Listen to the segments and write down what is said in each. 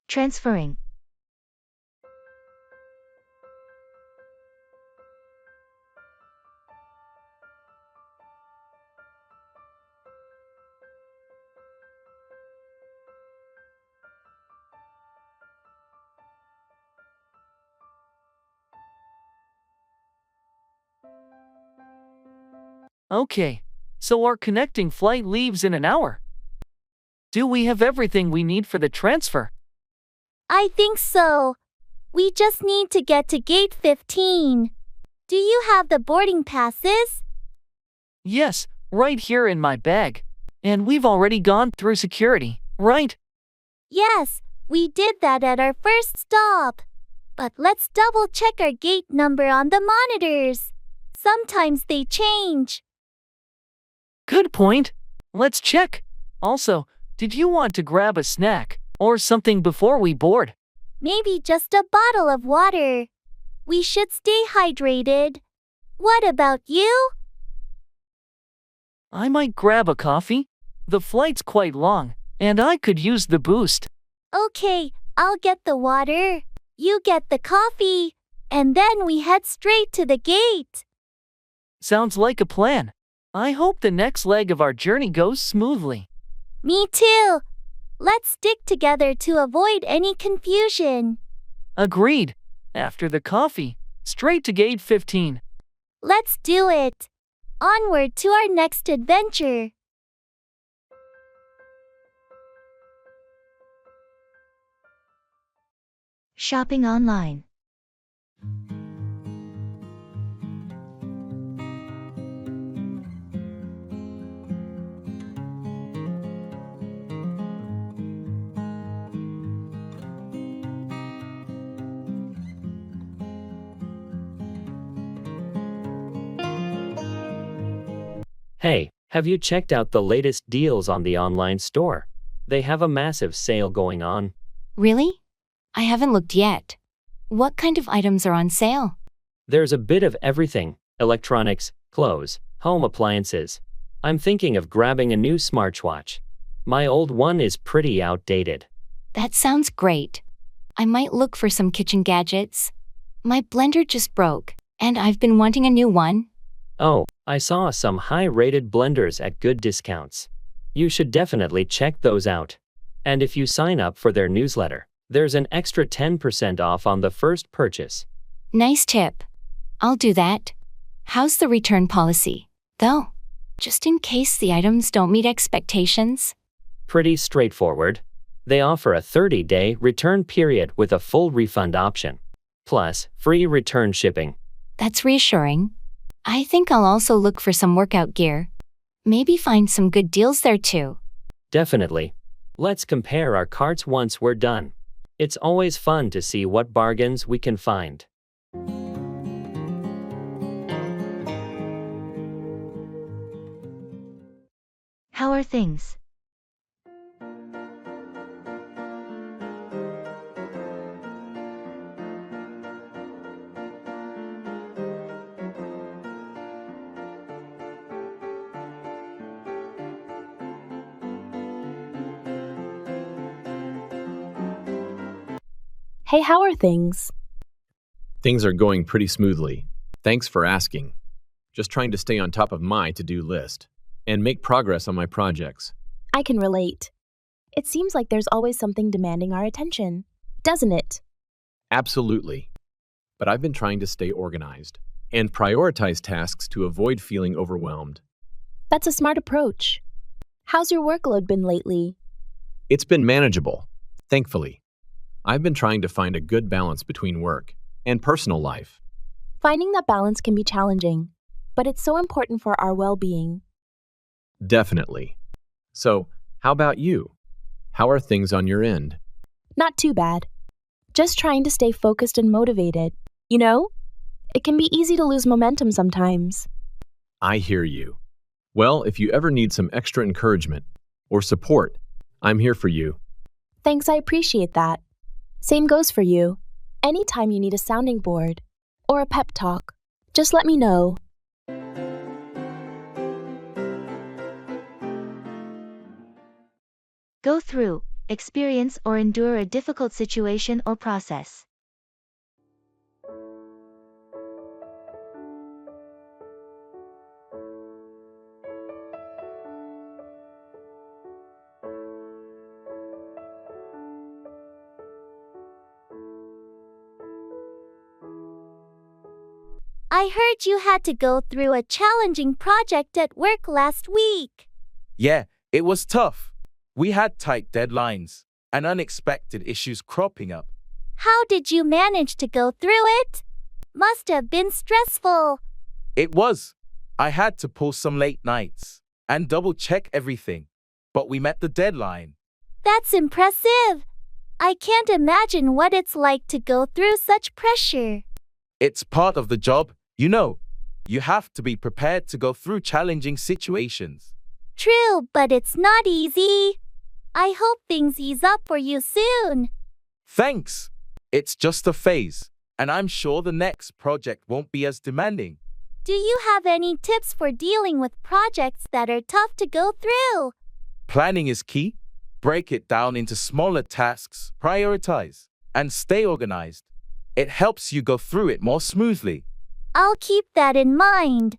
Transferring. Okay, so our connecting flight leaves in an hour. Do we have everything we need for the transfer? I think so. We just need to get to gate 15. Do you have the boarding passes? Yes, right here in my bag. And we've already gone through security, right? Yes, we did that at our first stop. But let's double check our gate number on the monitors. Sometimes they change. Good point. Let's check. Also, did you want to grab a snack or something before we board? Maybe just a bottle of water. We should stay hydrated. What about you? I might grab a coffee. The flight's quite long, and I could use the boost. Okay, I'll get the water. You get the coffee. And then we head straight to the gate. Sounds like a plan. I hope the next leg of our journey goes smoothly. Me too. Let's stick together to avoid any confusion. Agreed. After the coffee, straight to gate 15. Let's do it. Onward to our next adventure. Shopping online. Hey, have you checked out the latest deals on the online store? They have a massive sale going on. Really? I haven't looked yet. What kind of items are on sale? There's a bit of everything: electronics, clothes, home appliances. I'm thinking of grabbing a new smartwatch. My old one is pretty outdated. That sounds great. I might look for some kitchen gadgets. My blender just broke, and I've been wanting a new one. Oh, I saw some high-rated blenders at good discounts. You should definitely check those out. And if you sign up for their newsletter, there's an extra 10% off on the first purchase. Nice tip. I'll do that. How's the return policy, though? Just in case the items don't meet expectations? Pretty straightforward. They offer a 30-day return period with a full refund option, plus free return shipping. That's reassuring. I think I'll also look for some workout gear. Maybe find some good deals there too. Definitely. Let's compare our carts once we're done. It's always fun to see what bargains we can find. How are things? Hey, how are things? Things are going pretty smoothly. Thanks for asking. Just trying to stay on top of my to-do list and make progress on my projects. I can relate. It seems like there's always something demanding our attention, doesn't it? Absolutely. But I've been trying to stay organized and prioritize tasks to avoid feeling overwhelmed. That's a smart approach. How's your workload been lately? It's been manageable, thankfully. I've been trying to find a good balance between work and personal life. Finding that balance can be challenging, but it's so important for our well-being. Definitely. So, how about you? How are things on your end? Not too bad. Just trying to stay focused and motivated. You know, it can be easy to lose momentum sometimes. I hear you. Well, if you ever need some extra encouragement or support, I'm here for you. Thanks, I appreciate that. Same goes for you. Anytime you need a sounding board or a pep talk, just let me know. Go through. experience or endure a difficult situation or process. I heard you had to go through a challenging project at work last week. Yeah, it was tough. We had tight deadlines and unexpected issues cropping up. How did you manage to go through it? Must have been stressful. It was. I had to pull some late nights and double-check everything, but we met the deadline. That's impressive. I can't imagine what it's like to go through such pressure. It's part of the job, you know. You have to be prepared to go through challenging situations. True, but it's not easy. I hope things ease up for you soon. Thanks. It's just a phase, and I'm sure the next project won't be as demanding. Do you have any tips for dealing with projects that are tough to go through? Planning is key. Break it down into smaller tasks, prioritize, and stay organized. It helps you go through it more smoothly. I'll keep that in mind.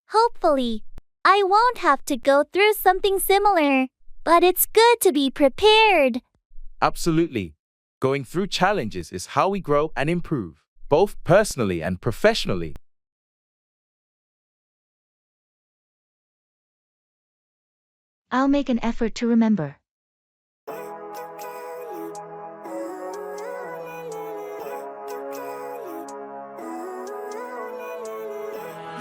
Hopefully, I won't have to go through something similar, but it's good to be prepared. Absolutely. Going through challenges is how we grow and improve, both personally and professionally. I'll make an effort to remember.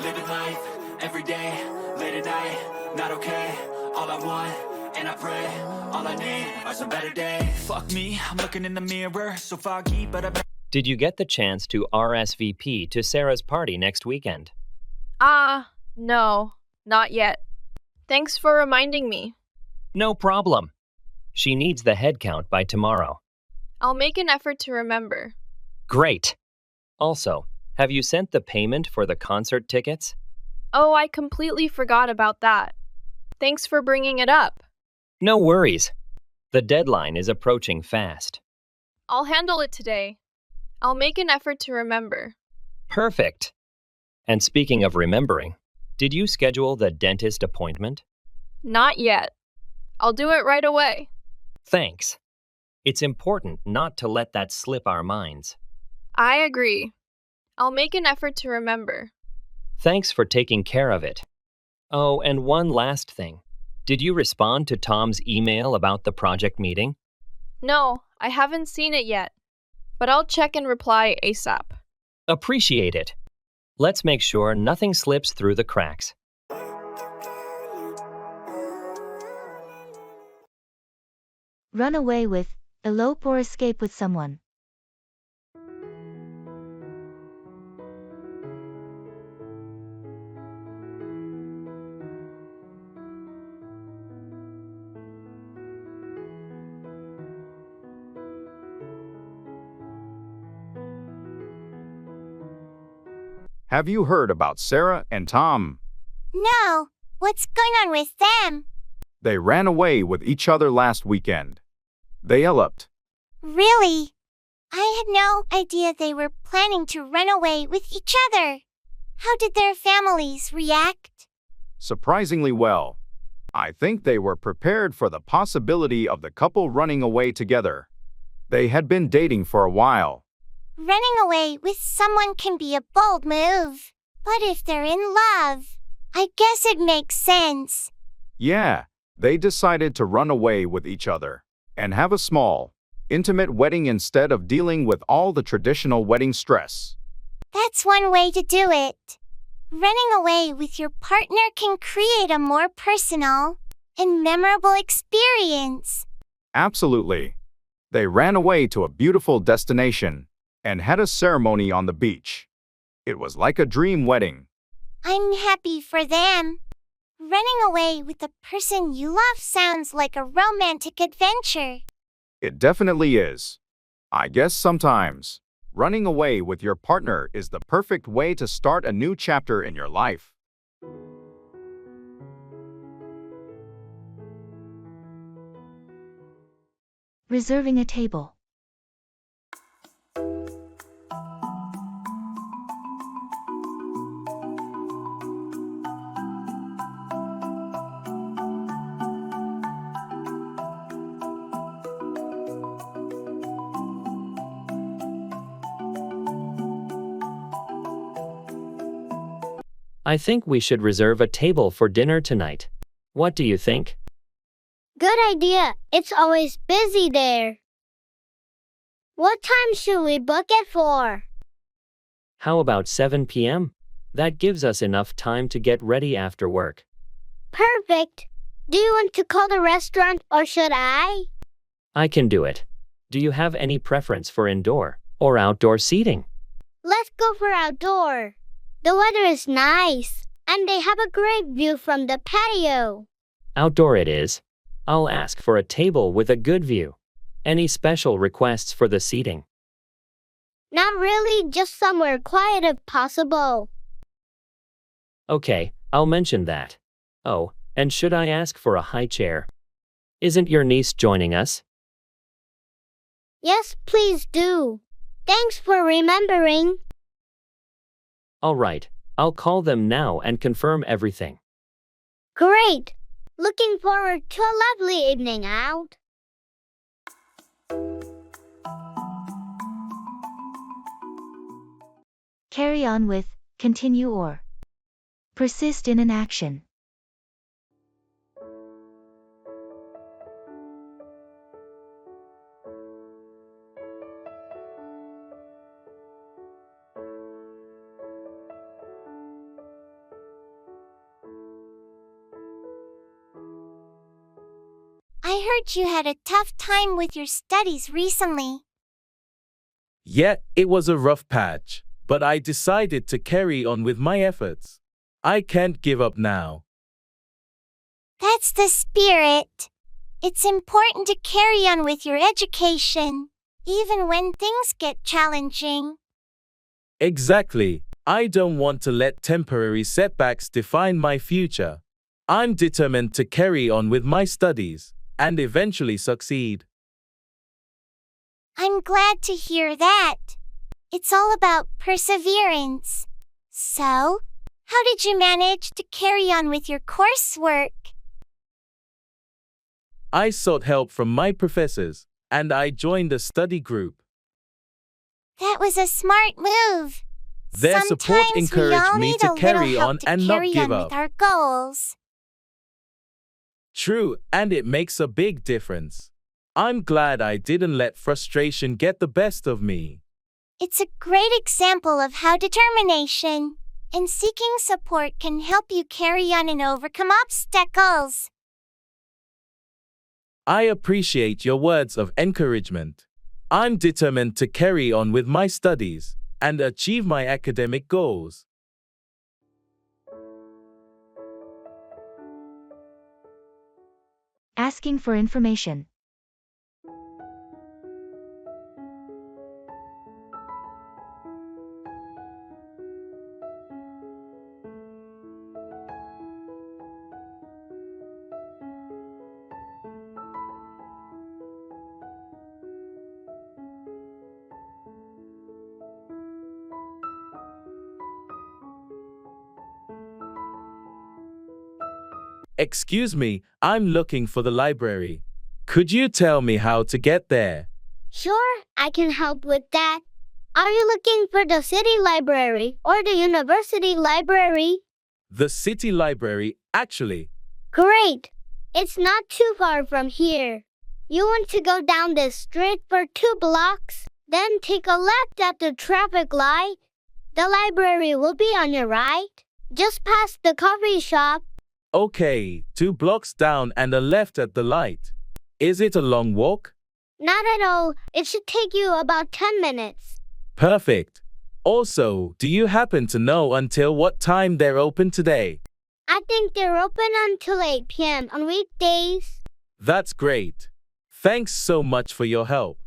Living life, every day, late at night, not okay. All I want, and I pray, all I need are some better days. Fuck me, I'm looking in the mirror, so foggy, but I've Did you get the chance to RSVP to Sarah's party next weekend? No, not yet. Thanks for reminding me. No problem. She needs the head count by tomorrow. I'll make an effort to remember. Great. Also, have you sent the payment for the concert tickets? Oh, I completely forgot about that. Thanks for bringing it up. No worries. The deadline is approaching fast. I'll handle it today. I'll make an effort to remember. Perfect. And speaking of remembering, did you schedule the dentist appointment? Not yet. I'll do it right away. Thanks. It's important not to let that slip our minds. I agree. I'll make an effort to remember. Thanks for taking care of it. Oh, and one last thing. Did you respond to Tom's email about the project meeting? No, I haven't seen it yet, but I'll check and reply ASAP. Appreciate it. Let's make sure nothing slips through the cracks. Run away with, elope or escape with someone. Have you heard about Sarah and Tom? No, what's going on with them? They ran away with each other last weekend. They eloped. Really? I had no idea they were planning to run away with each other. How did their families react? Surprisingly well. I think they were prepared for the possibility of the couple running away together. They had been dating for a while. Running away with someone can be a bold move, but if they're in love, I guess it makes sense. Yeah, they decided to run away with each other and have a small, intimate wedding instead of dealing with all the traditional wedding stress. That's one way to do it. Running away with your partner can create a more personal and memorable experience. Absolutely. They ran away to a beautiful destination and had a ceremony on the beach. It was like a dream wedding. I'm happy for them. Running away with the person you love sounds like a romantic adventure. It definitely is. I guess sometimes running away with your partner is the perfect way to start a new chapter in your life. Reserving a table. I think we should reserve a table for dinner tonight. What do you think? Good idea. It's always busy there. What time should we book it for? How about 7 p.m.? That gives us enough time to get ready after work. Perfect. Do you want to call the restaurant or should I? I can do it. Do you have any preference for indoor or outdoor seating? Let's go for outdoor. The weather is nice, and they have a great view from the patio. Outdoor it is. I'll ask for a table with a good view. Any special requests for the seating? Not really, just somewhere quiet if possible. Okay, I'll mention that. Oh, and should I ask for a high chair? Isn't your niece joining us? Yes, please do. Thanks for remembering. All right, I'll call them now and confirm everything. Great. Looking forward to a lovely evening out. Carry on with, continue or persist in an action. I heard you had a tough time with your studies recently. Yeah, it was a rough patch, but I decided to carry on with my efforts. I can't give up now. That's the spirit. It's important to carry on with your education, even when things get challenging. Exactly. I don't want to let temporary setbacks define my future. I'm determined to carry on with my studies and eventually succeed. I'm glad to hear that. It's all about perseverance. So, how did you manage to carry on with your coursework? I sought help from my professors, and I joined a study group. That was a smart move. Their support Sometimes encouraged we me all to need a carry little help on to and not carry give on up. with our goals. True, and it makes a big difference. I'm glad I didn't let frustration get the best of me. It's a great example of how determination and seeking support can help you carry on and overcome obstacles. I appreciate your words of encouragement. I'm determined to carry on with my studies and achieve my academic goals. Asking for information. Excuse me, I'm looking for the library. Could you tell me how to get there? Sure, I can help with that. Are you looking for the city library or the university library? The city library, actually. Great! It's not too far from here. You want to go down this street for 2 blocks, then take a left at the traffic light. The library will be on your right, just past the coffee shop. Okay, 2 blocks down and a left at the light. Is it a long walk? Not at all. It should take you about 10 minutes. Perfect. Also, do you happen to know until what time they're open today? I think they're open until 8 p.m. on weekdays. That's great. Thanks so much for your help.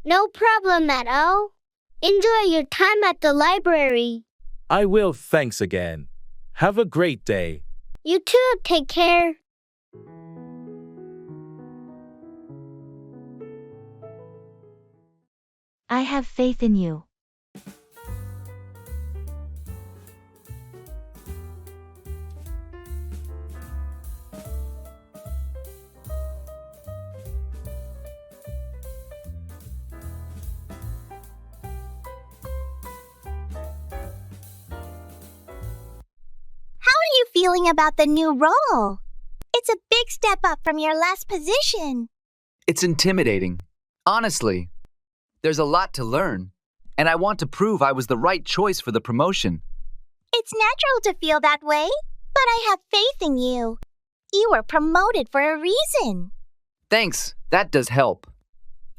No problem at all. Enjoy your time at the library. I will, thanks again. Have a great day. You too, take care. I have faith in you. How are you feeling about the new role? It's a big step up from your last position. It's intimidating. Honestly, there's a lot to learn, and I want to prove I was the right choice for the promotion. It's natural to feel that way, but I have faith in you. You were promoted for a reason. Thanks, that does help.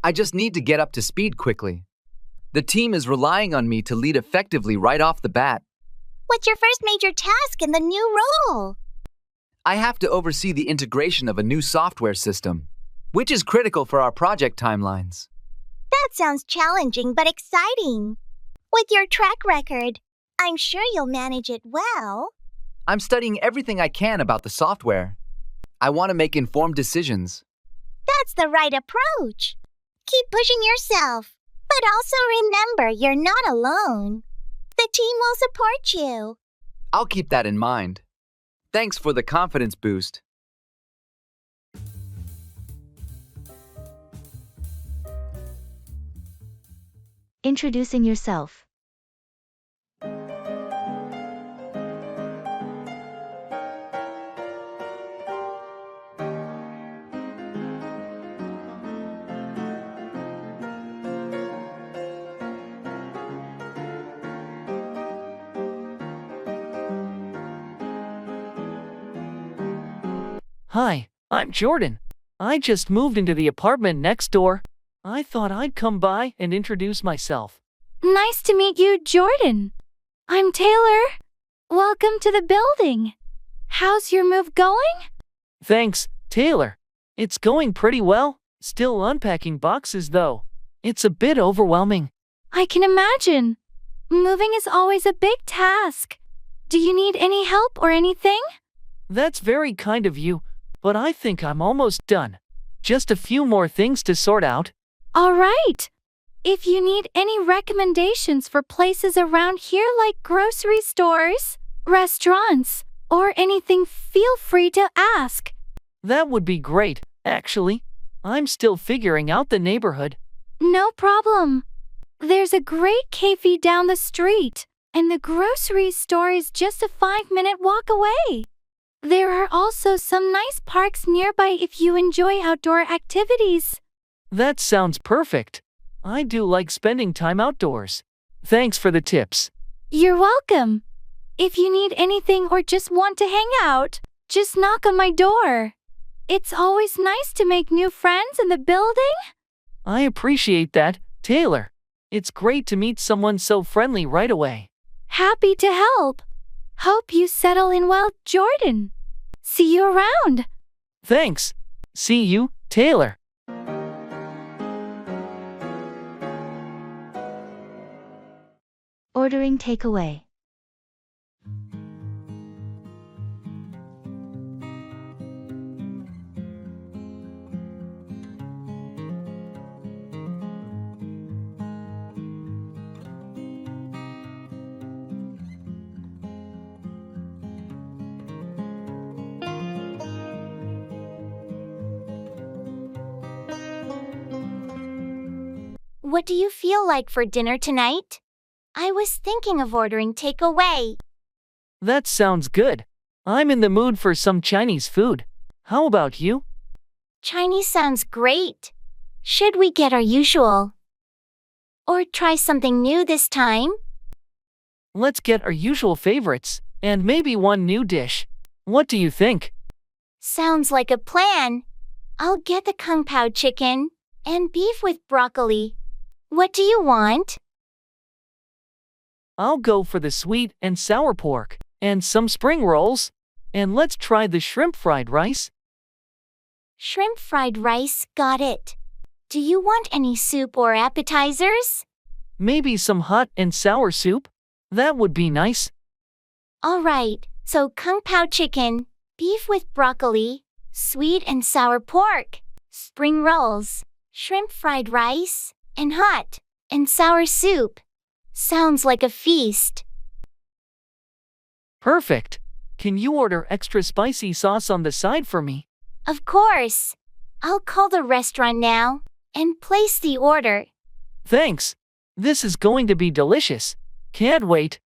I just need to get up to speed quickly. The team is relying on me to lead effectively right off the bat. What's your first major task in the new role? I have to oversee the integration of a new software system, which is critical for our project timelines. That sounds challenging but exciting. With your track record, I'm sure you'll manage it well. I'm studying everything I can about the software. I want to make informed decisions. That's the right approach. Keep pushing yourself, but also remember you're not alone. The team will support you. I'll keep that in mind. Thanks for the confidence boost. Introducing yourself. Hi, I'm Jordan. I just moved into the apartment next door. I thought I'd come by and introduce myself. Nice to meet you, Jordan. I'm Taylor. Welcome to the building. How's your move going? Thanks, Taylor. It's going pretty well. Still unpacking boxes, though. It's a bit overwhelming. I can imagine. Moving is always a big task. Do you need any help or anything? That's very kind of you, but I think I'm almost done. Just a few more things to sort out. All right. If you need any recommendations for places around here like grocery stores, restaurants, or anything, feel free to ask. That would be great, actually. I'm still figuring out the neighborhood. No problem. There's a great cafe down the street, and the grocery store is just a 5-minute walk away. There are also some nice parks nearby if you enjoy outdoor activities. That sounds perfect. I do like spending time outdoors. Thanks for the tips. You're welcome. If you need anything or just want to hang out, just knock on my door. It's always nice to make new friends in the building. I appreciate that, Taylor. It's great to meet someone so friendly right away. Happy to help. Hope you settle in well, Jordan. See you around. Thanks. See you, Taylor. Ordering takeaway. What do you feel like for dinner tonight? I was thinking of ordering takeaway. That sounds good. I'm in the mood for some Chinese food. How about you? Chinese sounds great. Should we get our usual? Or try something new this time? Let's get our usual favorites, and maybe one new dish. What do you think? Sounds like a plan. I'll get the kung pao chicken and beef with broccoli. What do you want? I'll go for the sweet and sour pork, and some spring rolls. And let's try the shrimp fried rice. Shrimp fried rice, got it. Do you want any soup or appetizers? Maybe some hot and sour soup? That would be nice. All right, so kung pao chicken, beef with broccoli, sweet and sour pork, spring rolls, shrimp fried rice, and hot. and sour soup. Sounds like a feast. Perfect. Can you order extra spicy sauce on the side for me? Of course. I'll call the restaurant now and place the order. Thanks. This is going to be delicious. Can't wait.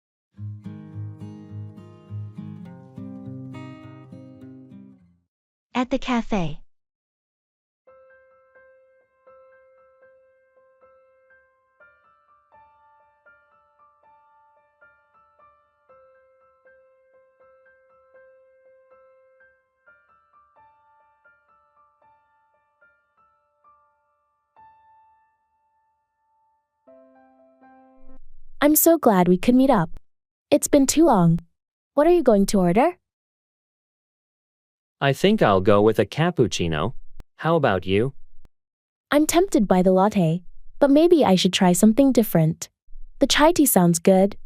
At the cafe. I'm so glad we could meet up. It's been too long. What are you going to order? I think I'll go with a cappuccino. How about you? I'm tempted by the latte, but maybe I should try something different. The chai tea sounds good.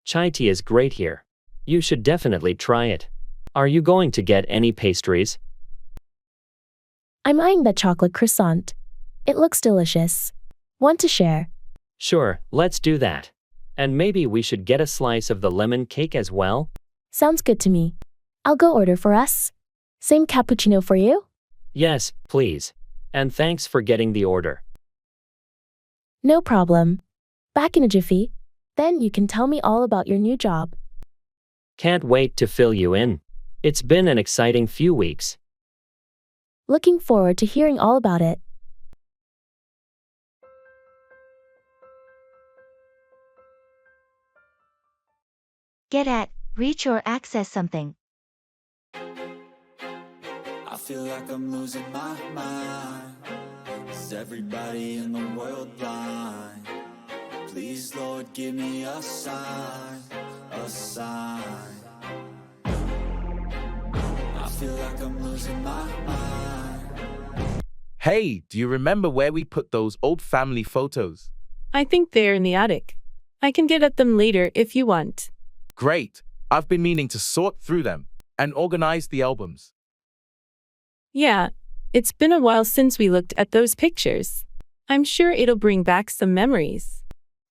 Chai tea is great here. You should definitely try it. Are you going to get any pastries? I'm eyeing that chocolate croissant. It looks delicious. Want to share? Sure, let's do that. And maybe we should get a slice of the lemon cake as well? Sounds good to me. I'll go order for us. Same cappuccino for you? Yes, please. And thanks for getting the order. No problem. Back in a jiffy. Then you can tell me all about your new job. Can't wait to fill you in. It's been an exciting few weeks. Looking forward to hearing all about it. Get at, reach or access something. I feel like I'm losing my mind. Is everybody in the world blind? Please, Lord, give me a sign, a sign. I feel like I'm losing my mind. Hey, do you remember where we put those old family photos? I think they're in the attic. I can get at them later if you want. Great. I've been meaning to sort through them and organize the albums. Yeah, it's been a while since we looked at those pictures. I'm sure it'll bring back some memories.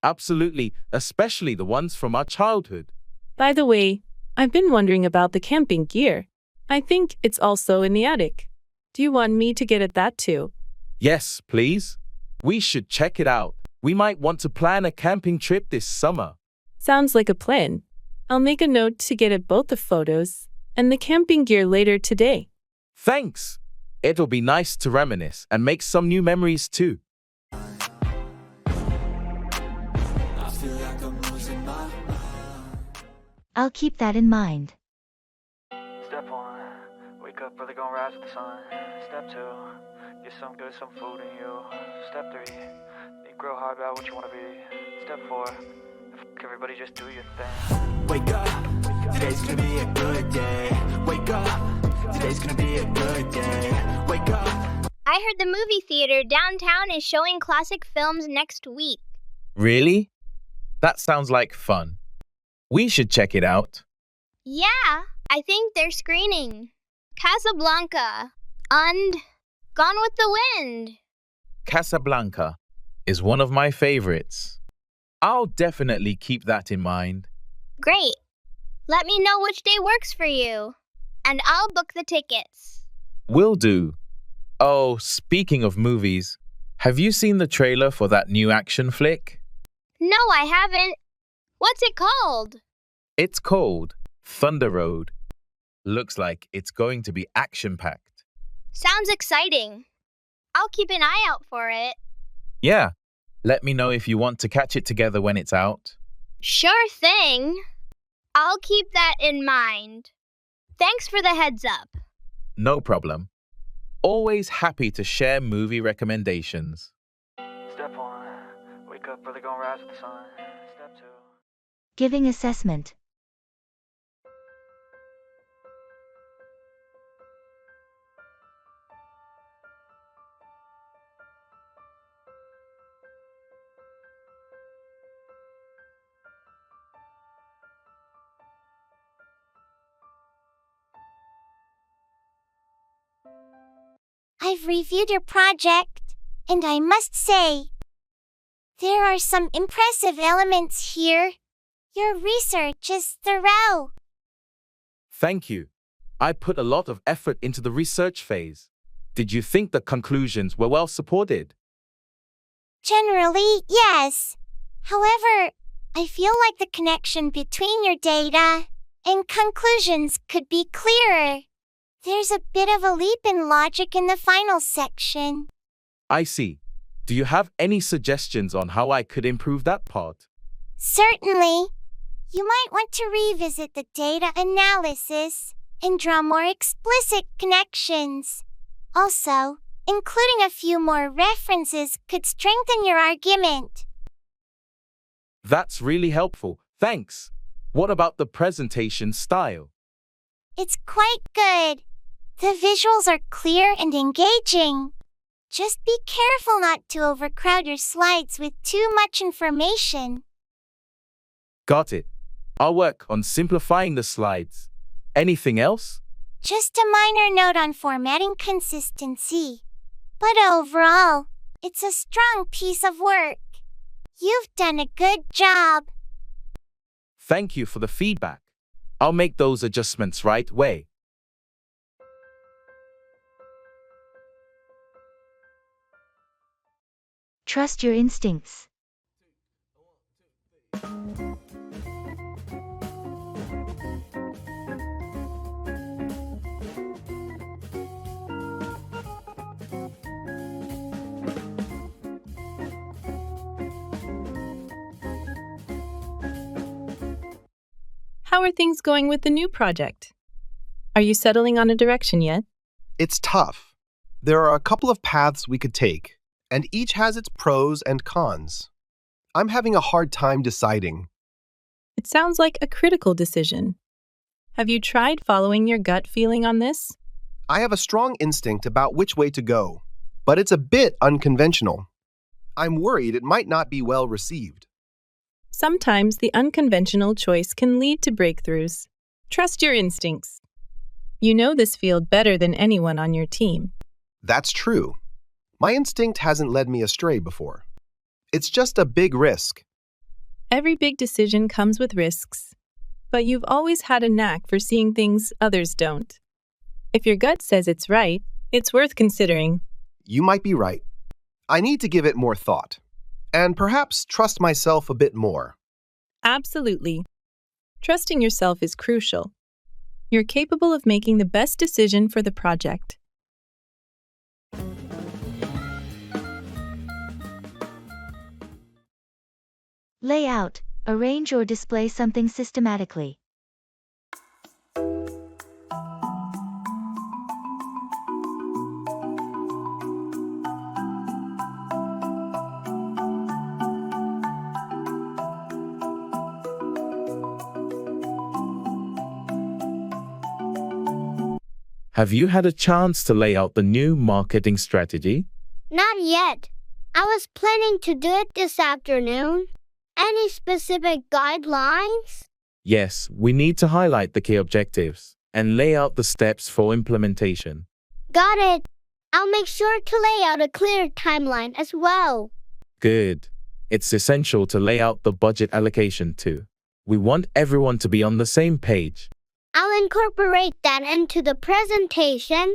Absolutely, especially the ones from our childhood. By the way, I've been wondering about the camping gear. I think it's also in the attic. Do you want me to get at that too? Yes, please. We should check it out. We might want to plan a camping trip this summer. Sounds like a plan. I'll make a note to get at both the photos and the camping gear later today. Thanks. It'll be nice to reminisce and make some new memories too. I feel like I'm losing my mind. I'll keep that in mind. Step 1, wake up early, gonna rise with the sun. Step 2, get some good, some food in you. Step 3, think real hard about what you wanna be. Step 4, everybody just do your thing. Wake up, today's gonna be a good day. Wake up, today's gonna be a good day. Wake up. I heard the movie theater downtown is showing classic films next week. Really? That sounds like fun. We should check it out. Yeah, I think they're screening Casablanca and Gone with the Wind. Casablanca is one of my favorites. I'll definitely keep that in mind. Great. Let me know which day works for you, and I'll book the tickets. Will do. Oh, speaking of movies, have you seen the trailer for that new action flick? No, I haven't. What's it called? It's called Thunder Road. Looks like it's going to be action-packed. Sounds exciting. I'll keep an eye out for it. Yeah. Let me know if you want to catch it together when it's out. Sure thing. I'll keep that in mind. Thanks for the heads up. No problem. Always happy to share movie recommendations. Step 1, wake up early, gonna rise with the sun. Step 2. Giving assessment. I've reviewed your project, and I must say, There are some impressive elements here. Your research is thorough. Thank you. I put a lot of effort into the research phase. Did you think the conclusions were well supported? Generally, yes. However, I feel like the connection between your data and conclusions could be clearer. There's a bit of a leap in logic in the final section. I see. Do you have any suggestions on how I could improve that part? Certainly. You might want to revisit the data analysis and draw more explicit connections. Also, including a few more references could strengthen your argument. That's really helpful. Thanks. What about the presentation style? It's quite good. The visuals are clear and engaging. Just be careful not to overcrowd your slides with too much information. Got it. I'll work on simplifying the slides. Anything else? Just a minor note on formatting consistency. But overall, it's a strong piece of work. You've done a good job. Thank you for the feedback. I'll make those adjustments right away. Trust your instincts. How are things going with the new project? Are you settling on a direction yet? It's tough. There are a couple of paths we could take, and each has its pros and cons. I'm having a hard time deciding. It sounds like a critical decision. Have you tried following your gut feeling on this? I have a strong instinct about which way to go, but it's a bit unconventional. I'm worried it might not be well received. Sometimes the unconventional choice can lead to breakthroughs. Trust your instincts. You know this field better than anyone on your team. That's true. My instinct hasn't led me astray before. It's just a big risk. Every big decision comes with risks, but you've always had a knack for seeing things others don't. If your gut says it's right, it's worth considering. You might be right. I need to give it more thought, and perhaps trust myself a bit more. Absolutely. Trusting yourself is crucial. You're capable of making the best decision for the project. Lay out, arrange or display something systematically. Have you had a chance to lay out the new marketing strategy? Not yet. I was planning to do it this afternoon. Any specific guidelines? Yes, we need to highlight the key objectives and lay out the steps for implementation. Got it. I'll make sure to lay out a clear timeline as well. Good. It's essential to lay out the budget allocation too. We want everyone to be on the same page. I'll incorporate that into the presentation.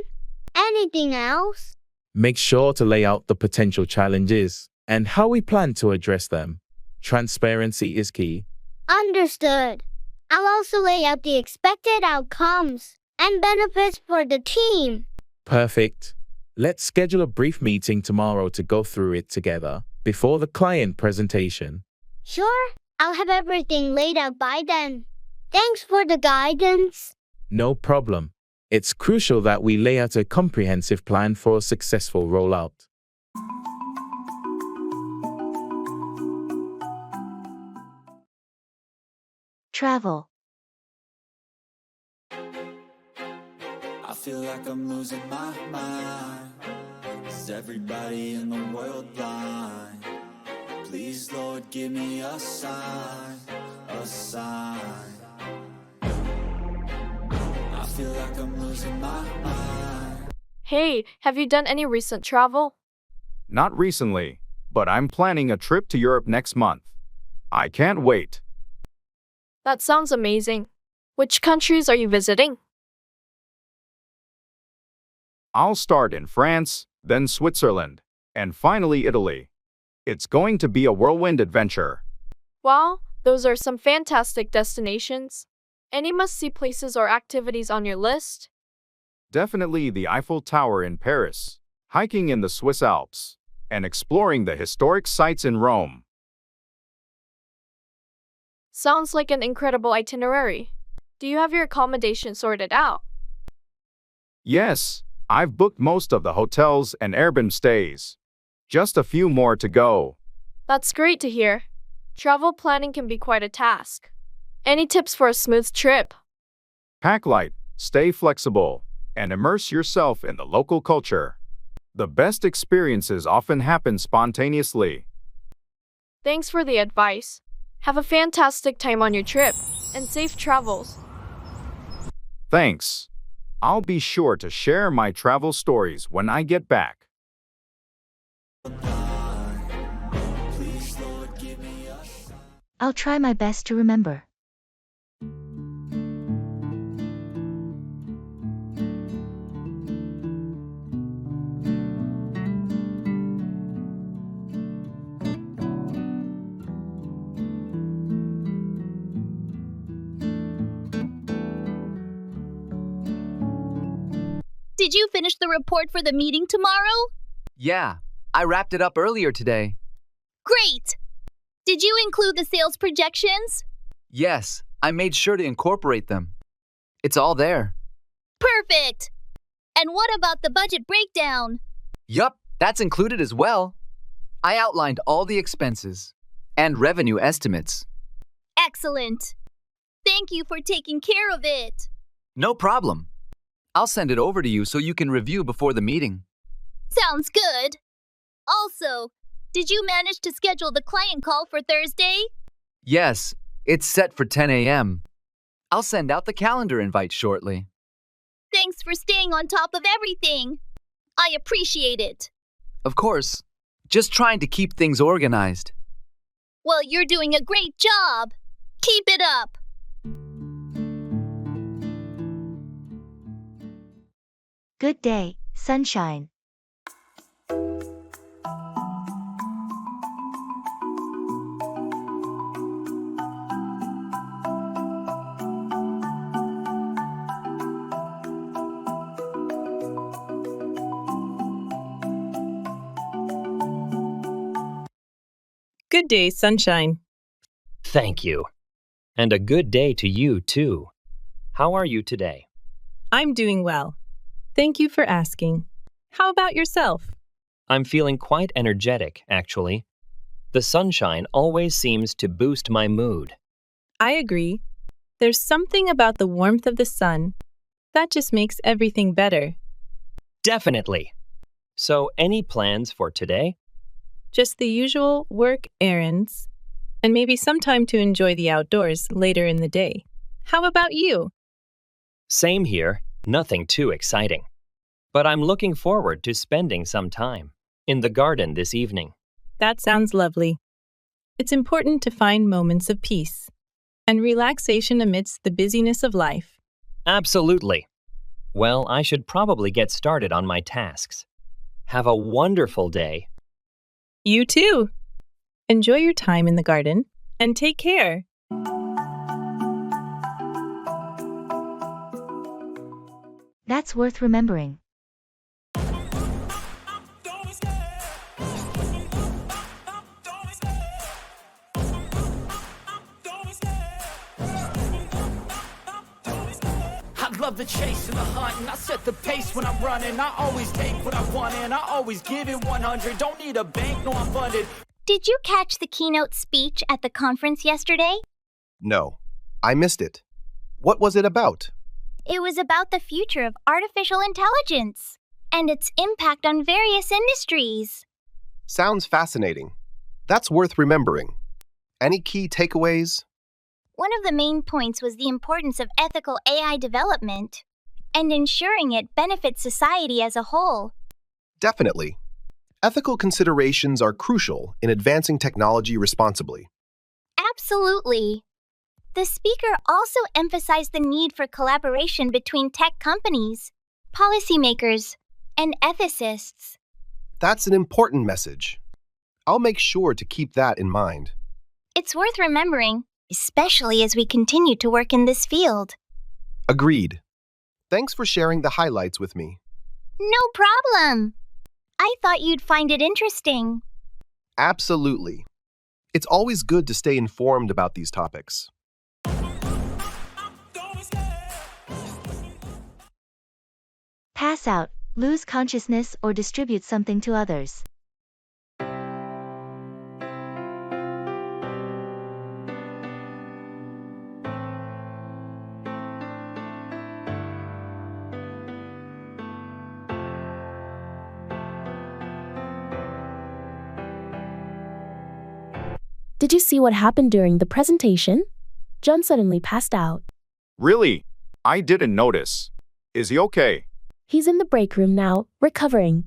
Anything else? Make sure to lay out the potential challenges and how we plan to address them. Transparency is key. Understood. I'll also lay out the expected outcomes and benefits for the team. Perfect. Let's schedule a brief meeting tomorrow to go through it together before the client presentation. Sure, I'll have everything laid out by then. Thanks for the guidance. No problem. It's crucial that we lay out a comprehensive plan for a successful rollout. Travel. I feel like I'm losing my mind. Is everybody in the world blind? Please, Lord, give me a sign, a sign. I feel like I'm losing my mind. Hey, have you done any recent travel? Not recently, but I'm planning a trip to Europe next month. I can't wait. That sounds amazing. Which countries are you visiting? I'll start in France, then Switzerland, and finally Italy. It's going to be a whirlwind adventure. Wow, those are some fantastic destinations. Any must-see places or activities on your list? Definitely the Eiffel Tower in Paris, hiking in the Swiss Alps, and exploring the historic sites in Rome. Sounds like an incredible itinerary. Do you have your accommodation sorted out? Yes, I've booked most of the hotels and Airbnb stays. Just a few more to go. That's great to hear. Travel planning can be quite a task. Any tips for a smooth trip? Pack light, stay flexible, and immerse yourself in the local culture. The best experiences often happen spontaneously. Thanks for the advice. Have a fantastic time on your trip, and safe travels. Thanks. I'll be sure to share my travel stories when I get back. I'll try my best to remember. Did you finish the report for the meeting tomorrow? Yeah, I wrapped it up earlier today. Great! Did you include the sales projections? Yes, I made sure to incorporate them. It's all there. Perfect! And what about the budget breakdown? Yup, that's included as well. I outlined all the expenses and revenue estimates. Excellent! Thank you for taking care of it. No problem. I'll send it over to you so you can review before the meeting. Sounds good. Also, did you manage to schedule the client call for Thursday? Yes, it's set for 10 a.m. I'll send out the calendar invite shortly. Thanks for staying on top of everything. I appreciate it. Of course. Just trying to keep things organized. Well, you're doing a great job. Keep it up. Good day, sunshine. Good day, sunshine. Thank you. And a good day to you, too. How are you today? I'm doing well. Thank you for asking. How about yourself? I'm feeling quite energetic, actually. The sunshine always seems to boost my mood. I agree. There's something about the warmth of the sun that just makes everything better. Definitely. So, any plans for today? Just the usual work errands, and maybe some time to enjoy the outdoors later in the day. How about you? Same here, nothing too exciting. But I'm looking forward to spending some time in the garden this evening. That sounds lovely. It's important to find moments of peace and relaxation amidst the busyness of life. Absolutely. Well, I should probably get started on my tasks. Have a wonderful day. You too. Enjoy your time in the garden and take care. That's worth remembering. I love the chase and the hunt, and I set the pace when I'm running. I always take what I want and I always give it 100. Don't need a bank, no, I'm funded. Did you catch the keynote speech at the conference yesterday? No, I missed it. What was it about? It was about the future of artificial intelligence and its impact on various industries. Sounds fascinating. That's worth remembering. Any key takeaways? One of the main points was the importance of ethical AI development and ensuring it benefits society as a whole. Definitely. Ethical considerations are crucial in advancing technology responsibly. Absolutely. The speaker also emphasized the need for collaboration between tech companies, policymakers, and ethicists. That's an important message. I'll make sure to keep that in mind. It's worth remembering, especially as we continue to work in this field. Agreed. Thanks for sharing the highlights with me. No problem. I thought you'd find it interesting. Absolutely. It's always good to stay informed about these topics. Pass out, lose consciousness, or distribute something to others. Did you see what happened during the presentation? John suddenly passed out. Really? I didn't notice. Is he okay? He's in the break room now, recovering.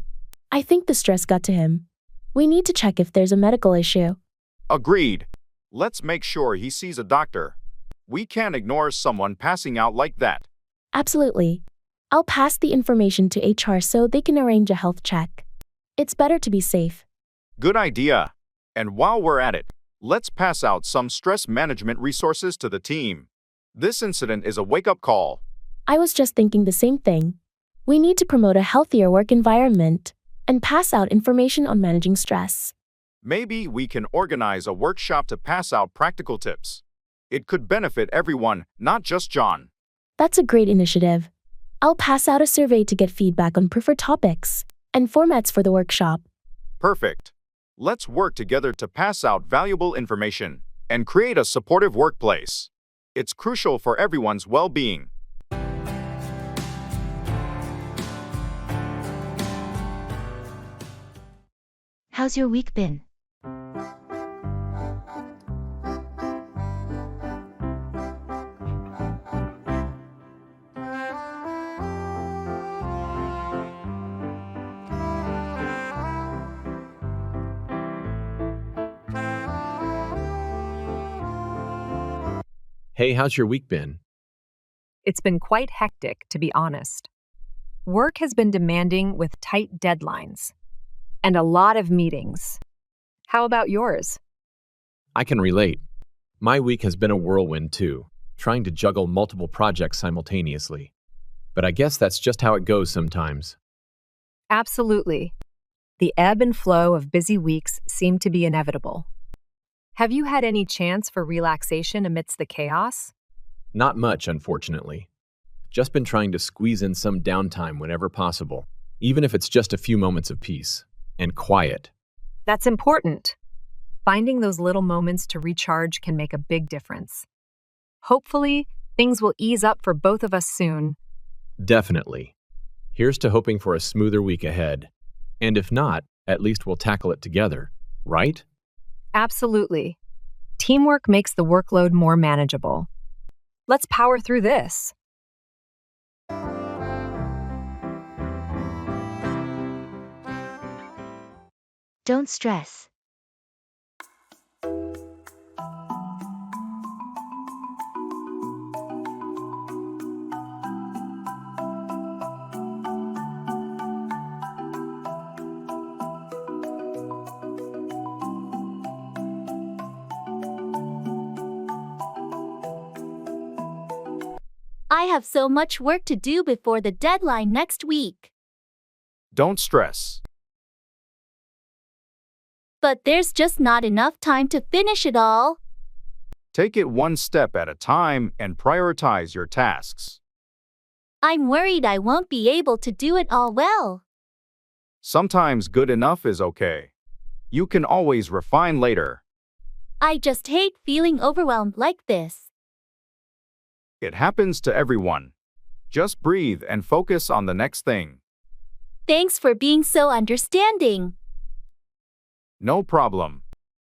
I think the stress got to him. We need to check if there's a medical issue. Agreed. Let's make sure he sees a doctor. We can't ignore someone passing out like that. Absolutely. I'll pass the information to HR so they can arrange a health check. It's better to be safe. Good idea. And while we're at it, let's pass out some stress management resources to the team. This incident is a wake-up call. I was just thinking the same thing. We need to promote a healthier work environment and pass out information on managing stress. Maybe we can organize a workshop to pass out practical tips. It could benefit everyone, not just John. That's a great initiative. I'll pass out a survey to get feedback on preferred topics and formats for the workshop. Perfect. Let's work together to pass out valuable information and create a supportive workplace. It's crucial for everyone's well-being. How's your week been? Hey, how's your week been? It's been quite hectic, to be honest. Work has been demanding with tight deadlines and a lot of meetings. How about yours? I can relate. My week has been a whirlwind too, trying to juggle multiple projects simultaneously. But I guess that's just how it goes sometimes. Absolutely. The ebb and flow of busy weeks seem to be inevitable. Have you had any chance for relaxation amidst the chaos? Not much, unfortunately. Just been trying to squeeze in some downtime whenever possible, even if it's just a few moments of peace and quiet. That's important. Finding those little moments to recharge can make a big difference. Hopefully, things will ease up for both of us soon. Definitely. Here's to hoping for a smoother week ahead. And if not, at least we'll tackle it together, right? Absolutely. Teamwork makes the workload more manageable. Let's power through this. Don't stress. I have so much work to do before the deadline next week. Don't stress. But there's just not enough time to finish it all. Take it one step at a time and prioritize your tasks. I'm worried I won't be able to do it all well. Sometimes good enough is okay. You can always refine later. I just hate feeling overwhelmed like this. It happens to everyone. Just breathe and focus on the next thing. Thanks for being so understanding. No problem.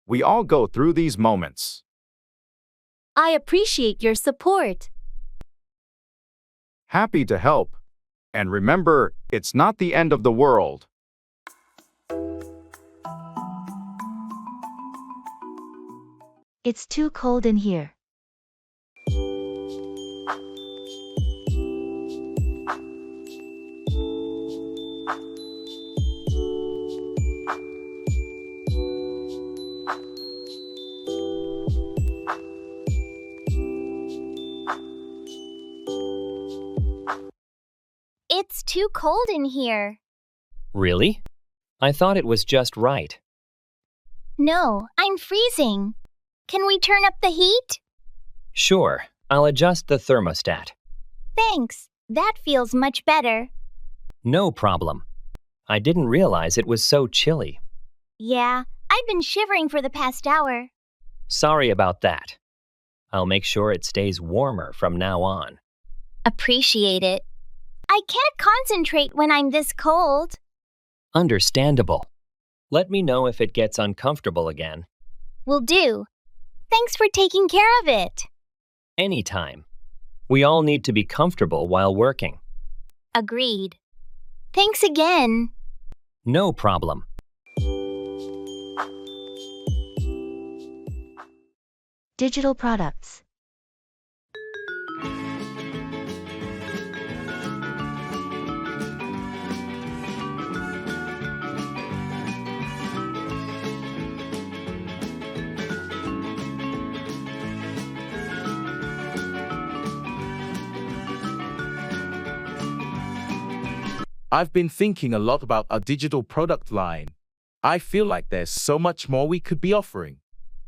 We all go through these moments. I appreciate your support. Happy to help. And remember, it's not the end of the world. It's too cold in here. It's too cold in here. Really? I thought it was just right. No, I'm freezing. Can we turn up the heat? Sure, I'll adjust the thermostat. Thanks. That feels much better. No problem. I didn't realize it was so chilly. Yeah, I've been shivering for the past hour. Sorry about that. I'll make sure it stays warmer from now on. Appreciate it. I can't concentrate when I'm this cold. Understandable. Let me know if it gets uncomfortable again. Will do. Thanks for taking care of it. Anytime. We all need to be comfortable while working. Agreed. Thanks again. No problem. Digital products. I've been thinking a lot about our digital product line. I feel like there's so much more we could be offering.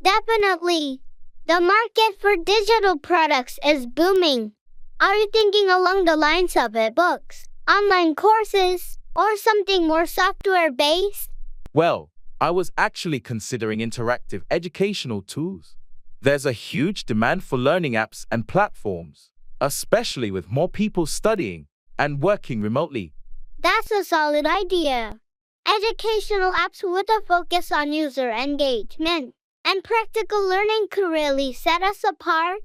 Definitely. The market for digital products is booming. Are you thinking along the lines of e-books, online courses, or something more software-based? Well, I was actually considering interactive educational tools. There's a huge demand for learning apps and platforms, especially with more people studying and working remotely. That's a solid idea. Educational apps with a focus on user engagement and practical learning could really set us apart.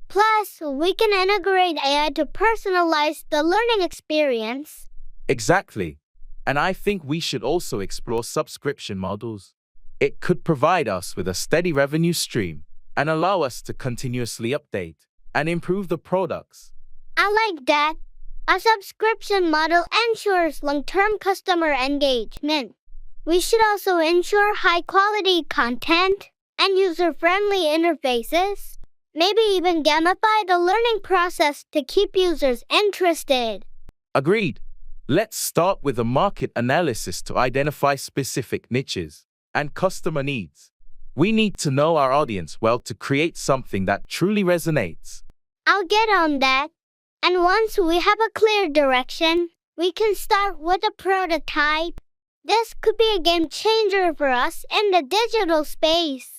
Plus, we can integrate AI to personalize the learning experience. Exactly. And I think we should also explore subscription models. It could provide us with a steady revenue stream and allow us to continuously update and improve the products. I like that. A subscription model ensures long-term customer engagement. We should also ensure high-quality content and user-friendly interfaces. Maybe even gamify the learning process to keep users interested. Agreed. Let's start with a market analysis to identify specific niches and customer needs. We need to know our audience well to create something that truly resonates. I'll get on that. And once we have a clear direction, we can start with a prototype. This could be a game changer for us in the digital space.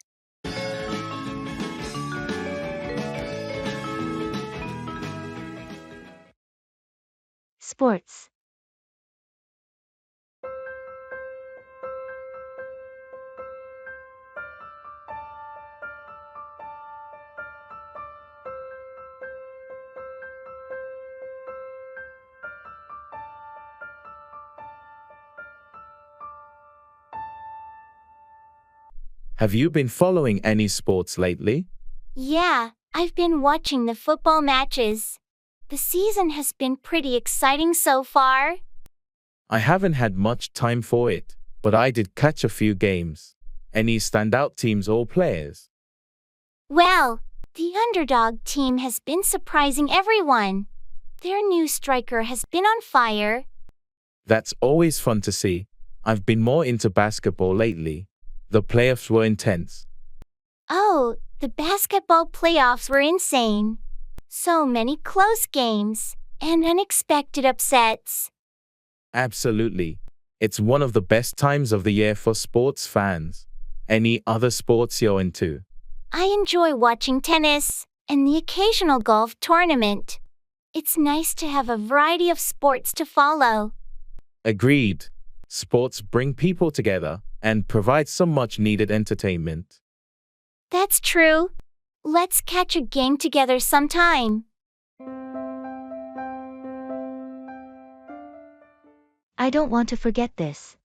Sports. Have you been following any sports lately? Yeah, I've been watching the football matches. The season has been pretty exciting so far. I haven't had much time for it, but I did catch a few games. Any standout teams or players? Well, the underdog team has been surprising everyone. Their new striker has been on fire. That's always fun to see. I've been more into basketball lately. The playoffs were intense. Oh, the basketball playoffs were insane. So many close games and unexpected upsets. Absolutely. It's one of the best times of the year for sports fans. Any other sports you're into? I enjoy watching tennis and the occasional golf tournament. It's nice to have a variety of sports to follow. Agreed. Sports bring people together and provide some much-needed entertainment. That's true. Let's catch a game together sometime. I don't want to forget this.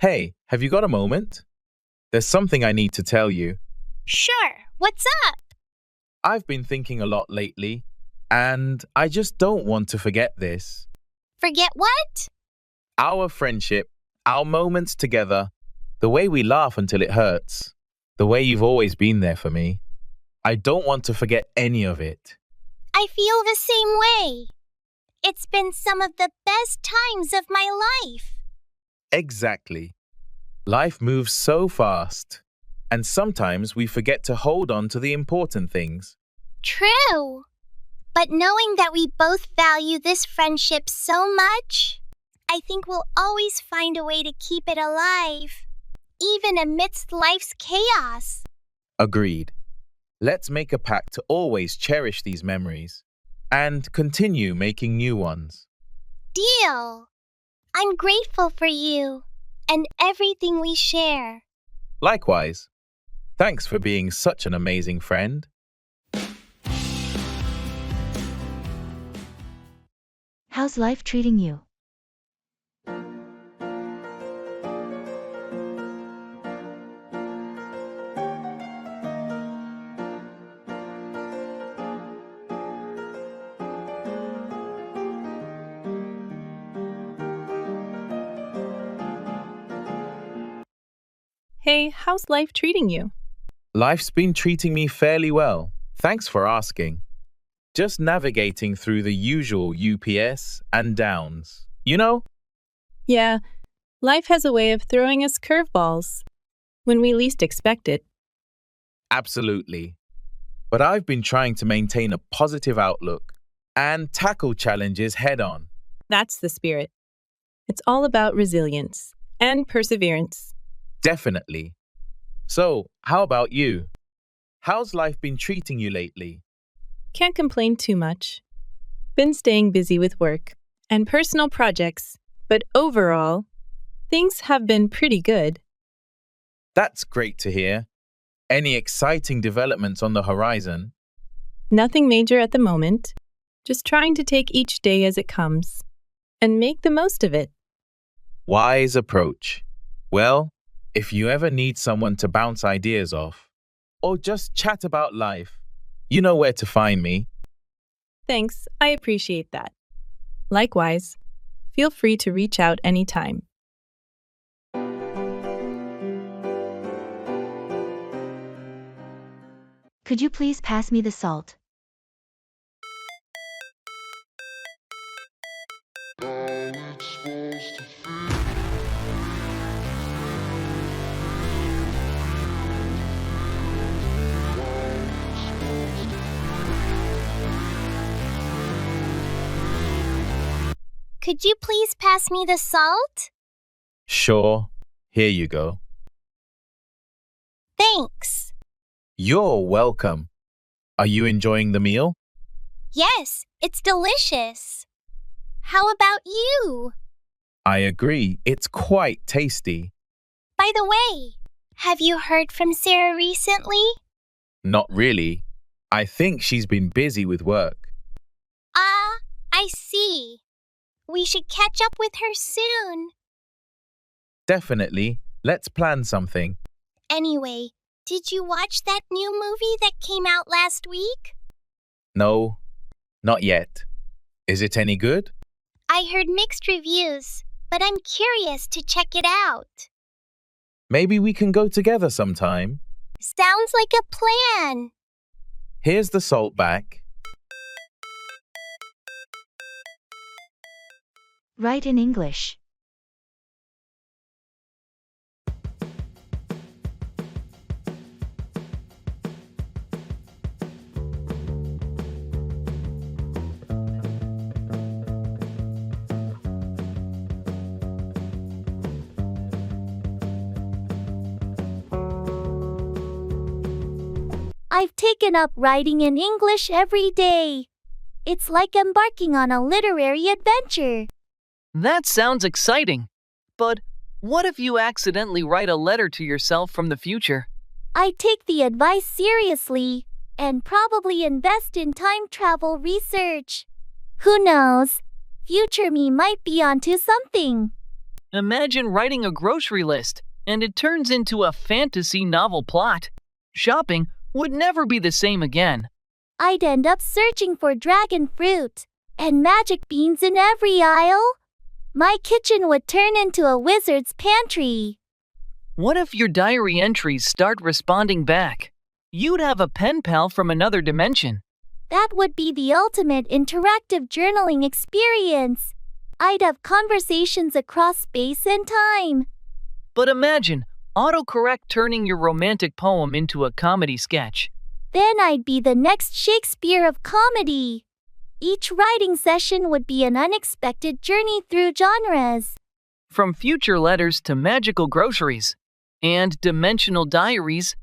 Hey, have you got a moment? There's something I need to tell you. Sure, what's up? I've been thinking a lot lately, and I just don't want to forget this. Forget what? Our friendship, our moments together, the way we laugh until it hurts, the way you've always been there for me. I don't want to forget any of it. I feel the same way. It's been some of the best times of my life. Exactly. Life moves so fast, and sometimes we forget to hold on to the important things. True. But knowing that we both value this friendship so much, I think we'll always find a way to keep it alive, even amidst life's chaos. Agreed. Let's make a pact to always cherish these memories and continue making new ones. Deal. I'm grateful for you and everything we share. Likewise. Thanks for being such an amazing friend. How's life treating you? Hey, how's life treating you? Life's been treating me fairly well. Thanks for asking. Just navigating through the usual UPS and downs. You know? Yeah, life has a way of throwing us curveballs when we least expect it. Absolutely. But I've been trying to maintain a positive outlook and tackle challenges head on. That's the spirit. It's all about resilience and perseverance. Definitely. So, how about you? How's life been treating you lately? Can't complain too much. Been staying busy with work and personal projects, but overall, things have been pretty good. That's great to hear. Any exciting developments on the horizon? Nothing major at the moment. Just trying to take each day as it comes and make the most of it. Wise approach. Well, if you ever need someone to bounce ideas off, or just chat about life, you know where to find me. Thanks, I appreciate that. Likewise, feel free to reach out anytime. Could you please pass me the salt? Could you please pass me the salt? Sure. Here you go. Thanks. You're welcome. Are you enjoying the meal? Yes, it's delicious. How about you? I agree. It's quite tasty. By the way, have you heard from Sarah recently? Not really. I think she's been busy with work. I see. We should catch up with her soon. Definitely. Let's plan something. Anyway, did you watch that new movie that came out last week? No, not yet. Is it any good? I heard mixed reviews, but I'm curious to check it out. Maybe we can go together sometime. Sounds like a plan. Here's the salt back. Write in English. I've taken up writing in English every day. It's like embarking on a literary adventure. That sounds exciting. But what if you accidentally write a letter to yourself from the future? I take the advice seriously and probably invest in time travel research. Who knows? Future me might be onto something. Imagine writing a grocery list and it turns into a fantasy novel plot. Shopping would never be the same again. I'd end up searching for dragon fruit and magic beans in every aisle. My kitchen would turn into a wizard's pantry. What if your diary entries start responding back? You'd have a pen pal from another dimension. That would be the ultimate interactive journaling experience. I'd have conversations across space and time. But imagine autocorrect turning your romantic poem into a comedy sketch. Then I'd be the next Shakespeare of comedy. Each writing session would be an unexpected journey through genres. From future letters to magical groceries and dimensional diaries,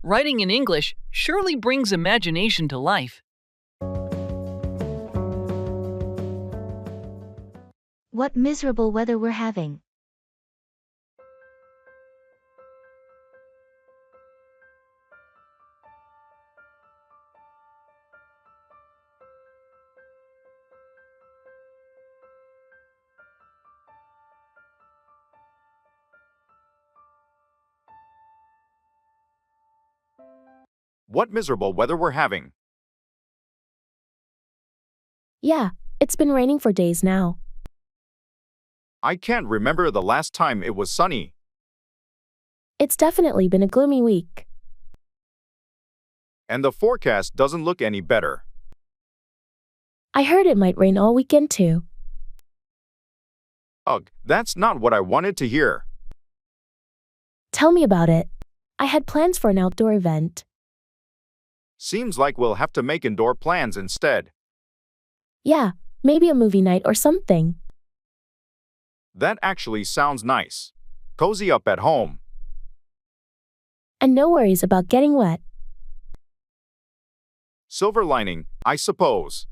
writing in English surely brings imagination to life. What miserable weather we're having. What miserable weather we're having. Yeah, it's been raining for days now. I can't remember the last time it was sunny. It's definitely been a gloomy week. And the forecast doesn't look any better. I heard it might rain all weekend too. Ugh, that's not what I wanted to hear. Tell me about it. I had plans for an outdoor event. Seems like we'll have to make indoor plans instead. Yeah, maybe a movie night or something. That actually sounds nice. Cozy up at home. And no worries about getting wet. Silver lining, I suppose.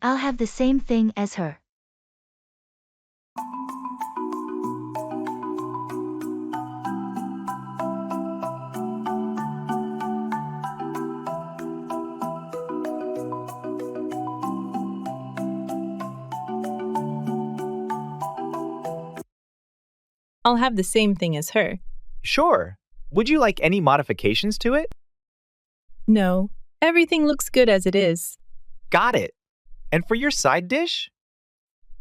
I'll have the same thing as her. I'll have the same thing as her. Sure. Would you like any modifications to it? No, everything looks good as it is. Got it. And for your side dish?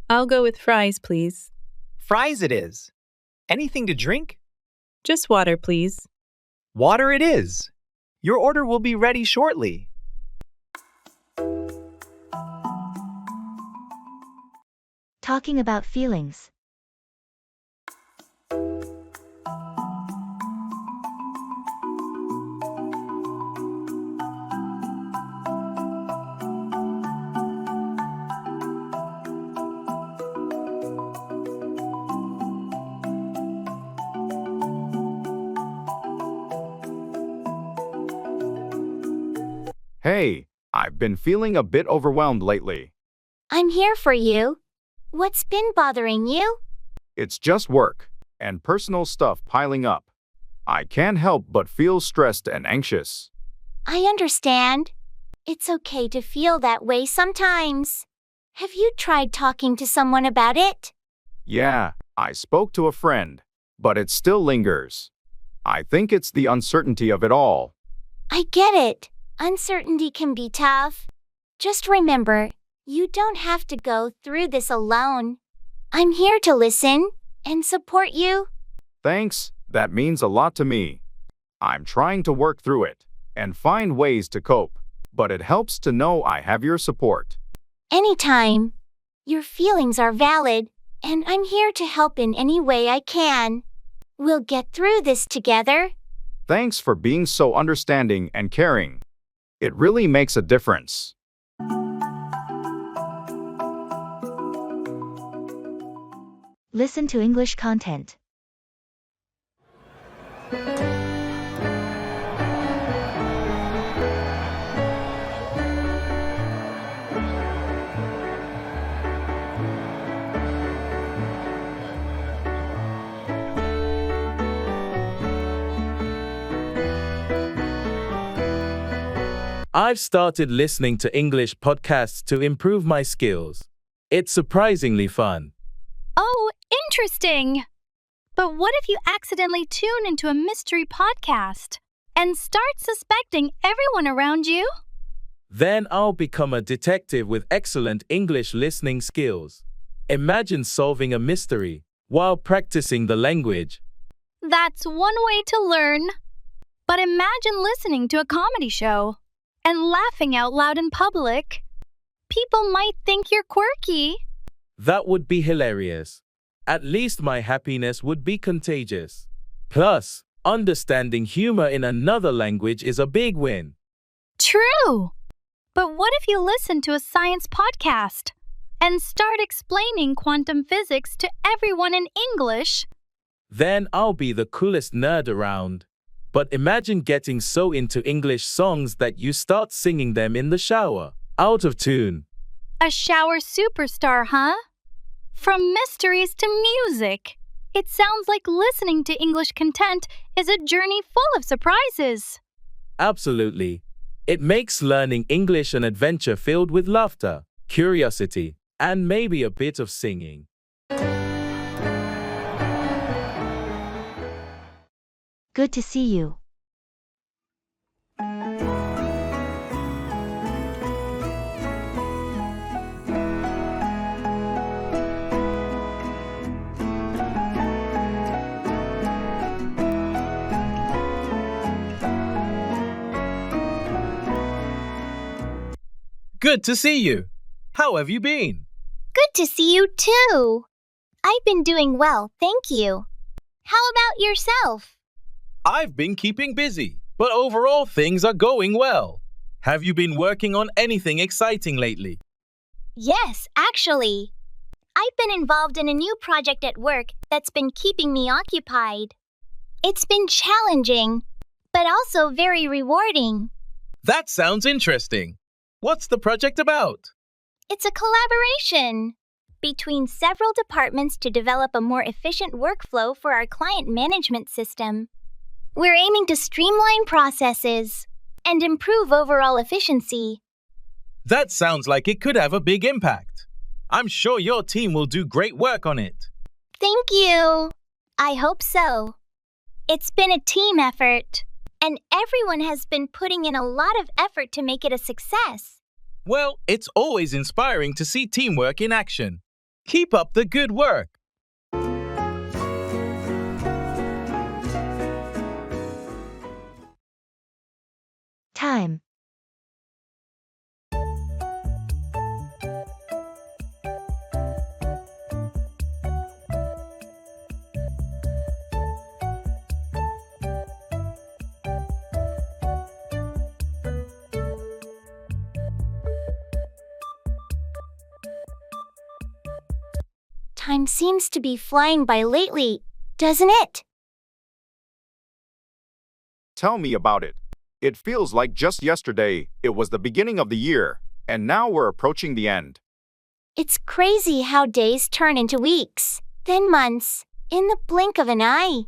I'll go with fries, please. Fries it is. Anything to drink? Just water, please. Water it is. Your order will be ready shortly. Talking about feelings. Hey, I've been feeling a bit overwhelmed lately. I'm here for you. What's been bothering you? It's just work and personal stuff piling up. I can't help but feel stressed and anxious. I understand. It's okay to feel that way sometimes. Have you tried talking to someone about it? Yeah, I spoke to a friend, but it still lingers. I think it's the uncertainty of it all. I get it. Uncertainty can be tough. Just remember, you don't have to go through this alone. I'm here to listen and support you. Thanks, that means a lot to me. I'm trying to work through it and find ways to cope, but it helps to know I have your support. Anytime. Your feelings are valid, and I'm here to help in any way I can. We'll get through this together. Thanks for being so understanding and caring. It really makes a difference. Listen to English content. I've started listening to English podcasts to improve my skills. It's surprisingly fun. Oh, interesting. But what if you accidentally tune into a mystery podcast and start suspecting everyone around you? Then I'll become a detective with excellent English listening skills. Imagine solving a mystery while practicing the language. That's one way to learn. But imagine listening to a comedy show and laughing out loud in public. People might think you're quirky. That would be hilarious. At least my happiness would be contagious. Plus, understanding humor in another language is a big win. True. But what if you listen to a science podcast and start explaining quantum physics to everyone in English? Then I'll be the coolest nerd around. But imagine getting so into English songs that you start singing them in the shower, out of tune. A shower superstar, huh? From mysteries to music. It sounds like listening to English content is a journey full of surprises. Absolutely. It makes learning English an adventure filled with laughter, curiosity, and maybe a bit of singing. Good to see you. Good to see you. How have you been? Good to see you too. I've been doing well, thank you. How about yourself? I've been keeping busy, but overall things are going well. Have you been working on anything exciting lately? Yes, actually. I've been involved in a new project at work that's been keeping me occupied. It's been challenging, but also very rewarding. That sounds interesting. What's the project about? It's a collaboration between several departments to develop a more efficient workflow for our client management system. We're aiming to streamline processes and improve overall efficiency. That sounds like it could have a big impact. I'm sure your team will do great work on it. Thank you. I hope so. It's been a team effort, and everyone has been putting in a lot of effort to make it a success. Well, it's always inspiring to see teamwork in action. Keep up the good work. Time. Time seems to be flying by lately, doesn't it? Tell me about it. It feels like just yesterday it was the beginning of the year, and now we're approaching the end. It's crazy how days turn into weeks, then months, in the blink of an eye.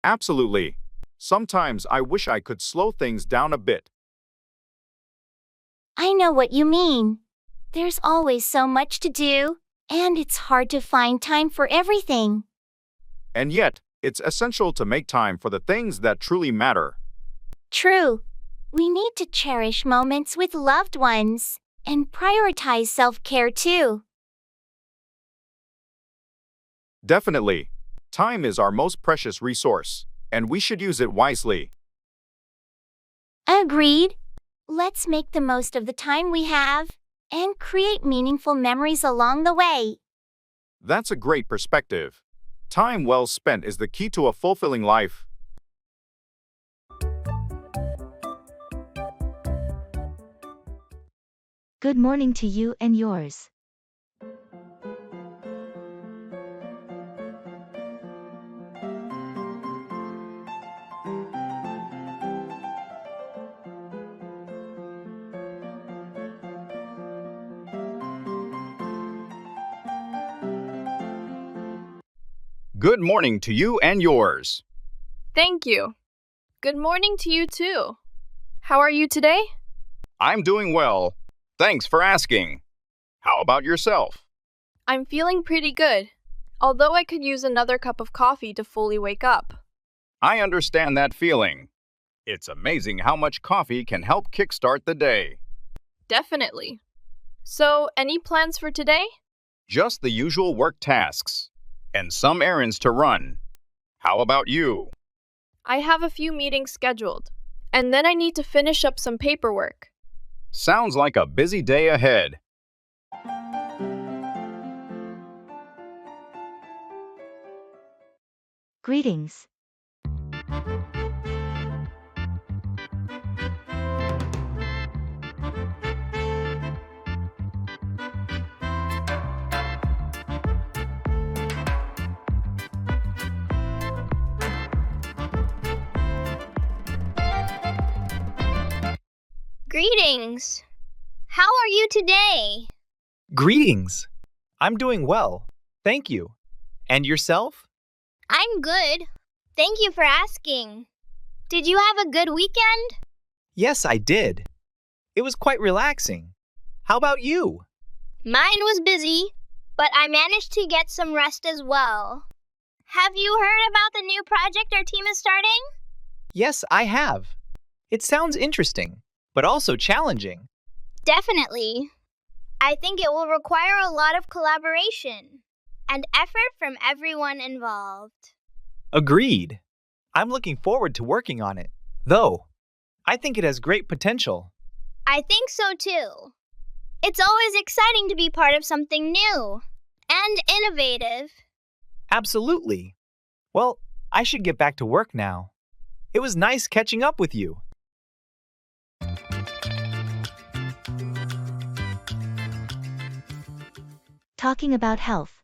Absolutely. Sometimes I wish I could slow things down a bit. I know what you mean. There's always so much to do, and it's hard to find time for everything. And yet, it's essential to make time for the things that truly matter. True. We need to cherish moments with loved ones and prioritize self-care too. Definitely. Time is our most precious resource, and we should use it wisely. Agreed. Let's make the most of the time we have and create meaningful memories along the way. That's a great perspective. Time well spent is the key to a fulfilling life. Good morning to you and yours. Good morning to you and yours. Thank you. Good morning to you too. How are you today? I'm doing well. Thanks for asking. How about yourself? I'm feeling pretty good, although I could use another cup of coffee to fully wake up. I understand that feeling. It's amazing how much coffee can help kickstart the day. Definitely. So, any plans for today? Just the usual work tasks, and some errands to run. How about you? I have a few meetings scheduled, and then I need to finish up some paperwork. Sounds like a busy day ahead. Greetings. Greetings. How are you today? Greetings. I'm doing well. Thank you. And yourself? I'm good. Thank you for asking. Did you have a good weekend? Yes, I did. It was quite relaxing. How about you? Mine was busy, but I managed to get some rest as well. Have you heard about the new project our team is starting? Yes, I have. It sounds interesting, but also challenging. Definitely. I think it will require a lot of collaboration and effort from everyone involved. Agreed. I'm looking forward to working on it. Though, I think it has great potential. I think so too. It's always exciting to be part of something new and innovative. Absolutely. Well, I should get back to work now. It was nice catching up with you. Talking about health.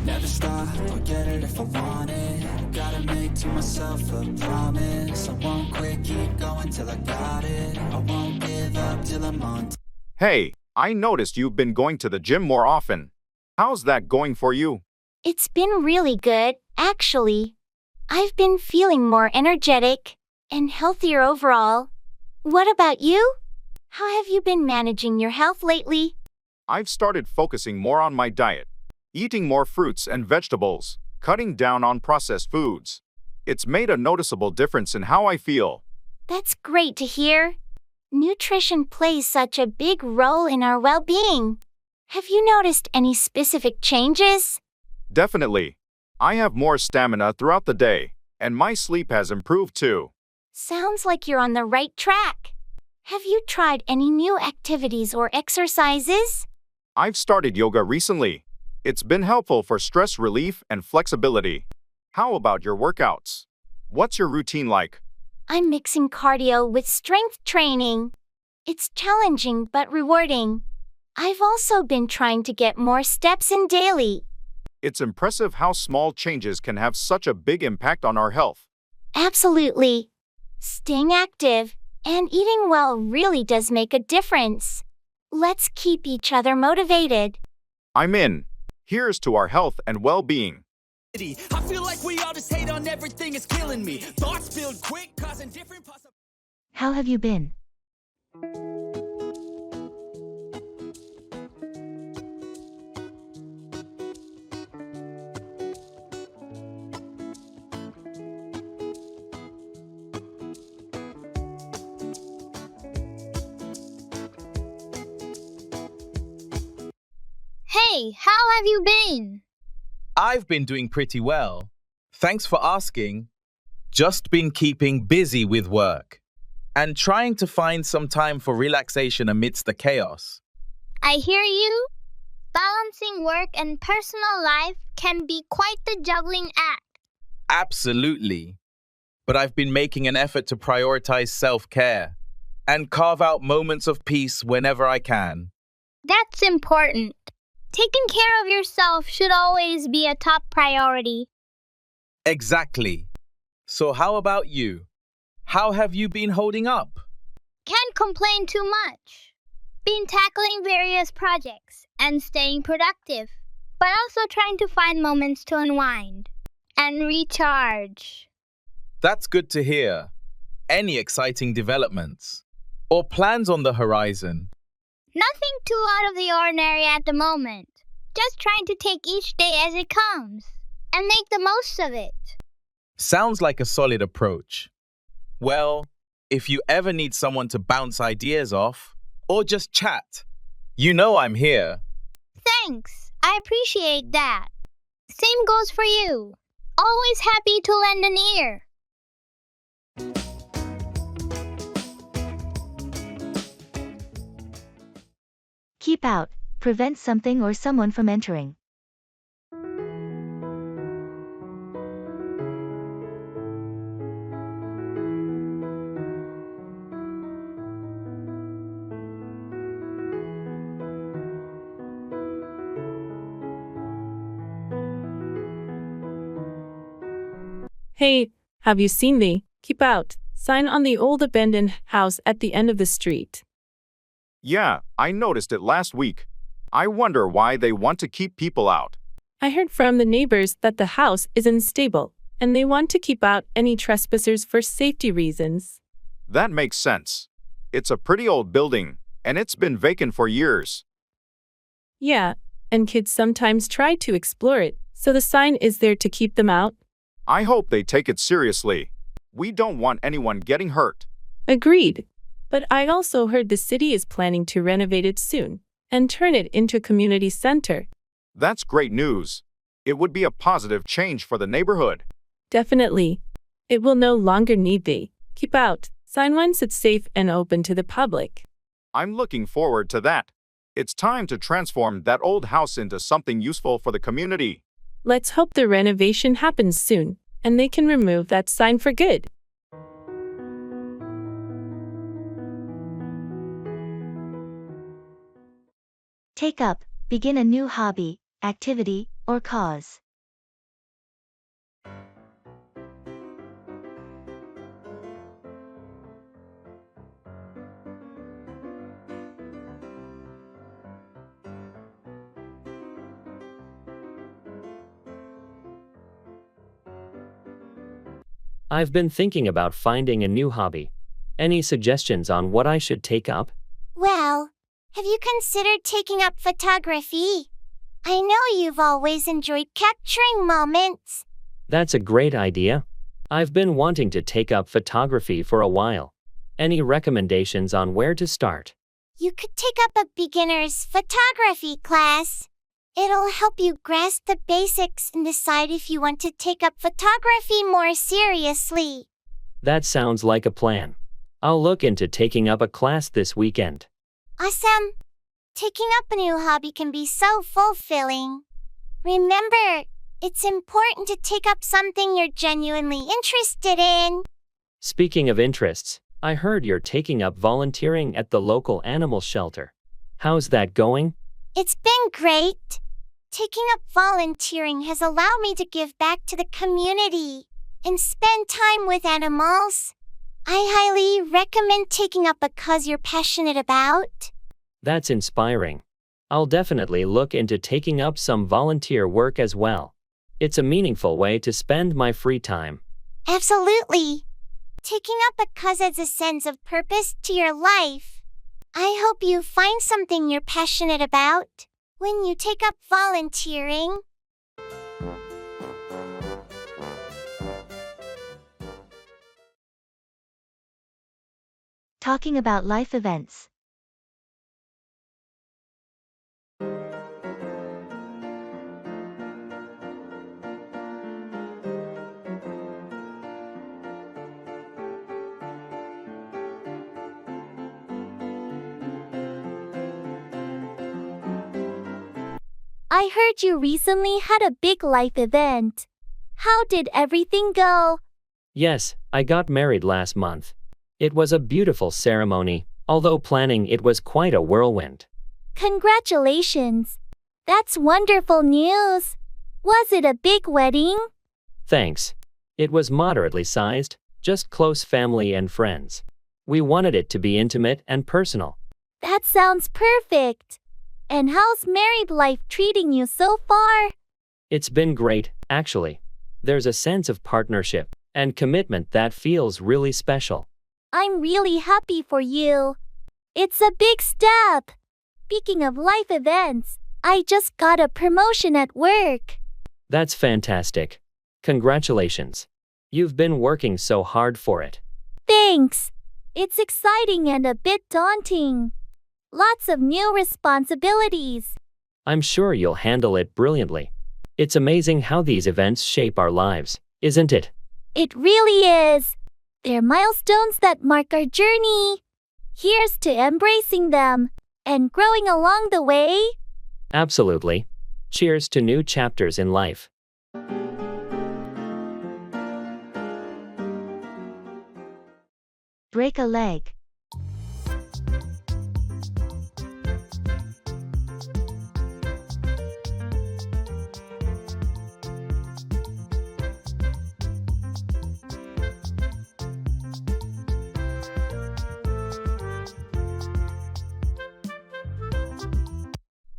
Never stop, I'll get it if I want it. Gotta make to myself a promise. I won't quit, keep going till I got it. I won't give up till I'm on. Hey, I noticed you've been going to the gym more often. How's that going for you? It's been really good, actually. I've been feeling more energetic and healthier overall. What about you? How have you been managing your health lately? I've started focusing more on my diet, eating more fruits and vegetables, cutting down on processed foods. It's made a noticeable difference in how I feel. That's great to hear. Nutrition plays such a big role in our well-being. Have you noticed any specific changes? Definitely. I have more stamina throughout the day, and my sleep has improved too. Sounds like you're on the right track. Have you tried any new activities or exercises? I've started yoga recently. It's been helpful for stress relief and flexibility. How about your workouts? What's your routine like? I'm mixing cardio with strength training. It's challenging but rewarding. I've also been trying to get more steps in daily. It's impressive how small changes can have such a big impact on our health. Absolutely. Staying active and eating well really does make a difference. Let's keep each other motivated. I'm in. Here's to our health and well-being. I feel like we all just hate on everything, it's killing me. Thoughts build quick, causing different How have you been? Hey, how have you been? I've been doing pretty well. Thanks for asking. Just been keeping busy with work and trying to find some time for relaxation amidst the chaos. I hear you. Balancing work and personal life can be quite the juggling act. Absolutely. But I've been making an effort to prioritize self-care and carve out moments of peace whenever I can. That's important. Taking care of yourself should always be a top priority. Exactly. So how about you? How have you been holding up? Can't complain too much. Been tackling various projects and staying productive, but also trying to find moments to unwind and recharge. That's good to hear. Any exciting developments? Or plans on the horizon? Nothing too out of the ordinary at the moment. Just trying to take each day as it comes and make the most of it. Sounds like a solid approach. Well, if you ever need someone to bounce ideas off or just chat, you know I'm here. Thanks. I appreciate that. Same goes for you. Always happy to lend an ear. Keep out. Prevent something or someone from entering. Hey, have you seen the "Keep Out" sign on the old abandoned house at the end of the street? Yeah, I noticed it last week. I wonder why they want to keep people out. I heard from the neighbors that the house is unstable, and they want to keep out any trespassers for safety reasons. That makes sense. It's a pretty old building, and it's been vacant for years. Yeah, and kids sometimes try to explore it, so the sign is there to keep them out. I hope they take it seriously. We don't want anyone getting hurt. Agreed. But I also heard the city is planning to renovate it soon and turn it into a community center. That's great news. It would be a positive change for the neighborhood. Definitely. It will no longer need the "Keep Out" sign once it's safe and open to the public. I'm looking forward to that. It's time to transform that old house into something useful for the community. Let's hope the renovation happens soon and they can remove that sign for good. Take up. Begin a new hobby, activity, or cause. I've been thinking about finding a new hobby. Any suggestions on what I should take up? Well, have you considered taking up photography? I know you've always enjoyed capturing moments. That's a great idea. I've been wanting to take up photography for a while. Any recommendations on where to start? You could take up a beginner's photography class. It'll help you grasp the basics and decide if you want to take up photography more seriously. That sounds like a plan. I'll look into taking up a class this weekend. Awesome! Taking up a new hobby can be so fulfilling. Remember, it's important to take up something you're genuinely interested in. Speaking of interests, I heard you're taking up volunteering at the local animal shelter. How's that going? It's been great. Taking up volunteering has allowed me to give back to the community and spend time with animals. I highly recommend taking up a cause you're passionate about. That's inspiring. I'll definitely look into taking up some volunteer work as well. It's a meaningful way to spend my free time. Absolutely. Taking up a cause adds a sense of purpose to your life. I hope you find something you're passionate about when you take up volunteering. Talking about life events. I heard you recently had a big life event. How did everything go? Yes, I got married last month. It was a beautiful ceremony, although planning it was quite a whirlwind. Congratulations. That's wonderful news. Was it a big wedding? Thanks. It was moderately sized, just close family and friends. We wanted it to be intimate and personal. That sounds perfect. And how's married life treating you so far? It's been great, actually. There's a sense of partnership and commitment that feels really special. I'm really happy for you. It's a big step. Speaking of life events, I just got a promotion at work. That's fantastic. Congratulations. You've been working so hard for it. Thanks. It's exciting and a bit daunting. Lots of new responsibilities. I'm sure you'll handle it brilliantly. It's amazing how these events shape our lives, isn't it? It really is. They're milestones that mark our journey. Here's to embracing them and growing along the way. Absolutely. Cheers to new chapters in life. Break a leg.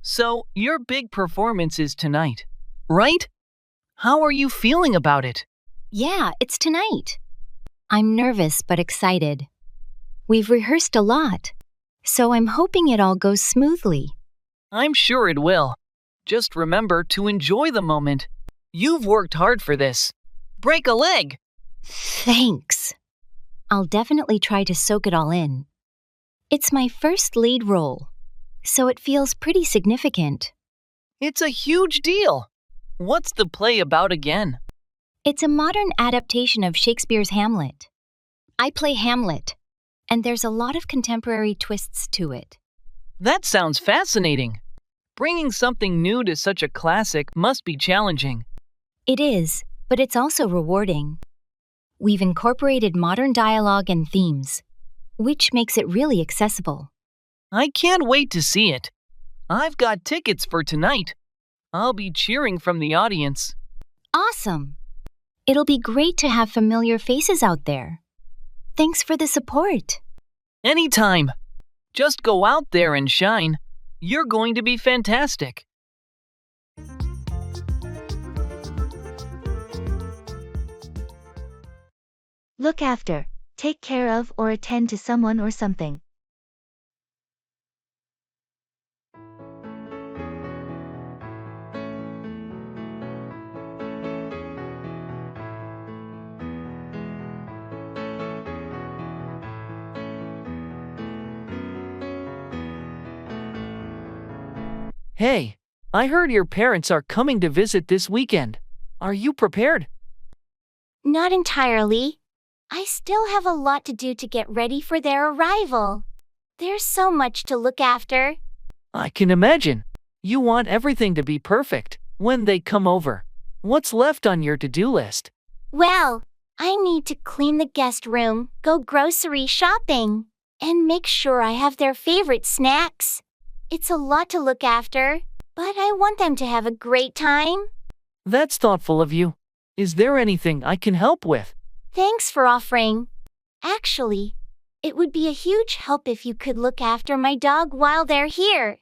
So, your big performance is tonight, right? How are you feeling about it? Yeah, it's tonight. I'm nervous but excited. We've rehearsed a lot, so I'm hoping it all goes smoothly. I'm sure it will. Just remember to enjoy the moment. You've worked hard for this. Break a leg! Thanks. I'll definitely try to soak it all in. It's my first lead role, so it feels pretty significant. It's a huge deal. What's the play about again? It's a modern adaptation of Shakespeare's Hamlet. I play Hamlet, and there's a lot of contemporary twists to it. That sounds fascinating. Bringing something new to such a classic must be challenging. It is, but it's also rewarding. We've incorporated modern dialogue and themes, which makes it really accessible. I can't wait to see it. I've got tickets for tonight. I'll be cheering from the audience. Awesome! It'll be great to have familiar faces out there. Thanks for the support. Anytime. Just go out there and shine. You're going to be fantastic. Look after, take care of or attend to someone or something. Hey, I heard your parents are coming to visit this weekend. Are you prepared? Not entirely. I still have a lot to do to get ready for their arrival. There's so much to look after. I can imagine. You want everything to be perfect when they come over. What's left on your to-do list? Well, I need to clean the guest room, go grocery shopping, and make sure I have their favorite snacks. It's a lot to look after, but I want them to have a great time. That's thoughtful of you. Is there anything I can help with? Thanks for offering. Actually, it would be a huge help if you could look after my dog while they're here.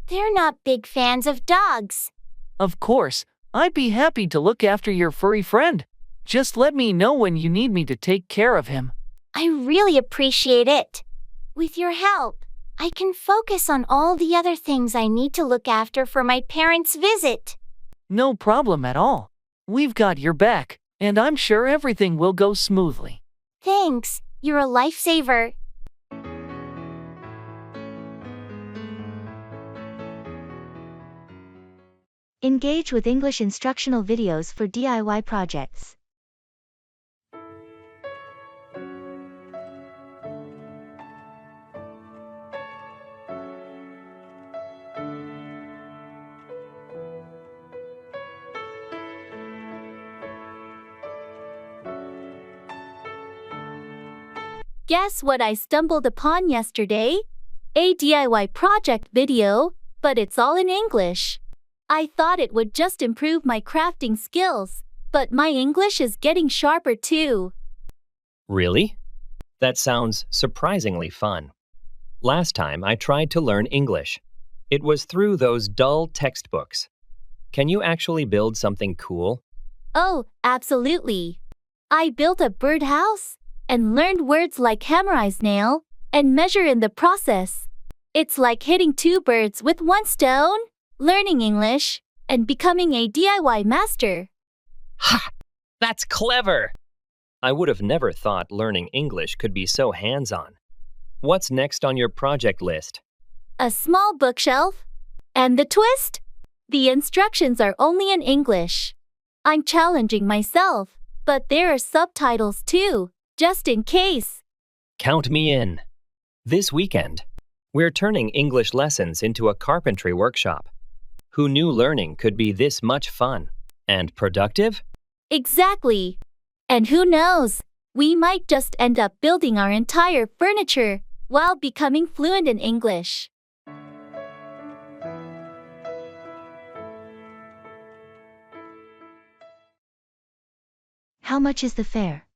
They're not big fans of dogs. Of course, I'd be happy to look after your furry friend. Just let me know when you need me to take care of him. I really appreciate it. With your help, I can focus on all the other things I need to look after for my parents' visit. No problem at all. We've got your back, and I'm sure everything will go smoothly. Thanks, you're a lifesaver. Engage with English instructional videos for DIY projects. Guess what I stumbled upon yesterday? A DIY project video, but it's all in English. I thought it would just improve my crafting skills, but my English is getting sharper too. Really? That sounds surprisingly fun. Last time I tried to learn English. It was through those dull textbooks. Can you actually build something cool? Oh, absolutely. I built a birdhouse and learned words like hammerize nail and measure in the process. It's like hitting two birds with one stone, learning English, and becoming a DIY master. Ha! That's clever! I would have never thought learning English could be so hands-on. What's next on your project list? A small bookshelf. And the twist? The instructions are only in English. I'm challenging myself, but there are subtitles too, just in case. Count me in. This weekend, we're turning English lessons into a carpentry workshop. Who knew learning could be this much fun and productive? Exactly. And who knows, we might just end up building our entire furniture while becoming fluent in English. How much is the fare?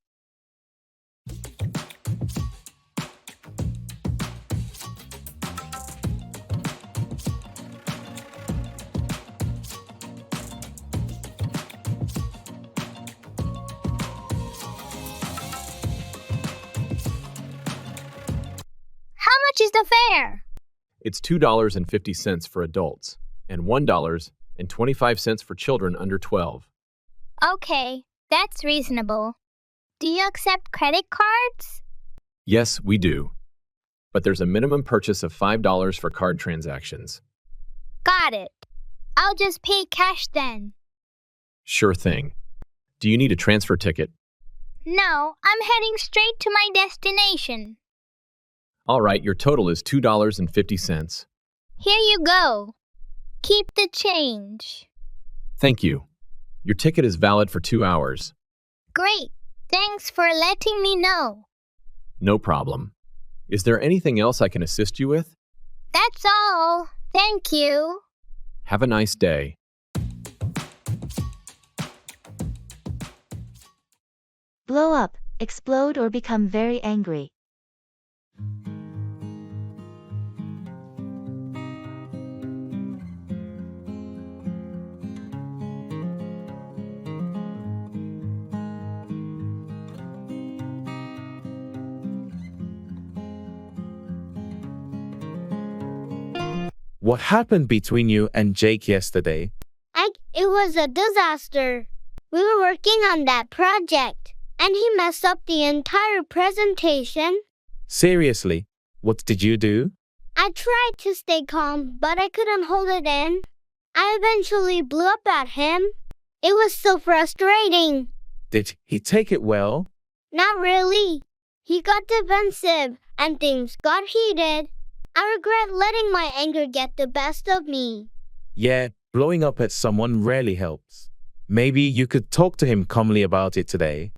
How much is the fare? It's $2.50 for adults and $1.25 for children under 12. Okay, that's reasonable. Do you accept credit cards? Yes, we do. But there's a minimum purchase of $5 for card transactions. Got it. I'll just pay cash then. Sure thing. Do you need a transfer ticket? No, I'm heading straight to my destination. All right, your total is $2.50. Here you go. Keep the change. Thank you. Your ticket is valid for 2 hours. Great. Thanks for letting me know. No problem. Is there anything else I can assist you with? That's all. Thank you. Have a nice day. Blow up, explode or become very angry. What happened between you and Jake yesterday? It was a disaster. We were working on that project, and he messed up the entire presentation. Seriously, what did you do? I tried to stay calm, but I couldn't hold it in. I eventually blew up at him. It was so frustrating. Did he take it well? Not really. He got defensive, and things got heated. I regret letting my anger get the best of me. Yeah, blowing up at someone rarely helps. Maybe you could talk to him calmly about it today.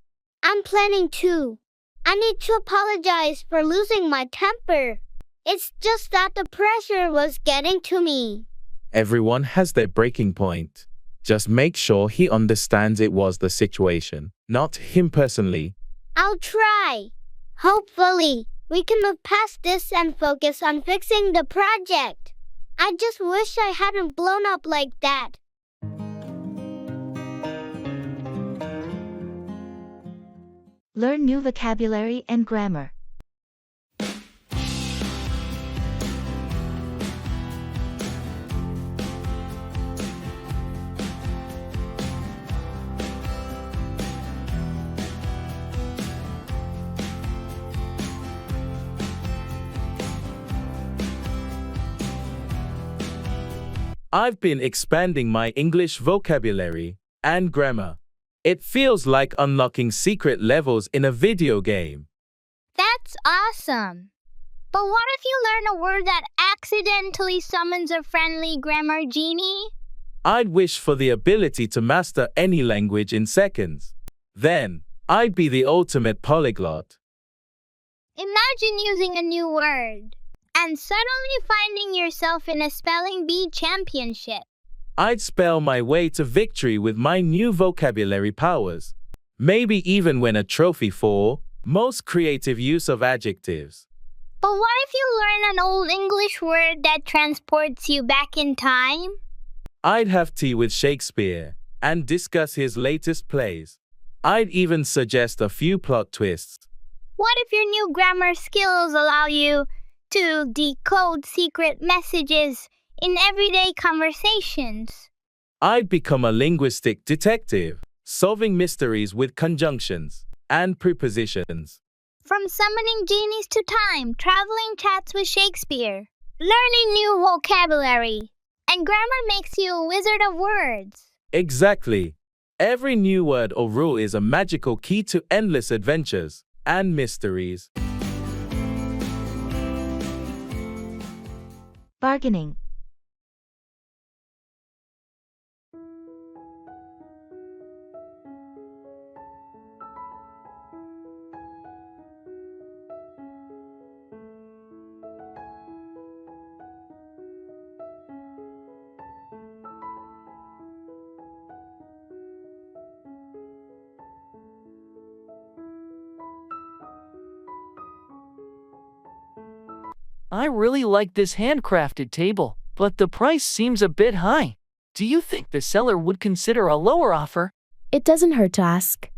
I'm planning to. I need to apologize for losing my temper. It's just that the pressure was getting to me. Everyone has their breaking point. Just make sure he understands it was the situation, not him personally. I'll try. Hopefully, we can move past this and focus on fixing the project. I just wish I hadn't blown up like that. Learn new vocabulary and grammar. I've been expanding my English vocabulary and grammar. It feels like unlocking secret levels in a video game. That's awesome. But what if you learn a word that accidentally summons a friendly grammar genie? I'd wish for the ability to master any language in seconds. Then, I'd be the ultimate polyglot. Imagine using a new word and suddenly finding yourself in a spelling bee championship. I'd spell my way to victory with my new vocabulary powers. Maybe even win a trophy for most creative use of adjectives. But what if you learn an old English word that transports you back in time? I'd have tea with Shakespeare and discuss his latest plays. I'd even suggest a few plot twists. What if your new grammar skills allow you to decode secret messages in everyday conversations? I'd become a linguistic detective, solving mysteries with conjunctions and prepositions. From summoning genies to time, traveling chats with Shakespeare, learning new vocabulary, and grammar makes you a wizard of words. Exactly. Every new word or rule is a magical key to endless adventures and mysteries. Bargaining. I really like this handcrafted table, but the price seems a bit high. Do you think the seller would consider a lower offer? It doesn't hurt to ask.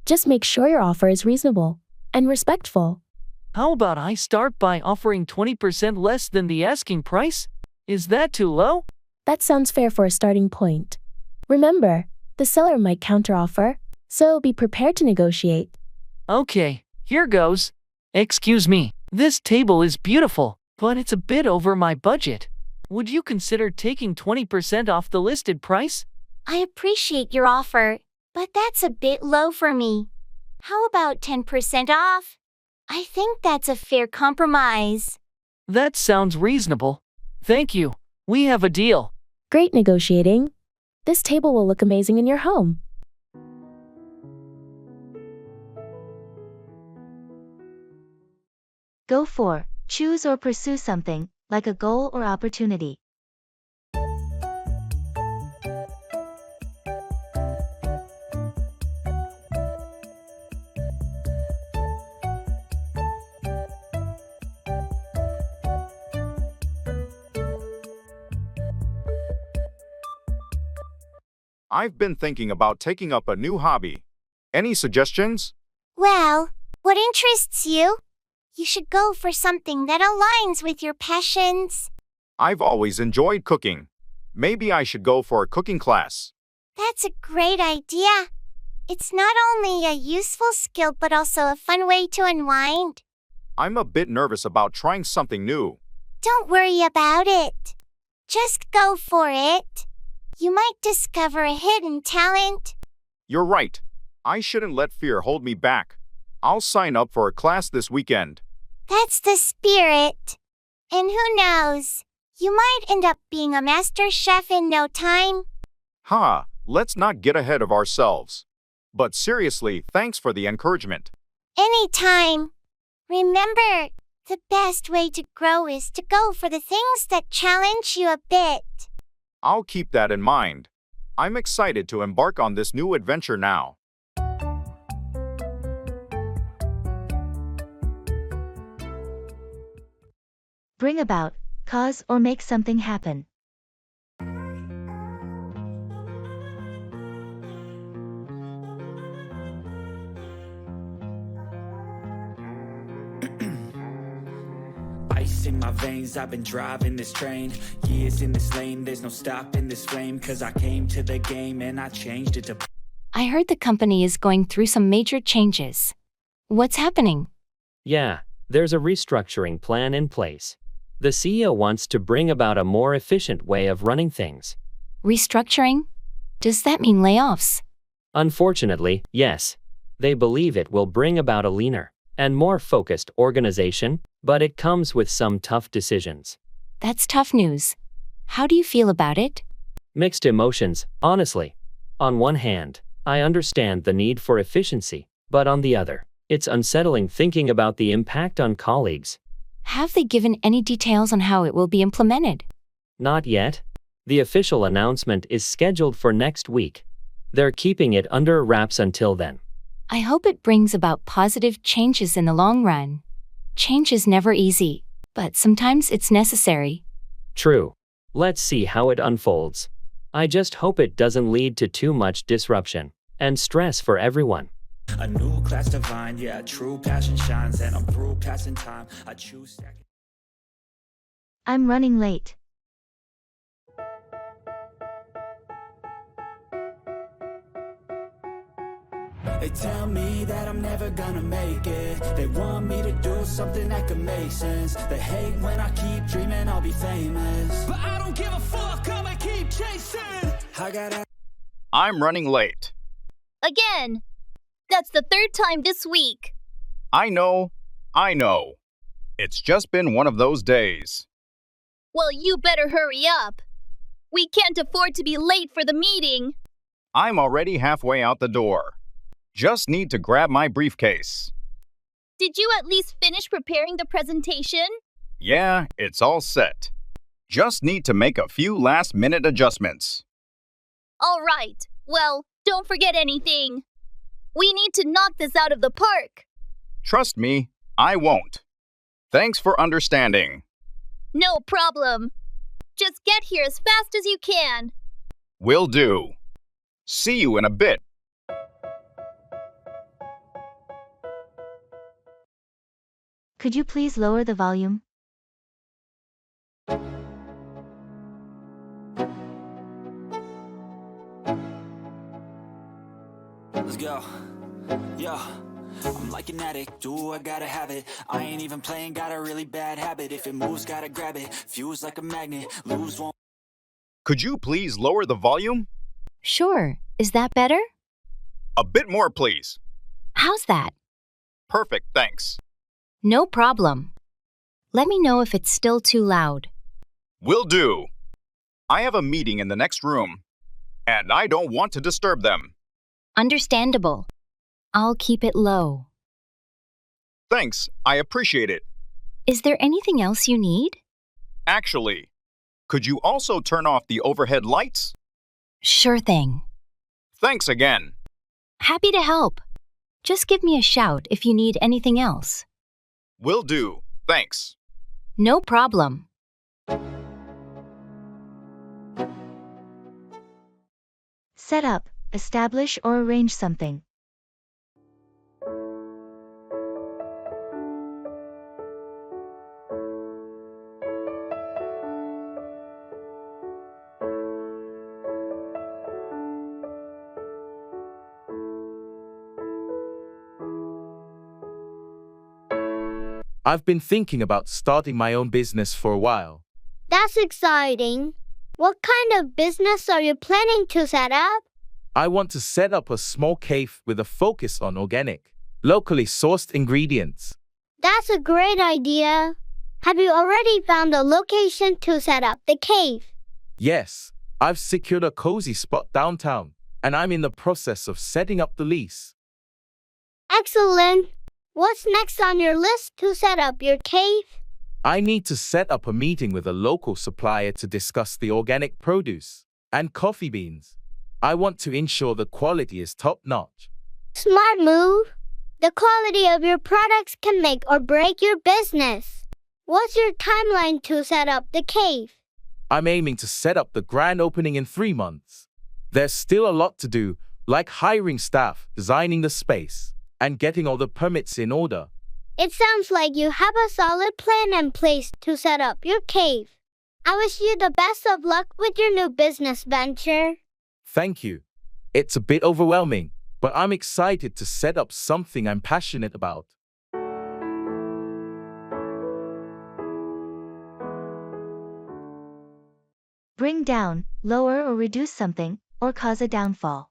Just make sure your offer is reasonable and respectful. How about I start by offering 20% less than the asking price? Is that too low? That sounds fair for a starting point. Remember, the seller might counteroffer, so be prepared to negotiate. Okay, here goes. Excuse me, this table is beautiful, but it's a bit over my budget. Would you consider taking 20% off the listed price? I appreciate your offer, but that's a bit low for me. How about 10% off? I think that's a fair compromise. That sounds reasonable. Thank you. We have a deal. Great negotiating. This table will look amazing in your home. Go for, choose or pursue something, like a goal or opportunity. I've been thinking about taking up a new hobby. Any suggestions? Well, what interests you? You should go for something that aligns with your passions. I've always enjoyed cooking. Maybe I should go for a cooking class. That's a great idea. It's not only a useful skill but also a fun way to unwind. I'm a bit nervous about trying something new. Don't worry about it. Just go for it. You might discover a hidden talent. You're right. I shouldn't let fear hold me back. I'll sign up for a class this weekend. That's the spirit. And who knows? You might end up being a master chef in no time. Ha, let's not get ahead of ourselves. But seriously, thanks for the encouragement. Anytime. Remember, the best way to grow is to go for the things that challenge you a bit. I'll keep that in mind. I'm excited to embark on this new adventure now. Bring about, cause or make something happen. Ice in my veins, I've been driving this train. Years in this lane, there's no stopping this flame. Cause I came to the game and I changed it to... I heard the company is going through some major changes. What's happening? Yeah, there's a restructuring plan in place. The CEO wants to bring about a more efficient way of running things. Restructuring? Does that mean layoffs? Unfortunately, yes. They believe it will bring about a leaner and more focused organization, but it comes with some tough decisions. That's tough news. How do you feel about it? Mixed emotions, honestly. On one hand, I understand the need for efficiency, but on the other, it's unsettling thinking about the impact on colleagues. Have they given any details on how it will be implemented? Not yet. The official announcement is scheduled for next week. They're keeping it under wraps until then. I hope it brings about positive changes in the long run. Change is never easy, but sometimes it's necessary. True. Let's see how it unfolds. I just hope it doesn't lead to too much disruption and stress for everyone. A new class divine, yeah, true passion shines, and I'm through passing time. I choose. I'm running late. They tell me that I'm never gonna make it. They want me to do something that could make sense. They hate when I keep dreaming I'll be famous, but I don't give a fuck, I'ma keep chasing. I'm running late. Again! That's the third time this week. I know. It's just been one of those days. Well, you better hurry up. We can't afford to be late for the meeting. I'm already halfway out the door. Just need to grab my briefcase. Did you at least finish preparing the presentation? Yeah, it's all set. Just need to make a few last-minute adjustments. All right. Well, don't forget anything. We need to knock this out of the park. Trust me, I won't. Thanks for understanding. No problem. Just get here as fast as you can. Will do. See you in a bit. Could you please lower the volume? Let's go. Yo, I'm like an addict, do I gotta have it. I ain't even playing, got a really bad habit. If it moves, gotta grab it. Fuse like a magnet, lose won't. Could you please lower the volume? Sure. Is that better? A bit more, please. How's that? Perfect, thanks. No problem. Let me know if it's still too loud. Will do. I have a meeting in the next room, and I don't want to disturb them. Understandable. I'll keep it low. Thanks, I appreciate it. Is there anything else you need? Actually, could you also turn off the overhead lights? Sure thing. Thanks again. Happy to help. Just give me a shout if you need anything else. Will do. Thanks. No problem. Set up, establish or arrange something. I've been thinking about starting my own business for a while. That's exciting. What kind of business are you planning to set up? I want to set up a small cave with a focus on organic, locally sourced ingredients. That's a great idea. Have you already found a location to set up the cave? Yes, I've secured a cozy spot downtown, and I'm in the process of setting up the lease. Excellent. What's next on your list to set up your cave? I need to set up a meeting with a local supplier to discuss the organic produce and coffee beans. I want to ensure the quality is top-notch. Smart move. The quality of your products can make or break your business. What's your timeline to set up the cave? I'm aiming to set up the grand opening in 3 months. There's still a lot to do, like hiring staff, designing the space, and getting all the permits in order. It sounds like you have a solid plan in place to set up your cave. I wish you the best of luck with your new business venture. Thank you. It's a bit overwhelming, but I'm excited to set up something I'm passionate about. Bring down, lower or reduce something, or cause a downfall.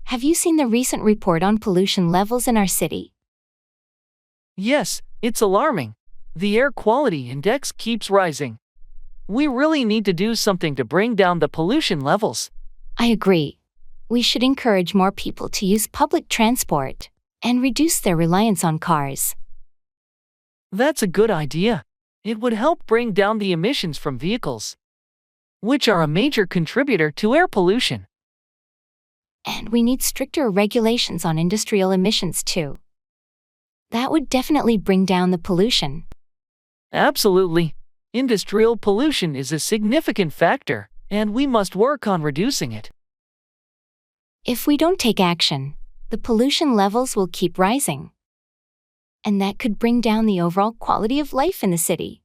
Have you seen the recent report on pollution levels in our city? Yes, it's alarming. The air quality index keeps rising. We really need to do something to bring down the pollution levels. I agree. We should encourage more people to use public transport and reduce their reliance on cars. That's a good idea. It would help bring down the emissions from vehicles, which are a major contributor to air pollution. And we need stricter regulations on industrial emissions too. That would definitely bring down the pollution. Absolutely. Industrial pollution is a significant factor, and we must work on reducing it. If we don't take action, the pollution levels will keep rising. And that could bring down the overall quality of life in the city.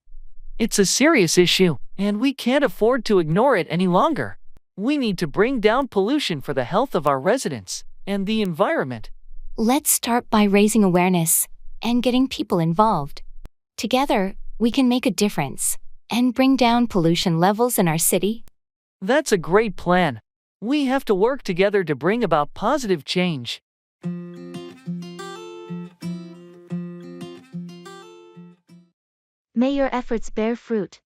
It's a serious issue, and we can't afford to ignore it any longer. We need to bring down pollution for the health of our residents and the environment. Let's start by raising awareness and getting people involved. Together, we can make a difference and bring down pollution levels in our city. That's a great plan. We have to work together to bring about positive change. May your efforts bear fruit.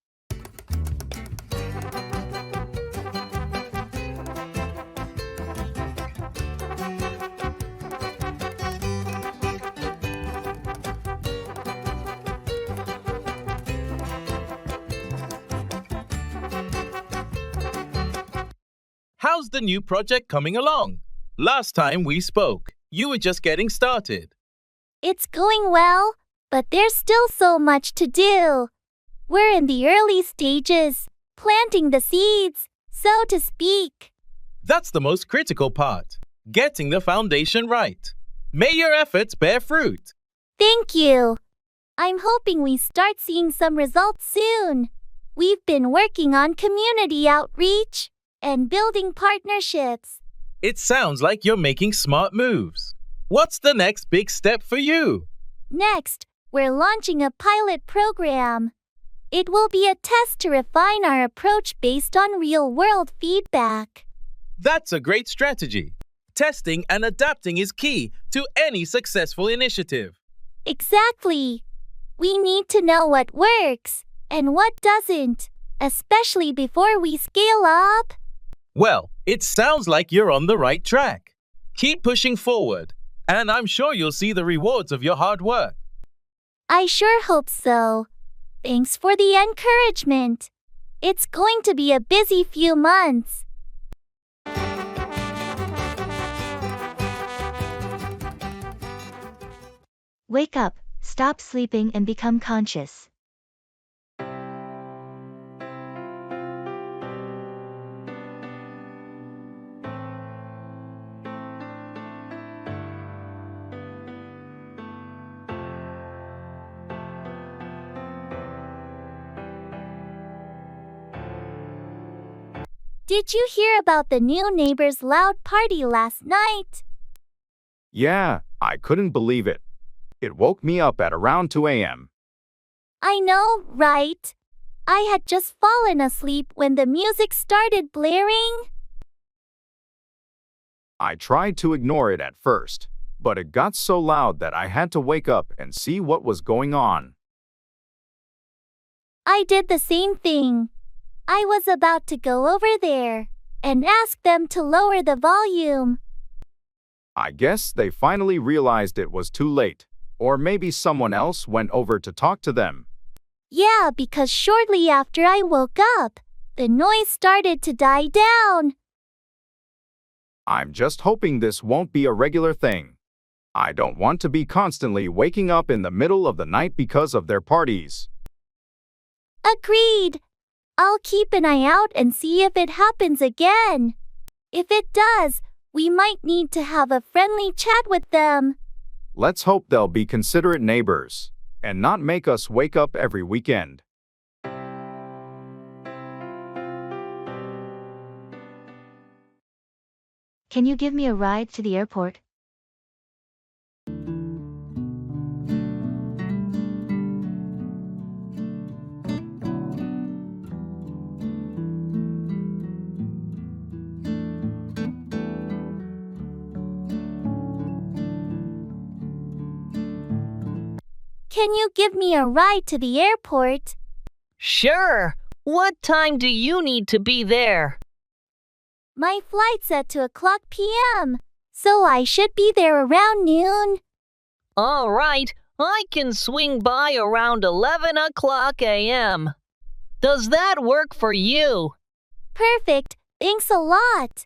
How's the new project coming along? Last time we spoke, you were just getting started. It's going well, but there's still so much to do. We're in the early stages, planting the seeds, so to speak. That's the most critical part, getting the foundation right. May your efforts bear fruit. Thank you. I'm hoping we start seeing some results soon. We've been working on community outreach and building partnerships. It sounds like you're making smart moves. What's the next big step for you? Next, we're launching a pilot program. It will be a test to refine our approach based on real-world feedback. That's a great strategy. Testing and adapting is key to any successful initiative. Exactly. We need to know what works and what doesn't, especially before we scale up. Well, it sounds like you're on the right track. Keep pushing forward, and I'm sure you'll see the rewards of your hard work. I sure hope so. Thanks for the encouragement. It's going to be a busy few months. Wake up, stop sleeping and become conscious. Did you hear about the new neighbor's loud party last night? Yeah, I couldn't believe it. It woke me up at around 2 a.m. I know, right? I had just fallen asleep when the music started blaring. I tried to ignore it at first, but it got so loud that I had to wake up and see what was going on. I did the same thing. I was about to go over there and ask them to lower the volume. I guess they finally realized it was too late, or maybe someone else went over to talk to them. Yeah, because shortly after I woke up, the noise started to die down. I'm just hoping this won't be a regular thing. I don't want to be constantly waking up in the middle of the night because of their parties. Agreed. I'll keep an eye out and see if it happens again. If it does, we might need to have a friendly chat with them. Let's hope they'll be considerate neighbors and not make us wake up every weekend. Can you give me a ride to the airport? Can you give me a ride to the airport? Sure. What time do you need to be there? My flight's at 2 p.m., so I should be there around noon. All right, I can swing by around 11 a.m. Does that work for you? Perfect, thanks a lot.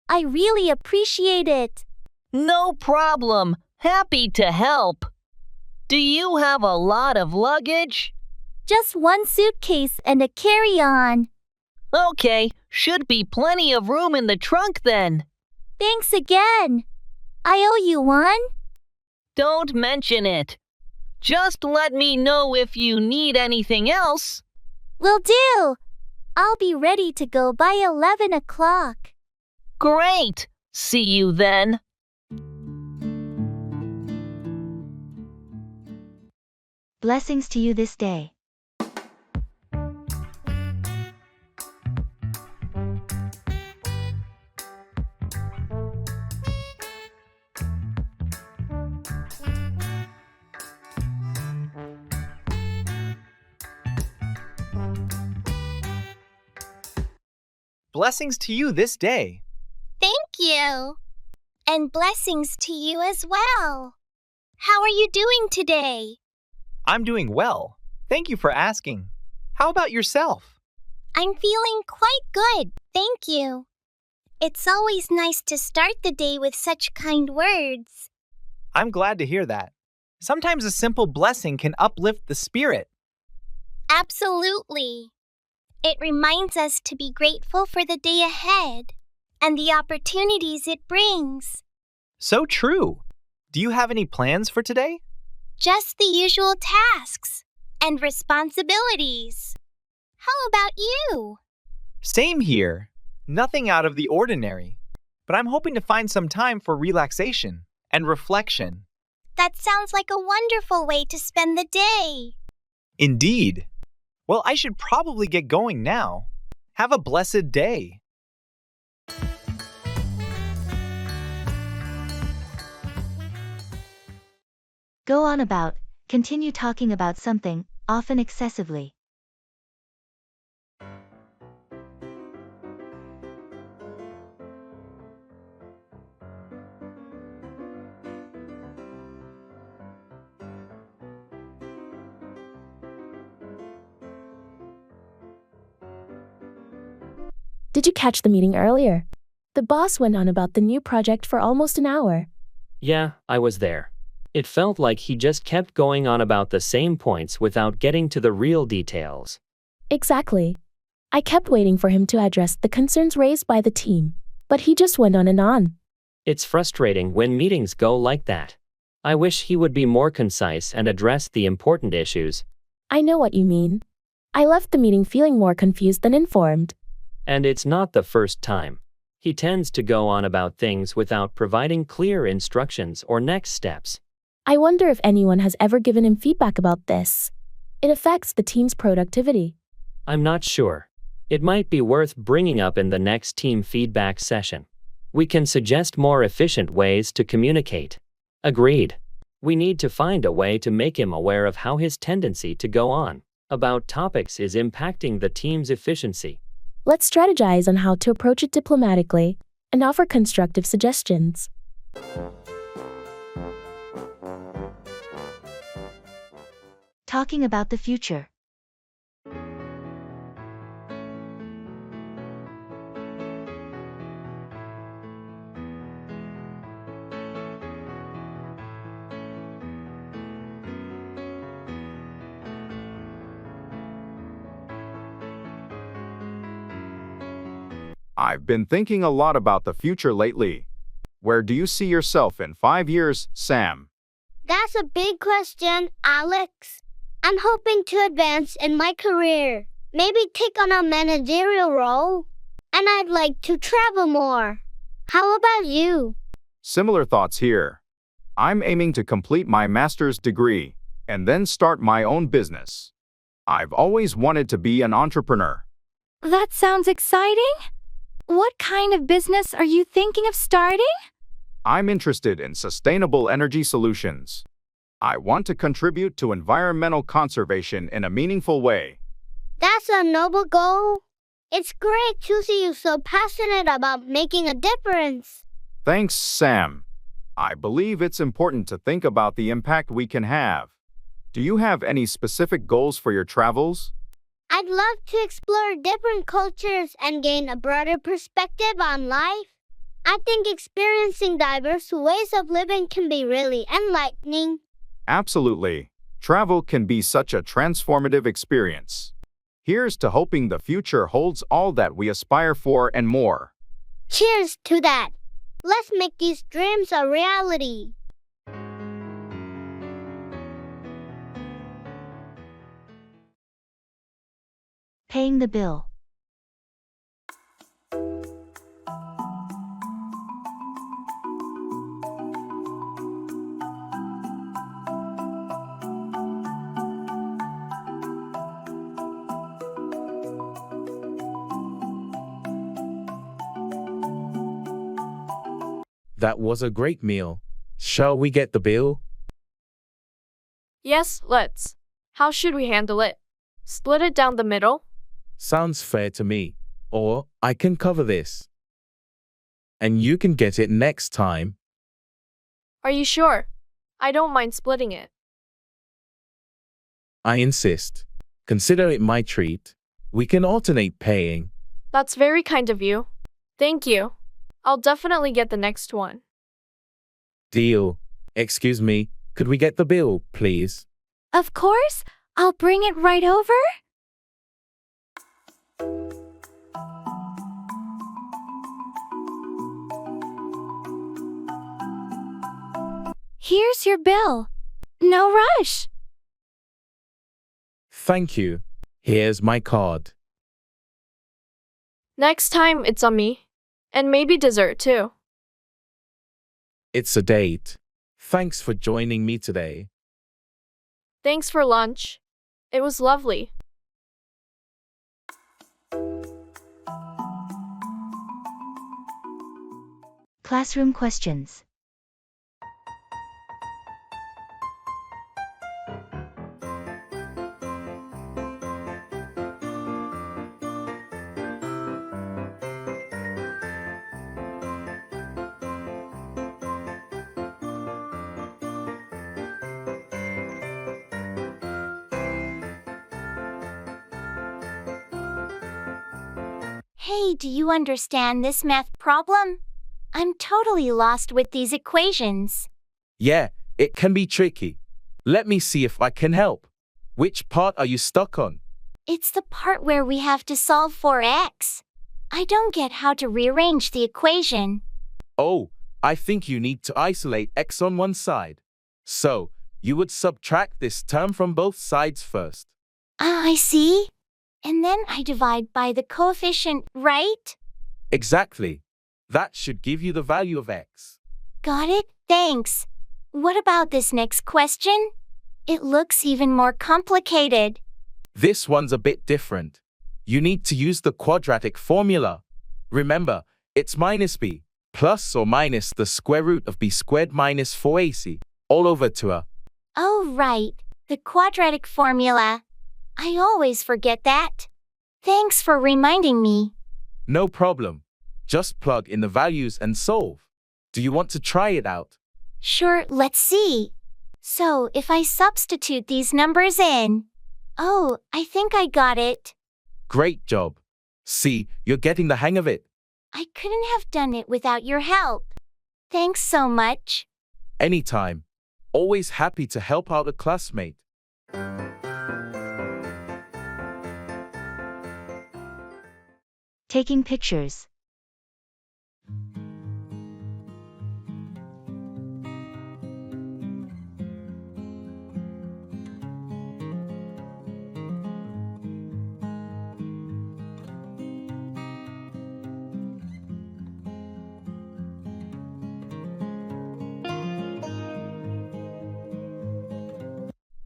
I really appreciate it. No problem. Happy to help. Do you have a lot of luggage? Just one suitcase and a carry-on. Okay, should be plenty of room in the trunk then. Thanks again. I owe you one. Don't mention it. Just let me know if you need anything else. Will do. I'll be ready to go by 11 o'clock. Great. See you then. Blessings to you this day. Blessings to you this day. Thank you. And blessings to you as well. How are you doing today? I'm doing well. Thank you for asking. How about yourself? I'm feeling quite good, thank you. It's always nice to start the day with such kind words. I'm glad to hear that. Sometimes a simple blessing can uplift the spirit. Absolutely. It reminds us to be grateful for the day ahead and the opportunities it brings. So true. Do you have any plans for today? Just the usual tasks and responsibilities. How about you? Same here. Nothing out of the ordinary. But I'm hoping to find some time for relaxation and reflection. That sounds like a wonderful way to spend the day. Indeed. Well, I should probably get going now. Have a blessed day. Go on about, continue talking about something, often excessively. Did you catch the meeting earlier? The boss went on about the new project for almost an hour. Yeah, I was there. It felt like he just kept going on about the same points without getting to the real details. Exactly. I kept waiting for him to address the concerns raised by the team, but he just went on and on. It's frustrating when meetings go like that. I wish he would be more concise and address the important issues. I know what you mean. I left the meeting feeling more confused than informed. And it's not the first time. He tends to go on about things without providing clear instructions or next steps. I wonder if anyone has ever given him feedback about this. It affects the team's productivity. I'm not sure. It might be worth bringing up in the next team feedback session. We can suggest more efficient ways to communicate. Agreed. We need to find a way to make him aware of how his tendency to go on about topics is impacting the team's efficiency. Let's strategize on how to approach it diplomatically and offer constructive suggestions. Talking about the future. I've been thinking a lot about the future lately. Where do you see yourself in 5 years, Sam? That's a big question, Alex. I'm hoping to advance in my career, maybe take on a managerial role, and I'd like to travel more. How about you? Similar thoughts here. I'm aiming to complete my master's degree and then start my own business. I've always wanted to be an entrepreneur. That sounds exciting. What kind of business are you thinking of starting? I'm interested in sustainable energy solutions. I want to contribute to environmental conservation in a meaningful way. That's a noble goal. It's great to see you so passionate about making a difference. Thanks, Sam. I believe it's important to think about the impact we can have. Do you have any specific goals for your travels? I'd love to explore different cultures and gain a broader perspective on life. I think experiencing diverse ways of living can be really enlightening. Absolutely. Travel can be such a transformative experience. Here's to hoping the future holds all that we aspire for and more. Cheers to that. Let's make these dreams a reality. Paying the bill. That was a great meal. Shall we get the bill? Yes, let's. How should we handle it? Split it down the middle? Sounds fair to me. Or I can cover this. And you can get it next time. Are you sure? I don't mind splitting it. I insist. Consider it my treat. We can alternate paying. That's very kind of you. Thank you. I'll definitely get the next one. Deal. Excuse me, could we get the bill, please? Of course. I'll bring it right over. Here's your bill. No rush. Thank you. Here's my card. Next time, it's on me. And maybe dessert too. It's a date. Thanks for joining me today. Thanks for lunch. It was lovely. Classroom questions. Hey, do you understand this math problem? I'm totally lost with these equations. Yeah, it can be tricky. Let me see if I can help. Which part are you stuck on? It's the part where we have to solve for x. I don't get how to rearrange the equation. Oh, I think you need to isolate x on one side. So, you would subtract this term from both sides first. I see. And then I divide by the coefficient, right? Exactly. That should give you the value of x. Got it? Thanks. What about this next question? It looks even more complicated. This one's a bit different. You need to use the quadratic formula. Remember, it's minus b, plus or minus the square root of b squared minus 4ac, all over to a. Oh, right. The quadratic formula. I always forget that. Thanks for reminding me. No problem. Just plug in the values and solve. Do you want to try it out? Sure, let's see. So, if I substitute these numbers in. Oh, I think I got it. Great job. See, you're getting the hang of it. I couldn't have done it without your help. Thanks so much. Anytime. Always happy to help out a classmate. Taking pictures.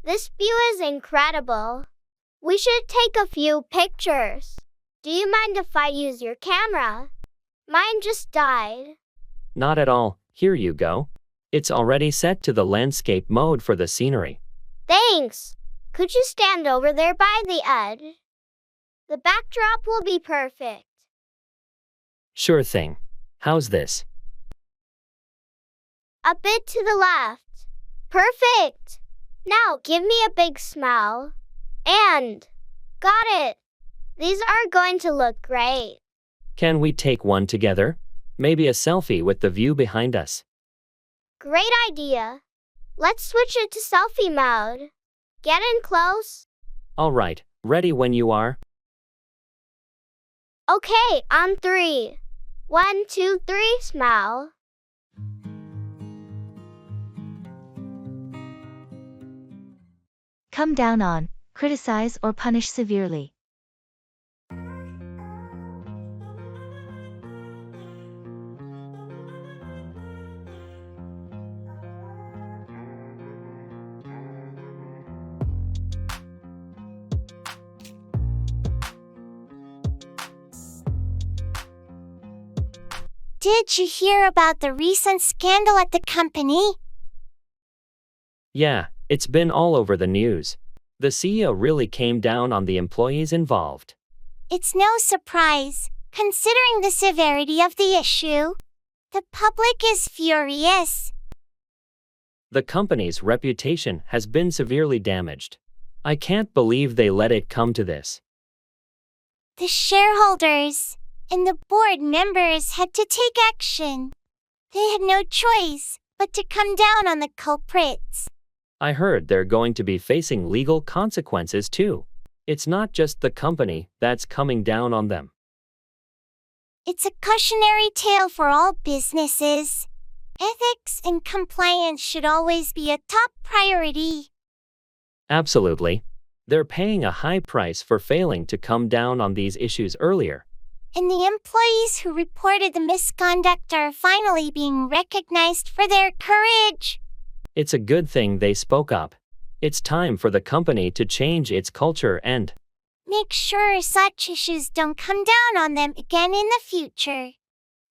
This view is incredible. We should take a few pictures. Do you mind if I use your camera? Mine just died. Not at all. Here you go. It's already set to the landscape mode for the scenery. Thanks. Could you stand over there by the edge? The backdrop will be perfect. Sure thing. How's this? A bit to the left. Perfect! Now give me a big smile. And got it! These are going to look great. Can we take one together? Maybe a selfie with the view behind us. Great idea. Let's switch it to selfie mode. Get in close. All right, ready when you are. Okay, on 3. 1, 2, 3, smile. Come down on, criticize or punish severely. Did you hear about the recent scandal at the company? Yeah, it's been all over the news. The CEO really came down on the employees involved. It's no surprise, considering the severity of the issue. The public is furious. The company's reputation has been severely damaged. I can't believe they let it come to this. The shareholders and the board members had to take action. They had no choice but to come down on the culprits. I heard they're going to be facing legal consequences too. It's not just the company that's coming down on them. It's a cautionary tale for all businesses. Ethics and compliance should always be a top priority. Absolutely. They're paying a high price for failing to come down on these issues earlier. And the employees who reported the misconduct are finally being recognized for their courage. It's a good thing they spoke up. It's time for the company to change its culture and make sure such issues don't come down on them again in the future.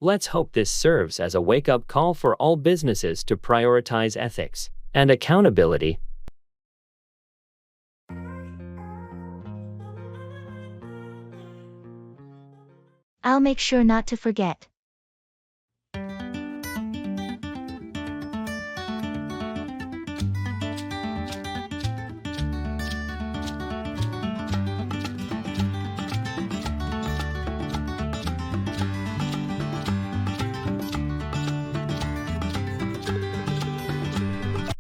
let's hope this serves as a wake-up call for all businesses to prioritize ethics and accountability. I'll make sure not to forget.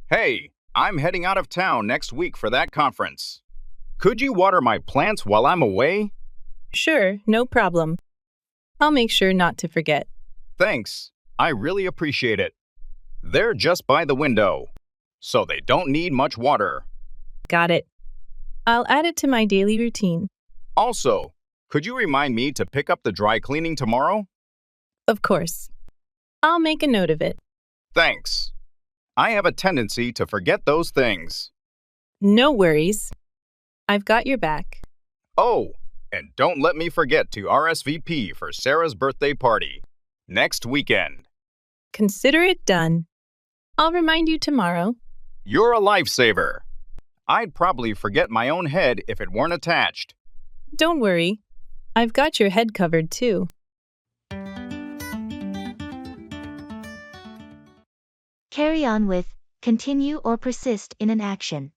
Hey, I'm heading out of town next week for that conference. Could you water my plants while I'm away? Sure, no problem. I'll make sure not to forget. Thanks. I really appreciate it. They're just by the window, so they don't need much water. Got it. I'll add it to my daily routine. Also, could you remind me to pick up the dry cleaning tomorrow? Of course. I'll make a note of it. Thanks. I have a tendency to forget those things. No worries. I've got your back. Oh, and don't let me forget to RSVP for Sarah's birthday party next weekend. Consider it done. I'll remind you tomorrow. You're a lifesaver. I'd probably forget my own head if it weren't attached. Don't worry. I've got your head covered too. Carry on with, continue or persist in an action.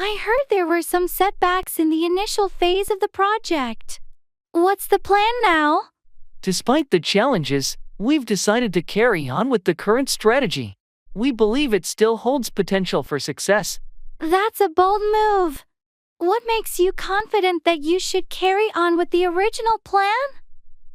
I heard there were some setbacks in the initial phase of the project. What's the plan now? Despite the challenges, we've decided to carry on with the current strategy. We believe it still holds potential for success. That's a bold move. What makes you confident that you should carry on with the original plan?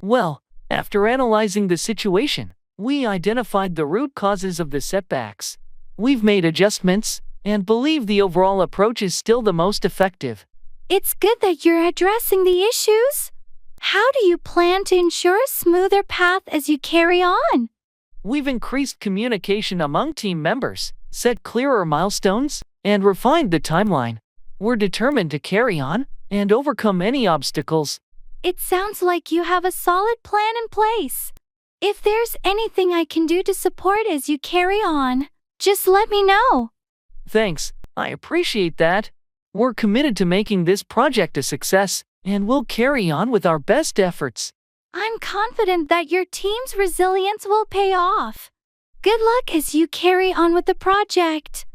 Well, after analyzing the situation, we identified the root causes of the setbacks. We've made adjustments and believe the overall approach is still the most effective. It's good that you're addressing the issues. How do you plan to ensure a smoother path as you carry on? We've increased communication among team members, set clearer milestones, and refined the timeline. We're determined to carry on and overcome any obstacles. It sounds like you have a solid plan in place. If there's anything I can do to support as you carry on, just let me know. Thanks, I appreciate that. We're committed to making this project a success, and we'll carry on with our best efforts. I'm confident that your team's resilience will pay off. Good luck as you carry on with the project.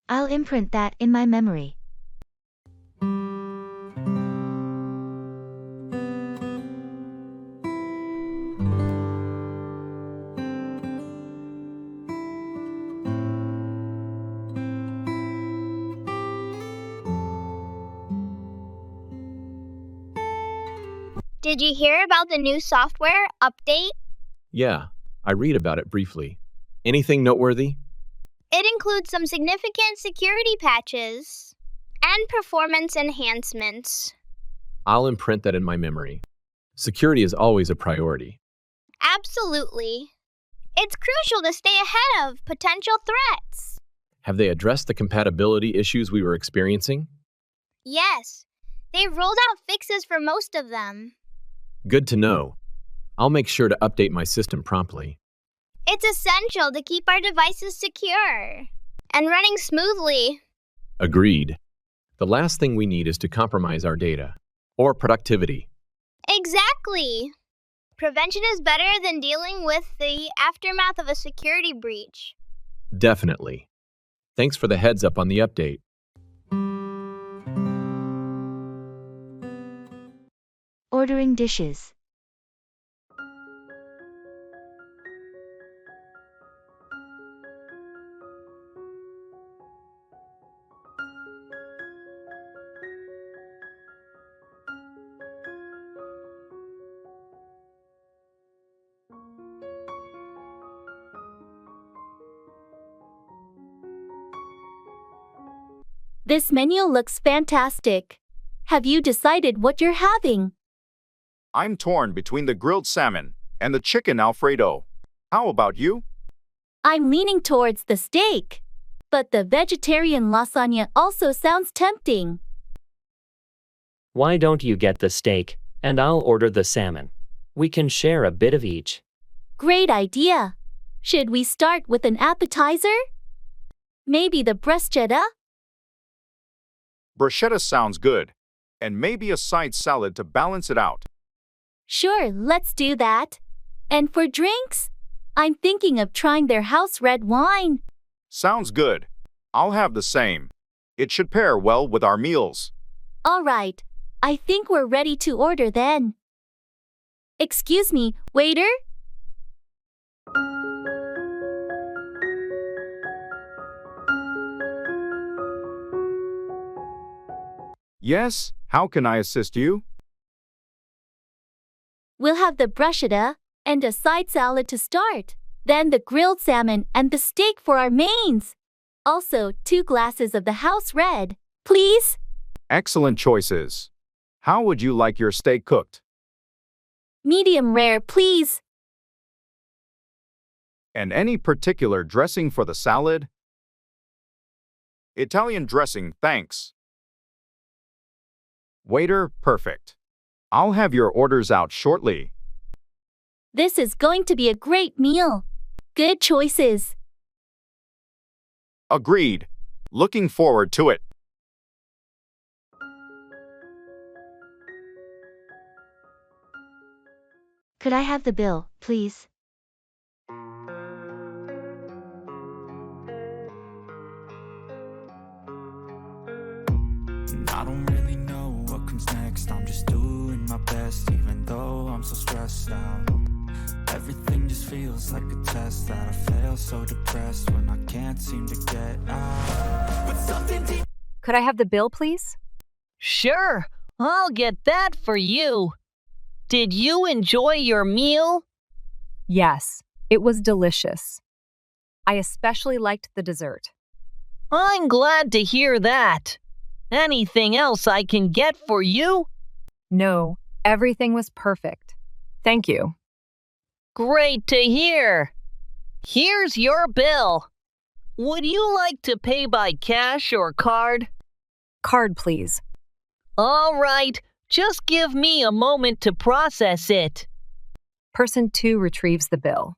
I'll imprint that in my memory. Did you hear about the new software update? Yeah, I read about it briefly. Anything noteworthy? It includes some significant security patches and performance enhancements. I'll imprint that in my memory. Security is always a priority. Absolutely. It's crucial to stay ahead of potential threats. Have they addressed the compatibility issues we were experiencing? Yes, they've rolled out fixes for most of them. Good to know. I'll make sure to update my system promptly. It's essential to keep our devices secure and running smoothly. Agreed. The last thing we need is to compromise our data or productivity. Exactly. Prevention is better than dealing with the aftermath of a security breach. Definitely. Thanks for the heads up on the update. Ordering dishes. This menu looks fantastic. Have you decided what you're having? I'm torn between the grilled salmon and the chicken Alfredo. How about you? I'm leaning towards the steak, but the vegetarian lasagna also sounds tempting. Why don't you get the steak, and I'll order the salmon? We can share a bit of each. Great idea. Should we start with an appetizer? Maybe the bruschetta? Bruschetta sounds good, and maybe a side salad to balance it out. Sure, let's do that. And for drinks, I'm thinking of trying their house red wine. Sounds good. I'll have the same. It should pair well with our meals. All right, I think we're ready to order then. Excuse me, waiter? Yes, how can I assist you? We'll have the bruschetta and a side salad to start, then the grilled salmon and the steak for our mains. Also, 2 glasses of the house red, please. Excellent choices. How would you like your steak cooked? Medium rare, please. And any particular dressing for the salad? Italian dressing, thanks. Waiter, perfect. I'll have your orders out shortly. This is going to be a great meal. Good choices. Agreed. Looking forward to it. Could I have the bill, please? I don't really know what comes next. I'm just doing my best, even though I'm so stressed out. Everything just feels like a test that I fail, so depressed when I can't seem to get out. But something deep. Could I have the bill, please? Sure, I'll get that for you. Did you enjoy your meal? Yes, it was delicious. I especially liked the dessert. I'm glad to hear that. Anything else I can get for you? No, everything was perfect. Thank you. Great to hear. Here's your bill. Would you like to pay by cash or card? Card, please. All right, just give me a moment to process it. Person 2 retrieves the bill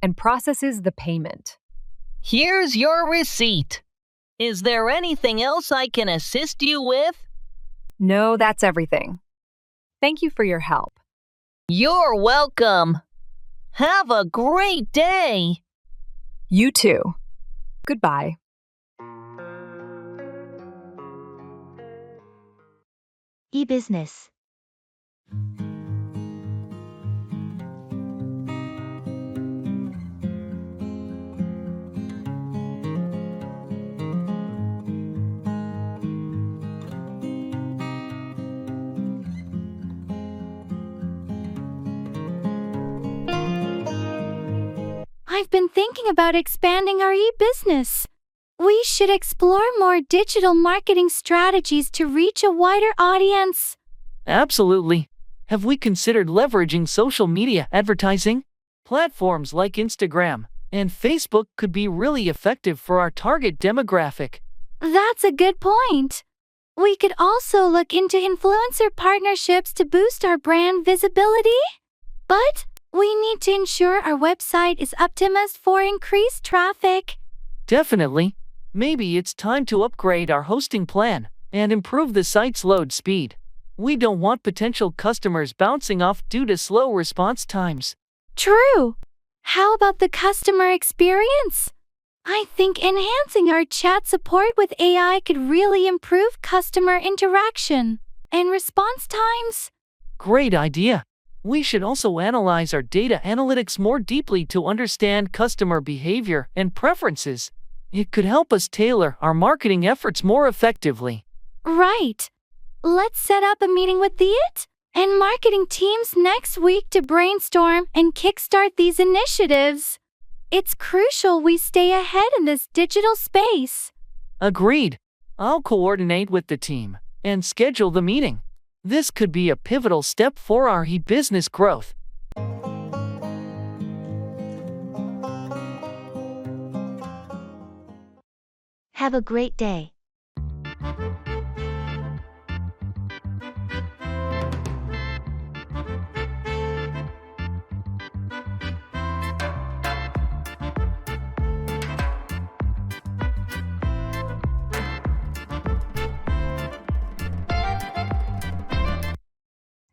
and processes the payment. Here's your receipt. Is there anything else I can assist you with? No, that's everything. Thank you for your help. You're welcome. Have a great day. You too. Goodbye. E-business. I've been thinking about expanding our e-business. We should explore more digital marketing strategies to reach a wider audience. Absolutely. Have we considered leveraging social media advertising? Platforms like Instagram and Facebook could be really effective for our target demographic. That's a good point. We could also look into influencer partnerships to boost our brand visibility. But we need to ensure our website is optimized for increased traffic. Definitely. Maybe it's time to upgrade our hosting plan and improve the site's load speed. We don't want potential customers bouncing off due to slow response times. True. How about the customer experience? I think enhancing our chat support with AI could really improve customer interaction and response times. Great idea. We should also analyze our data analytics more deeply to understand customer behavior and preferences. It could help us tailor our marketing efforts more effectively. Right. Let's set up a meeting with the IT and marketing teams next week to brainstorm and kickstart these initiatives. It's crucial we stay ahead in this digital space. Agreed. I'll coordinate with the team and schedule the meeting. This could be a pivotal step for our e-business growth. Have a great day.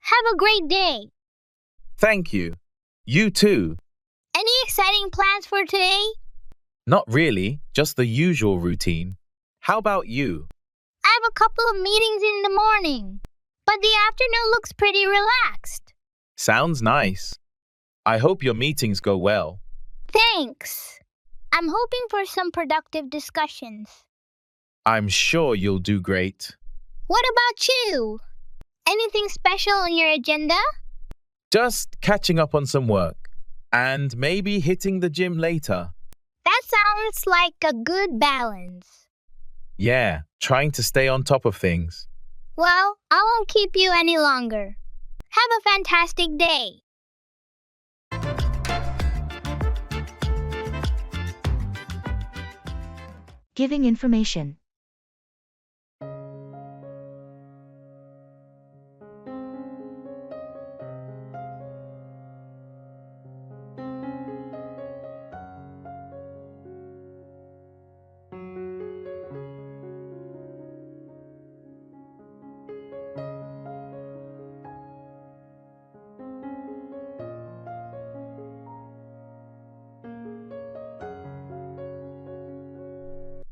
Have a great day. Thank you. You too. Any exciting plans for today? Not really, just the usual routine. How about you? I have a couple of meetings in the morning, but the afternoon looks pretty relaxed. Sounds nice. I hope your meetings go well. Thanks. I'm hoping for some productive discussions. I'm sure you'll do great. What about you? Anything special on your agenda? Just catching up on some work and maybe hitting the gym later. That sounds like a good balance. Yeah, trying to stay on top of things. Well, I won't keep you any longer. Have a fantastic day. Giving information.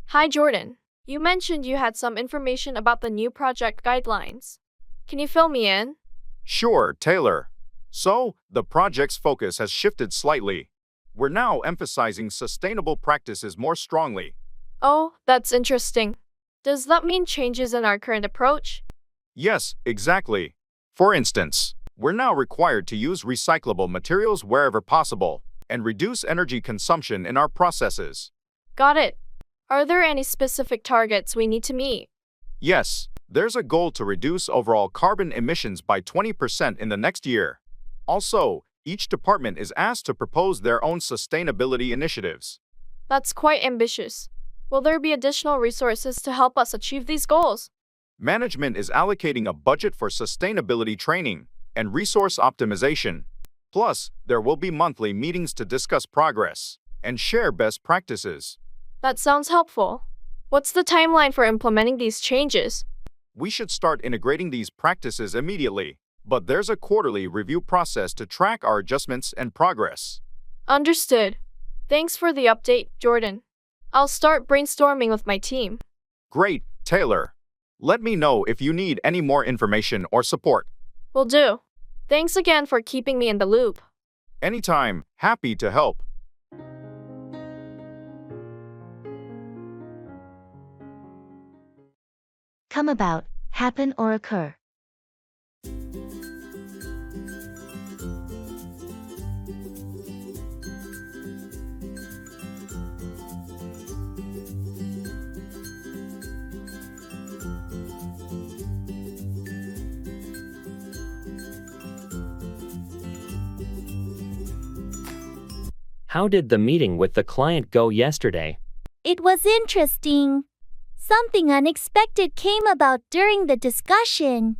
Hi, Jordan. You mentioned you had some information about the new project guidelines. Can you fill me in? Sure, Taylor. So, the project's focus has shifted slightly. We're now emphasizing sustainable practices more strongly. Oh, that's interesting. Does that mean changes in our current approach? Yes, exactly. For instance, we're now required to use recyclable materials wherever possible and reduce energy consumption in our processes. Got it. Are there any specific targets we need to meet? Yes, there's a goal to reduce overall carbon emissions by 20% in the next year. Also, Each department is asked to propose their own sustainability initiatives. That's quite ambitious. Will there be additional resources to help us achieve these goals? Management is allocating a budget for sustainability training and resource optimization. Plus, there will be monthly meetings to discuss progress and share best practices. That sounds helpful. What's the timeline for implementing these changes? We should start integrating these practices immediately, but there's a quarterly review process to track our adjustments and progress. Understood. Thanks for the update, Jordan. I'll start brainstorming with my team. Great, Taylor. Let me know if you need any more information or support. Will do. Thanks again for keeping me in the loop. Anytime, happy to help. Come about, happen or occur. How did the meeting with the client go yesterday? It was interesting. Something unexpected came about during the discussion.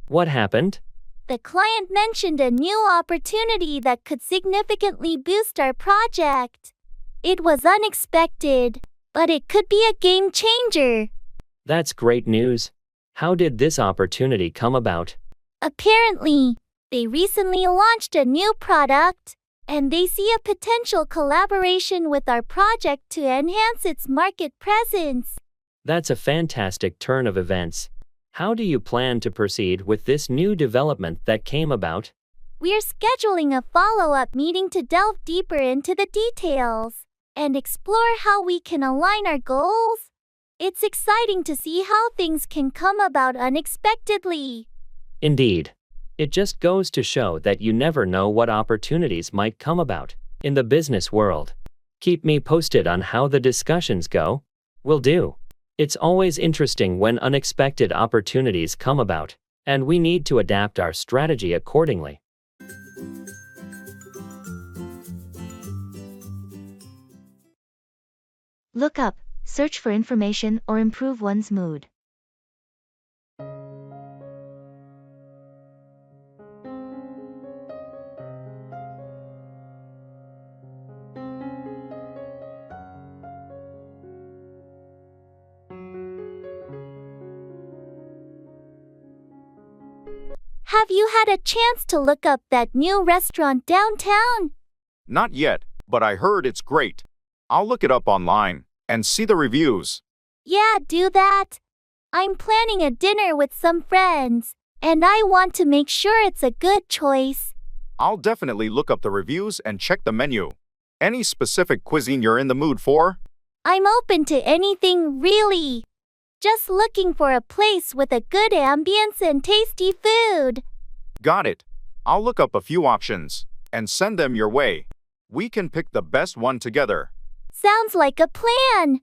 What happened? The client mentioned a new opportunity that could significantly boost our project. It was unexpected, but it could be a game changer. That's great news. How did this opportunity come about? Apparently, they recently launched a new product, and they see a potential collaboration with our project to enhance its market presence. That's a fantastic turn of events. How do you plan to proceed with this new development that came about? We're scheduling a follow-up meeting to delve deeper into the details and explore how we can align our goals. It's exciting to see how things can come about unexpectedly. Indeed. It just goes to show that you never know what opportunities might come about in the business world. Keep me posted on how the discussions go. Will do. It's always interesting when unexpected opportunities come about, and we need to adapt our strategy accordingly. Look up, search for information or improve one's mood. Have you had a chance to look up that new restaurant downtown? Not yet, but I heard it's great. I'll look it up online and see the reviews. Yeah, do that. I'm planning a dinner with some friends, and I want to make sure it's a good choice. I'll definitely look up the reviews and check the menu. Any specific cuisine you're in the mood for? I'm open to anything, really. Just looking for a place with a good ambience and tasty food. Got it. I'll look up a few options and send them your way. We can pick the best one together. Sounds like a plan.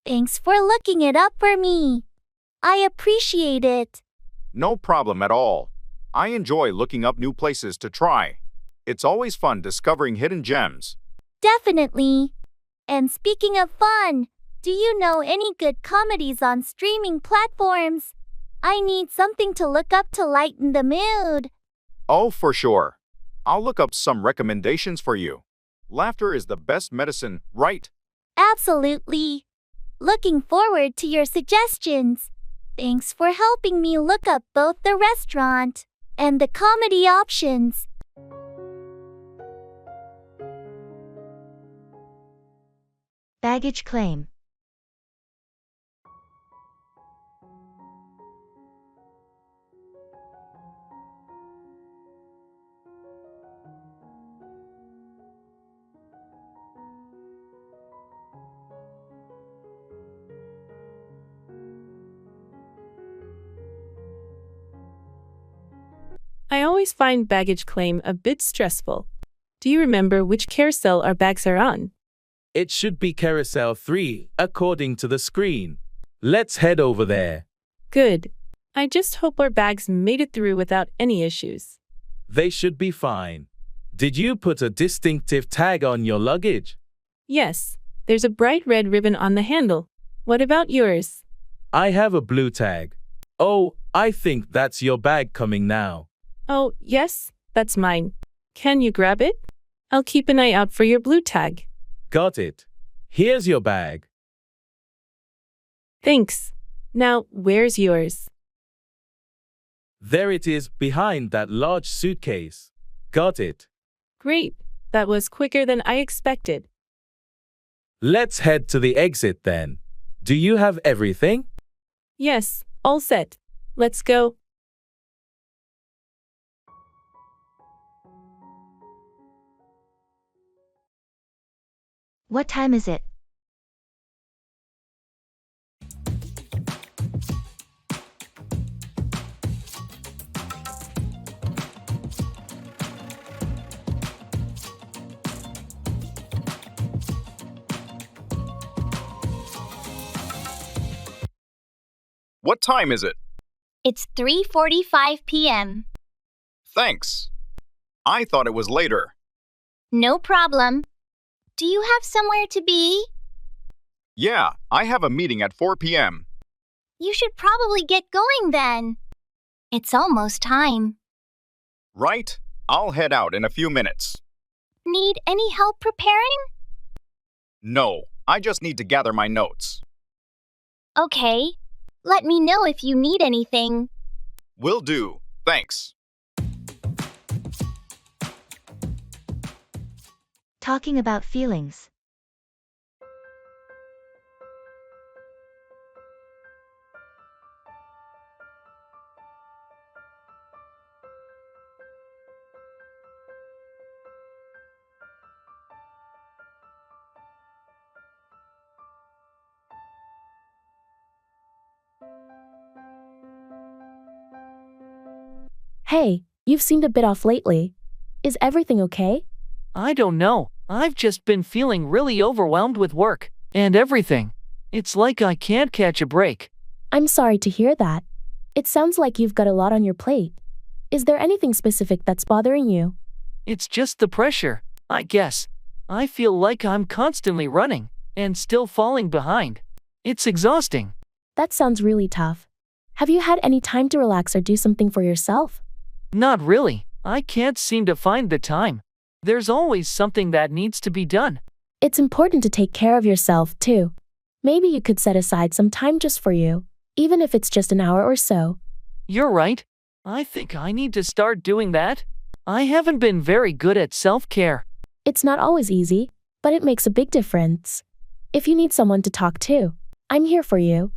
Thanks for looking it up for me. I appreciate it. No problem at all. I enjoy looking up new places to try. It's always fun discovering hidden gems. Definitely. And speaking of fun, do you know any good comedies on streaming platforms? I need something to look up to lighten the mood. Oh, for sure. I'll look up some recommendations for you. Laughter is the best medicine, right? Absolutely. Looking forward to your suggestions. Thanks for helping me look up both the restaurant and the comedy options. Baggage claim. I always find baggage claim a bit stressful. Do you remember which carousel our bags are on? It should be Carousel 3, according to the screen. Let's head over there. Good. I just hope our bags made it through without any issues. They should be fine. Did you put a distinctive tag on your luggage? Yes, there's a bright red ribbon on the handle. What about yours? I have a blue tag. Oh, I think that's your bag coming now. Oh, yes, that's mine. Can you grab it? I'll keep an eye out for your blue tag. Got it. Here's your bag. Thanks. Now, where's yours? There it is behind that large suitcase. Got it. Great. That was quicker than I expected. Let's head to the exit then. Do you have everything? Yes, all set. Let's go. What time is it? What time is it? It's 3:45 p.m. Thanks. I thought it was later. No problem. Do you have somewhere to be? Yeah, I have a meeting at 4 p.m. You should probably get going then. It's almost time. Right? I'll head out in a few minutes. Need any help preparing? No, I just need to gather my notes. Okay. Let me know if you need anything. Will do. Thanks. Talking about feelings. Hey, you've seemed a bit off lately. Is everything okay? I don't know. I've just been feeling really overwhelmed with work and everything. It's like I can't catch a break. I'm sorry to hear that. It sounds like you've got a lot on your plate. Is there anything specific that's bothering you? It's just the pressure, I guess. I feel like I'm constantly running and still falling behind. It's exhausting. That sounds really tough. Have you had any time to relax or do something for yourself? Not really. I can't seem to find the time. There's always something that needs to be done. It's important to take care of yourself, too. Maybe you could set aside some time just for you, even if it's just an hour or so. You're right. I think I need to start doing that. I haven't been very good at self-care. It's not always easy, but it makes a big difference. If you need someone to talk to, I'm here for you.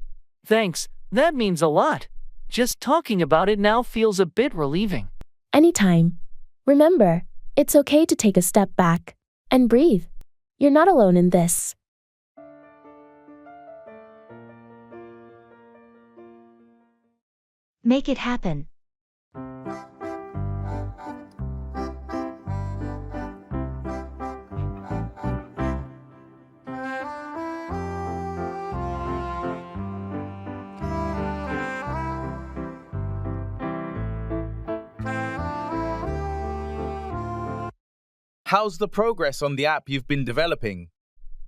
Thanks. That means a lot. Just talking about it now feels a bit relieving. Anytime. Remember, it's okay to take a step back and breathe. You're not alone in this. Make it happen. How's the progress on the app you've been developing?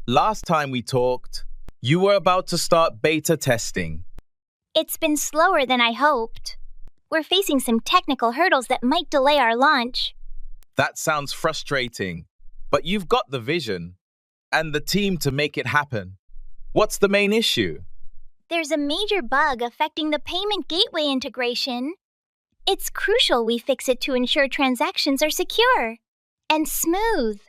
Last time we talked, you were about to start beta testing. It's been slower than I hoped. We're facing some technical hurdles that might delay our launch. That sounds frustrating, but you've got the vision and the team to make it happen. What's the main issue? There's a major bug affecting the payment gateway integration. It's crucial we fix it to ensure transactions are secure and smooth.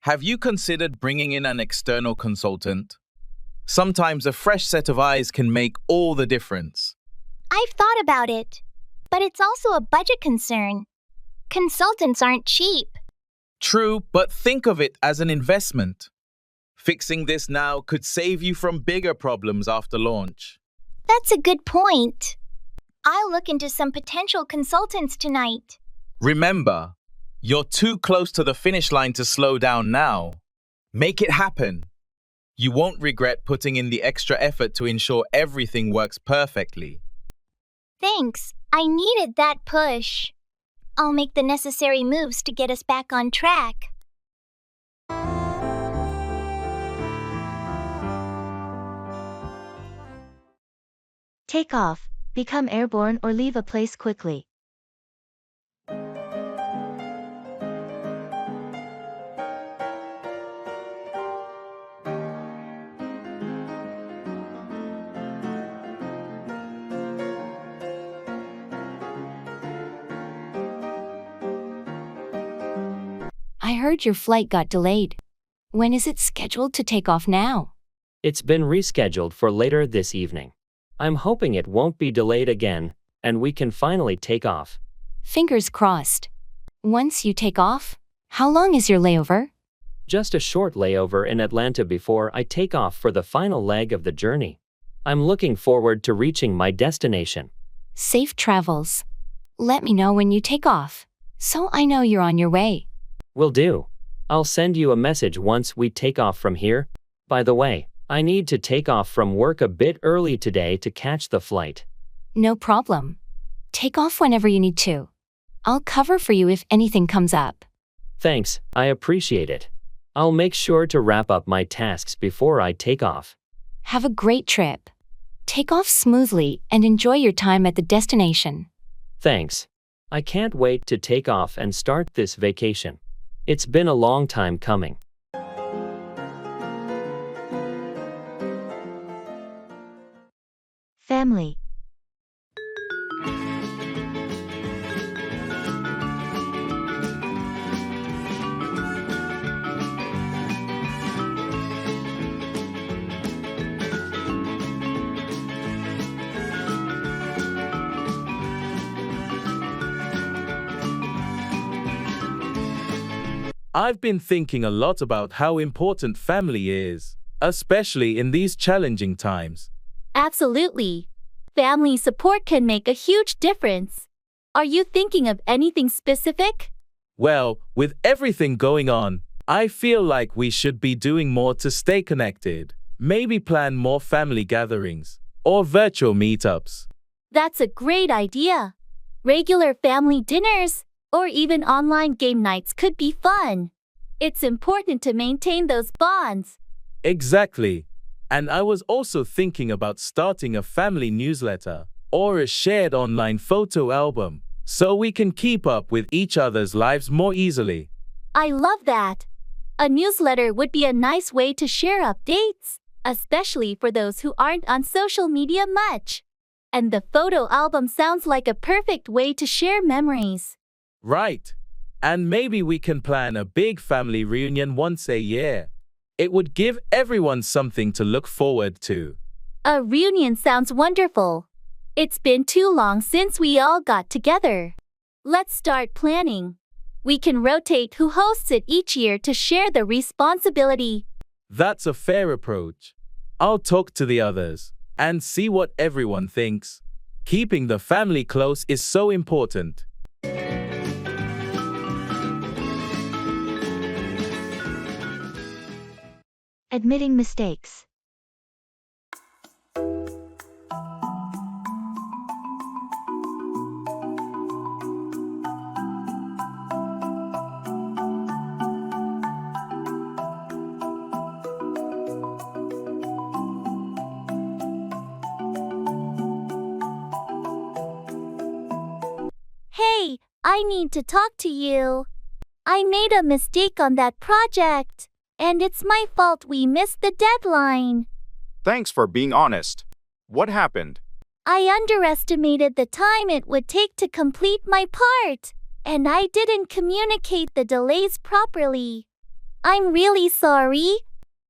Have you considered bringing in an external consultant? Sometimes a fresh set of eyes can make all the difference. I've thought about it, but it's also a budget concern. Consultants aren't cheap. True, but think of it as an investment. Fixing this now could save you from bigger problems after launch. That's a good point. I'll look into some potential consultants tonight. Remember, you're too close to the finish line to slow down now. Make it happen. You won't regret putting in the extra effort to ensure everything works perfectly. Thanks. I needed that push. I'll make the necessary moves to get us back on track. Take off, become airborne or leave a place quickly. I heard your flight got delayed. When is it scheduled to take off now? It's been rescheduled for later this evening. I'm hoping it won't be delayed again, and we can finally take off. Fingers crossed. Once you take off, how long is your layover? Just a short layover in Atlanta before I take off for the final leg of the journey. I'm looking forward to reaching my destination. Safe travels. Let me know when you take off, so I know you're on your way. Will do. I'll send you a message once we take off from here. By the way, I need to take off from work a bit early today to catch the flight. No problem. Take off whenever you need to. I'll cover for you if anything comes up. Thanks, I appreciate it. I'll make sure to wrap up my tasks before I take off. Have a great trip. Take off smoothly and enjoy your time at the destination. Thanks. I can't wait to take off and start this vacation. It's been a long time coming. Family. I've been thinking a lot about how important family is, especially in these challenging times. Absolutely. Family support can make a huge difference. Are you thinking of anything specific? Well, with everything going on, I feel like we should be doing more to stay connected. Maybe plan more family gatherings or virtual meetups. That's a great idea. Regular family dinners or even online game nights could be fun. It's important to maintain those bonds. Exactly. And I was also thinking about starting a family newsletter or a shared online photo album so we can keep up with each other's lives more easily. I love that. A newsletter would be a nice way to share updates, especially for those who aren't on social media much. And the photo album sounds like a perfect way to share memories. Right. And maybe we can plan a big family reunion once a year. It would give everyone something to look forward to. A reunion sounds wonderful. It's been too long since we all got together. Let's start planning. We can rotate who hosts it each year to share the responsibility. That's a fair approach. I'll talk to the others and see what everyone thinks. Keeping the family close is so important. Admitting mistakes. Hey, I need to talk to you. I made a mistake on that project, and it's my fault we missed the deadline. Thanks for being honest. What happened? I underestimated the time it would take to complete my part, and I didn't communicate the delays properly. I'm really sorry.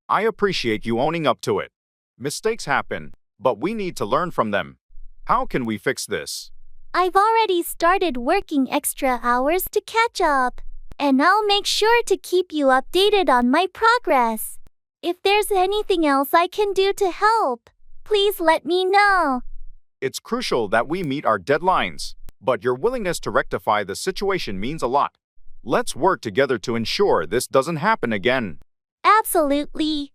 I appreciate you owning up to it. Mistakes happen, but we need to learn from them. How can we fix this? I've already started working extra hours to catch up, and I'll make sure to keep you updated on my progress. If there's anything else I can do to help, please let me know. It's crucial that we meet our deadlines, but your willingness to rectify the situation means a lot. Let's work together to ensure this doesn't happen again. Absolutely.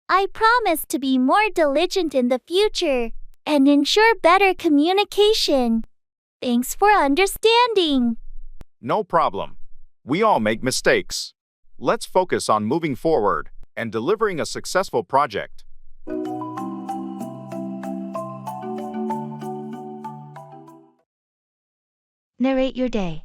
I promise to be more diligent in the future and ensure better communication. Thanks for understanding. No problem. We all make mistakes. Let's focus on moving forward and delivering a successful project. Narrate your day.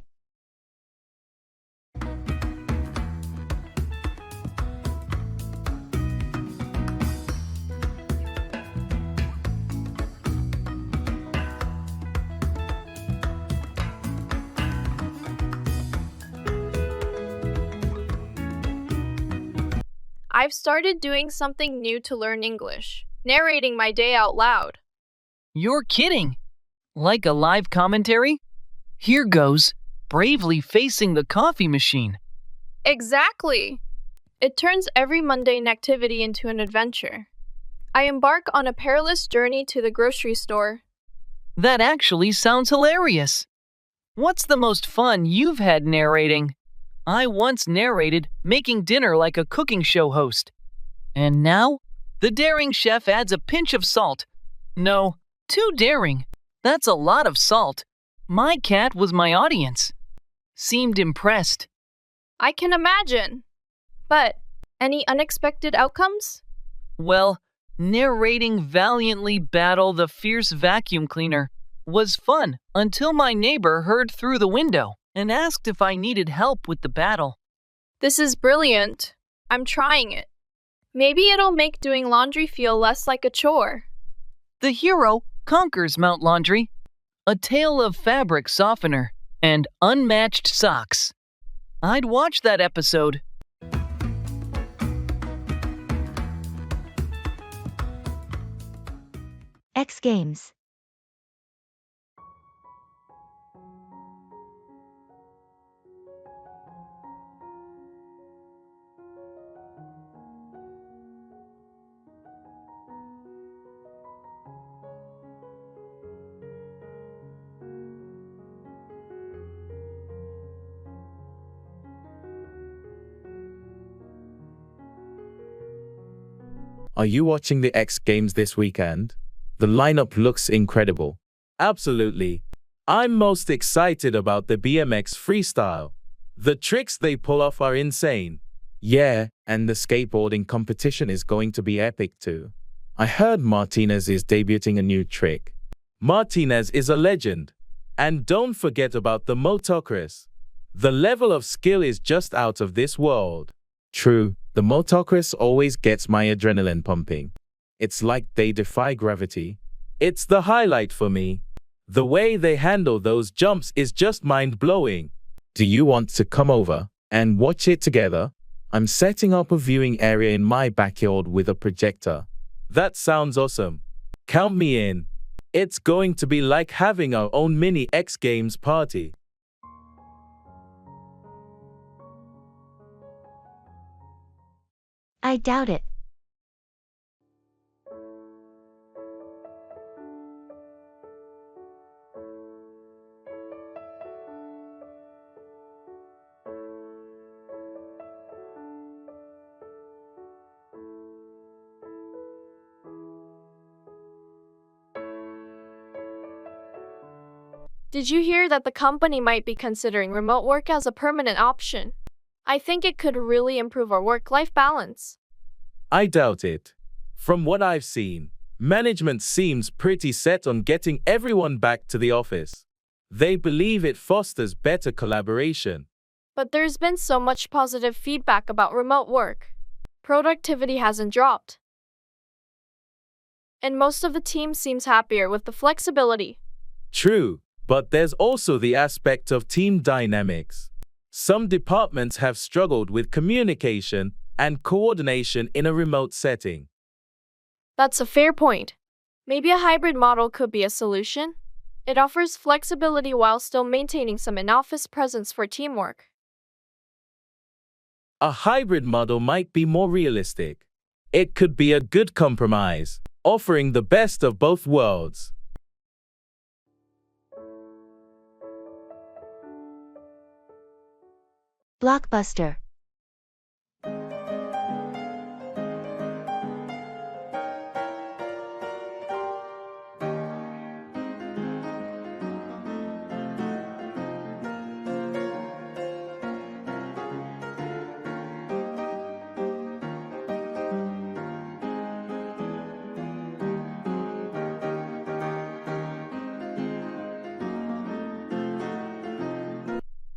I've started doing something new to learn English, narrating my day out loud. You're kidding! Like a live commentary? Here goes, bravely facing the coffee machine. Exactly! It turns every mundane activity into an adventure. I embark on a perilous journey to the grocery store. That actually sounds hilarious. What's the most fun you've had narrating? I once narrated making dinner like a cooking show host. And now, the daring chef adds a pinch of salt. No, too daring. That's a lot of salt. My cat was my audience. Seemed impressed. I can imagine. But, any unexpected outcomes? Well, narrating valiantly battle the fierce vacuum cleaner was fun until my neighbor heard through the window and asked if I needed help with the battle. This is brilliant. I'm trying it. Maybe it'll make doing laundry feel less like a chore. The hero conquers Mount Laundry, a tale of fabric softener and unmatched socks. I'd watch that episode. X Games. Are you watching the X Games this weekend? The lineup looks incredible. Absolutely. I'm most excited about the BMX freestyle. The tricks they pull off are insane. Yeah, and the skateboarding competition is going to be epic too. I heard Martinez is debuting a new trick. Martinez is a legend. And don't forget about the motocross. The level of skill is just out of this world. True, the motocross always gets my adrenaline pumping. It's like they defy gravity. It's the highlight for me. The way they handle those jumps is just mind-blowing. Do you want to come over and watch it together? I'm setting up a viewing area in my backyard with a projector. That sounds awesome. Count me in. It's going to be like having our own mini X Games party. I doubt it. Did you hear that the company might be considering remote work as a permanent option? I think it could really improve our work-life balance. I doubt it. From what I've seen, management seems pretty set on getting everyone back to the office. They believe it fosters better collaboration. But there's been so much positive feedback about remote work. Productivity hasn't dropped. And most of the team seems happier with the flexibility. True, but there's also the aspect of team dynamics. Some departments have struggled with communication and coordination in a remote setting. That's a fair point. Maybe a hybrid model could be a solution. It offers flexibility while still maintaining some in-office presence for teamwork. A hybrid model might be more realistic. It could be a good compromise, offering the best of both worlds. Blockbuster.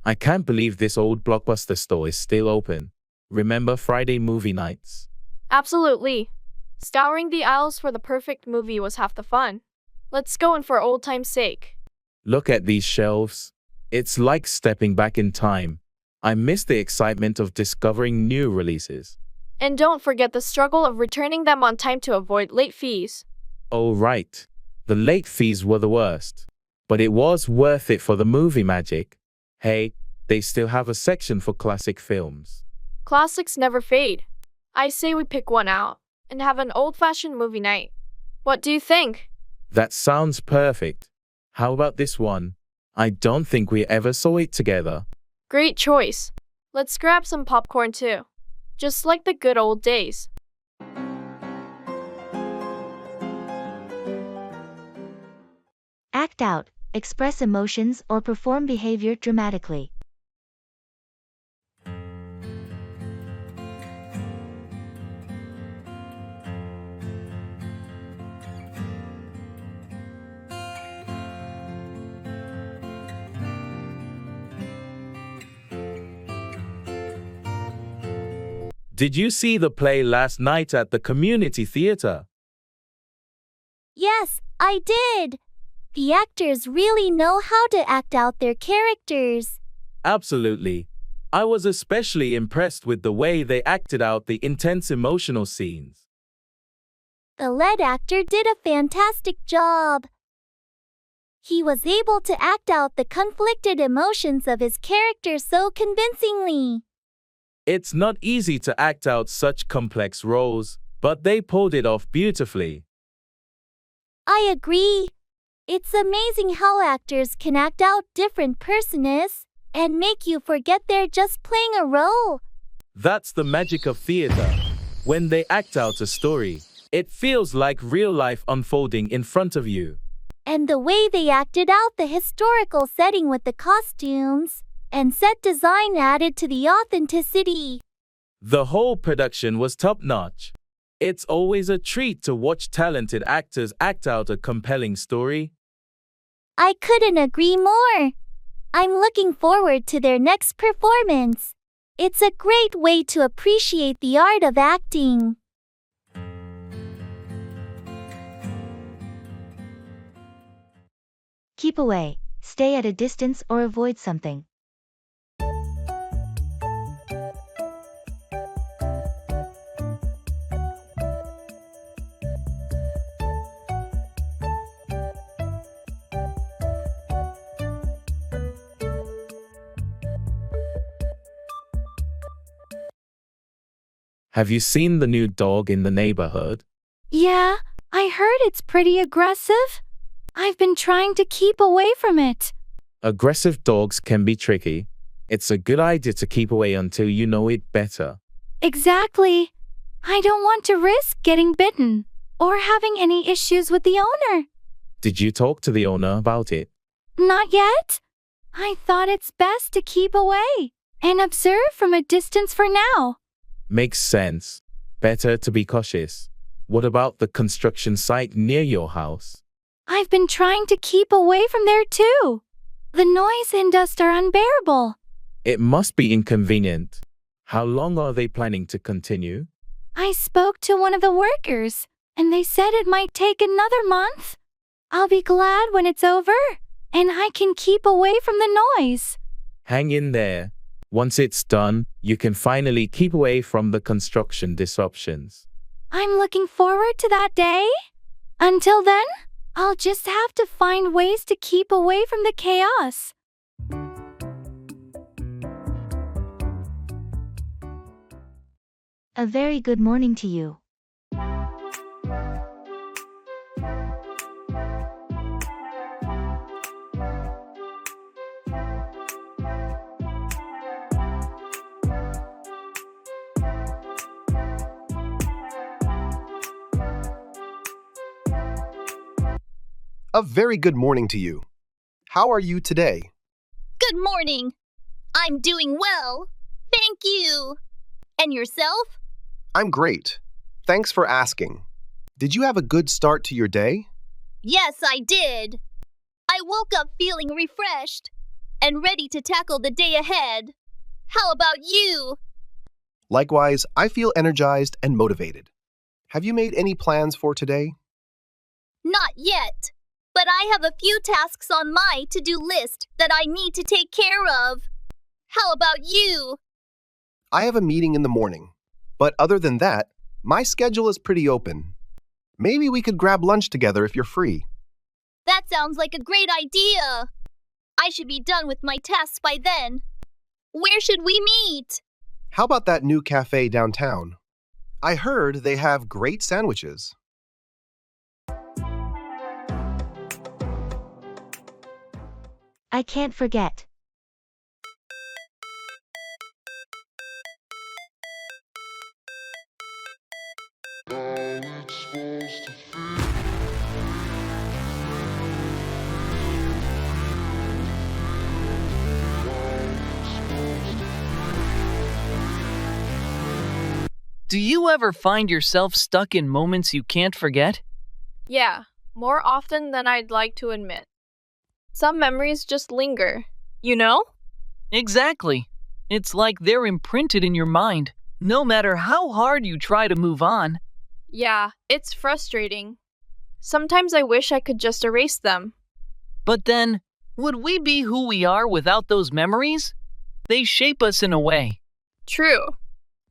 I can't believe this old Blockbuster store is still open. Remember Friday movie nights? Absolutely. Scouring the aisles for the perfect movie was half the fun. Let's go in for old time's sake. Look at these shelves. It's like stepping back in time. I miss the excitement of discovering new releases. And don't forget the struggle of returning them on time to avoid late fees. Oh, right. The late fees were the worst. But it was worth it for the movie magic. Hey, they still have a section for classic films. Classics never fade. I say we pick one out and have an old-fashioned movie night. What do you think? That sounds perfect. How about this one? I don't think we ever saw it together. Great choice. Let's grab some popcorn too. Just like the good old days. Act out, express emotions or perform behavior dramatically. Did you see the play last night at the community theater? Yes, I did. The actors really know how to act out their characters. Absolutely. I was especially impressed with the way they acted out the intense emotional scenes. The lead actor did a fantastic job. He was able to act out the conflicted emotions of his character so convincingly. It's not easy to act out such complex roles, but they pulled it off beautifully. I agree. It's amazing how actors can act out different personas and make you forget they're just playing a role. That's the magic of theater. When they act out a story, it feels like real life unfolding in front of you. And the way they acted out the historical setting with the costumes and set design added to the authenticity. The whole production was top-notch. It's always a treat to watch talented actors act out a compelling story. I couldn't agree more. I'm looking forward to their next performance. It's a great way to appreciate the art of acting. Keep away, stay at a distance or avoid something. Have you seen the new dog in the neighborhood? Yeah, I heard it's pretty aggressive. I've been trying to keep away from it. Aggressive dogs can be tricky. It's a good idea to keep away until you know it better. Exactly. I don't want to risk getting bitten or having any issues with the owner. Did you talk to the owner about it? Not yet. I thought it's best to keep away and observe from a distance for now. Makes sense. Better to be cautious. What about the construction site near your house? I've been trying to keep away from there too. The noise and dust are unbearable. It must be inconvenient. How long are they planning to continue? I spoke to one of the workers, and they said it might take another month. I'll be glad when it's over, and I can keep away from the noise. Hang in there. Once it's done, you can finally keep away from the construction disruptions. I'm looking forward to that day. Until then, I'll just have to find ways to keep away from the chaos. A very good morning to you. A very good morning to you. How are you today? Good morning. I'm doing well. Thank you. And yourself? I'm great. Thanks for asking. Did you have a good start to your day? Yes, I did. I woke up feeling refreshed, and ready to tackle the day ahead. How about you? Likewise, I feel energized and motivated. Have you made any plans for today? Not yet, but I have a few tasks on my to-do list that I need to take care of. How about you? I have a meeting in the morning, but other than that, my schedule is pretty open. Maybe we could grab lunch together if you're free. That sounds like a great idea. I should be done with my tasks by then. Where should we meet? How about that new cafe downtown? I heard they have great sandwiches. I can't forget. Do you ever find yourself stuck in moments you can't forget? Yeah, more often than I'd like to admit. Some memories just linger, you know? Exactly. It's like they're imprinted in your mind, no matter how hard you try to move on. Yeah, it's frustrating. Sometimes I wish I could just erase them. But then, would we be who we are without those memories? They shape us in a way. True.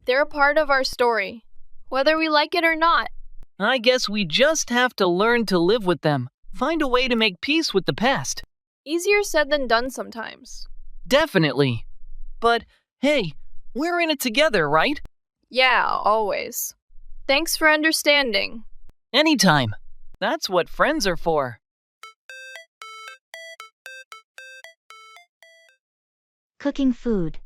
They're a part of our story, whether we like it or not. I guess we just have to learn to live with them, find a way to make peace with the past. Easier said than done sometimes. Definitely. But, hey, we're in it together, right? Yeah, always. Thanks for understanding. Anytime. That's what friends are for. Cooking food.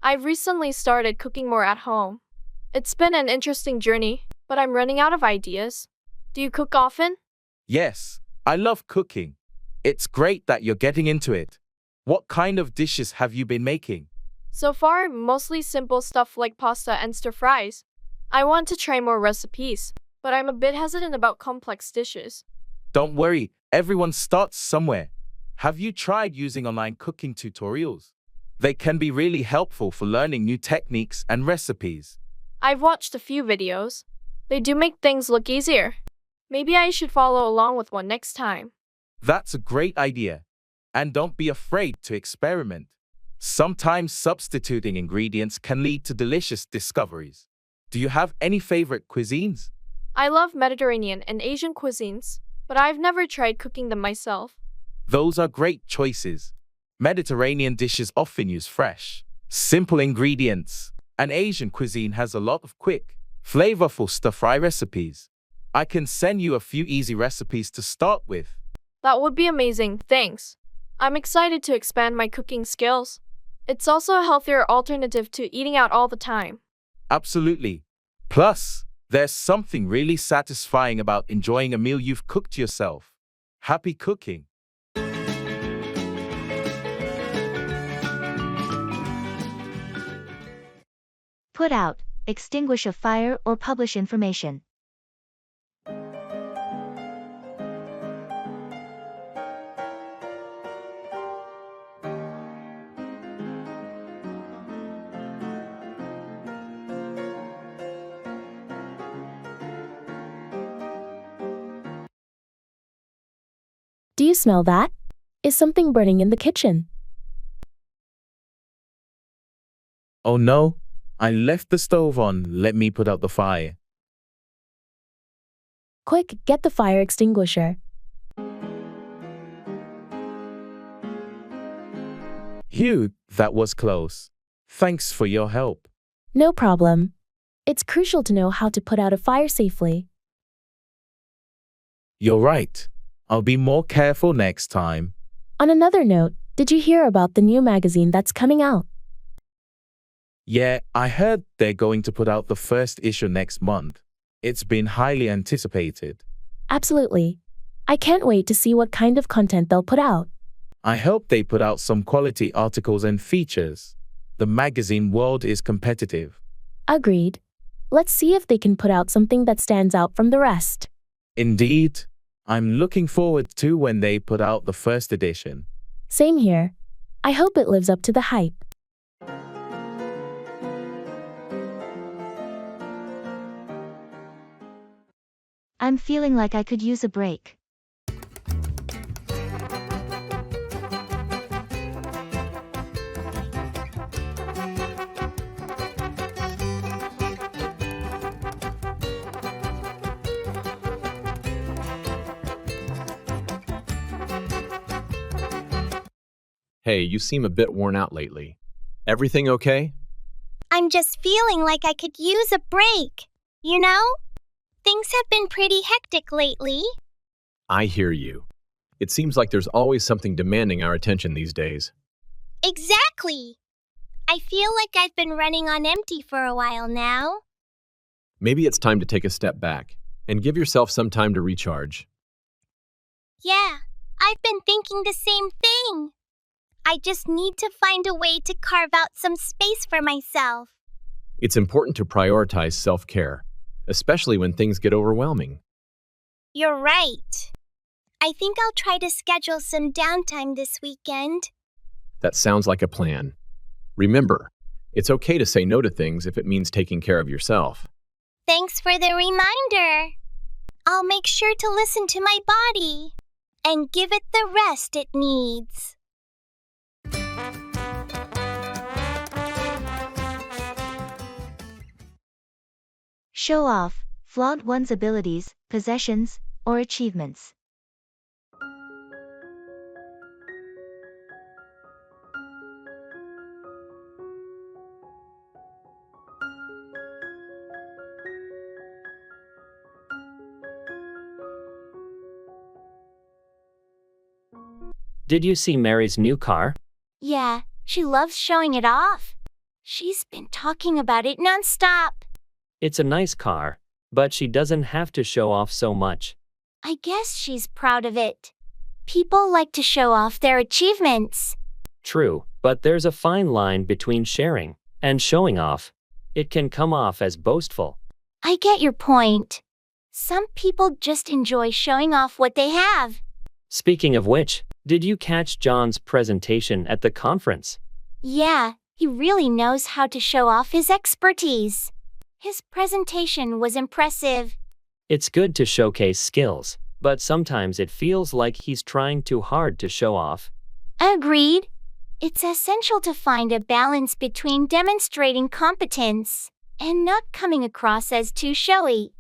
I've recently started cooking more at home. It's been an interesting journey, but I'm running out of ideas. Do you cook often? Yes, I love cooking. It's great that you're getting into it. What kind of dishes have you been making? So far, mostly simple stuff like pasta and stir fries. I want to try more recipes, but I'm a bit hesitant about complex dishes. Don't worry, everyone starts somewhere. Have you tried using online cooking tutorials? They can be really helpful for learning new techniques and recipes. I've watched a few videos. They do make things look easier. Maybe I should follow along with one next time. That's a great idea. And don't be afraid to experiment. Sometimes substituting ingredients can lead to delicious discoveries. Do you have any favorite cuisines? I love Mediterranean and Asian cuisines, but I've never tried cooking them myself. Those are great choices. Mediterranean dishes often use fresh, simple ingredients, and Asian cuisine has a lot of quick, flavorful stir-fry recipes. I can send you a few easy recipes to start with. That would be amazing, thanks. I'm excited to expand my cooking skills. It's also a healthier alternative to eating out all the time. Absolutely. Plus, there's something really satisfying about enjoying a meal you've cooked yourself. Happy cooking! Put out, extinguish a fire or publish information. Do you smell that? Is something burning in the kitchen? Oh no, I left the stove on. Let me put out the fire. Quick, get the fire extinguisher. Phew, that was close. Thanks for your help. No problem. It's crucial to know how to put out a fire safely. You're right. I'll be more careful next time. On another note, did you hear about the new magazine that's coming out? Yeah, I heard they're going to put out the first issue next month. It's been highly anticipated. Absolutely. I can't wait to see what kind of content they'll put out. I hope they put out some quality articles and features. The magazine world is competitive. Agreed. Let's see if they can put out something that stands out from the rest. Indeed. I'm looking forward to when they put out the first edition. Same here. I hope it lives up to the hype. I'm feeling like I could use a break. Hey, you seem a bit worn out lately. Everything okay? I'm just feeling like I could use a break. You know? Things have been pretty hectic lately. I hear you. It seems like there's always something demanding our attention these days. Exactly. I feel like I've been running on empty for a while now. Maybe it's time to take a step back and give yourself some time to recharge. Yeah, I've been thinking the same thing. I just need to find a way to carve out some space for myself. It's important to prioritize self-care, especially when things get overwhelming. You're right. I think I'll try to schedule some downtime this weekend. That sounds like a plan. Remember, it's okay to say no to things if it means taking care of yourself. Thanks for the reminder. I'll make sure to listen to my body and give it the rest it needs. Show off, flaunt one's abilities, possessions, or achievements. Did you see Mary's new car? Yeah, she loves showing it off. She's been talking about it nonstop. It's a nice car, but she doesn't have to show off so much. I guess she's proud of it. People like to show off their achievements. True, but there's a fine line between sharing and showing off. It can come off as boastful. I get your point. Some people just enjoy showing off what they have. Speaking of which, did you catch John's presentation at the conference? Yeah, he really knows how to show off his expertise. His presentation was impressive. It's good to showcase skills, but sometimes it feels like he's trying too hard to show off. Agreed. It's essential to find a balance between demonstrating competence and not coming across as too showy.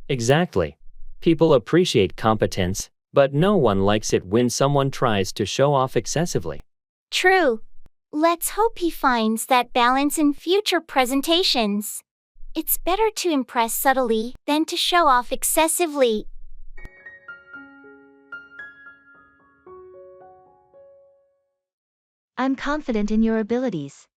Exactly. People appreciate competence, but no one likes it when someone tries to show off excessively. True. Let's hope he finds that balance in future presentations. It's better to impress subtly than to show off excessively. I'm confident in your abilities.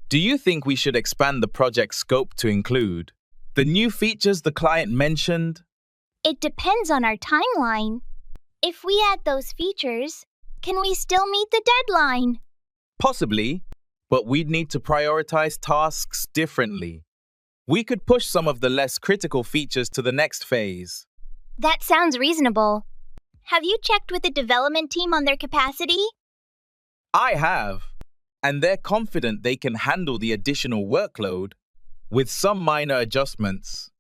Do you think we should expand the project scope to include the new features the client mentioned? It depends on our timeline. If we add those features, can we still meet the deadline? Possibly, but we'd need to prioritize tasks differently. We could push some of the less critical features to the next phase. That sounds reasonable. Have you checked with the development team on their capacity? I have, and they're confident they can handle the additional workload with some minor adjustments.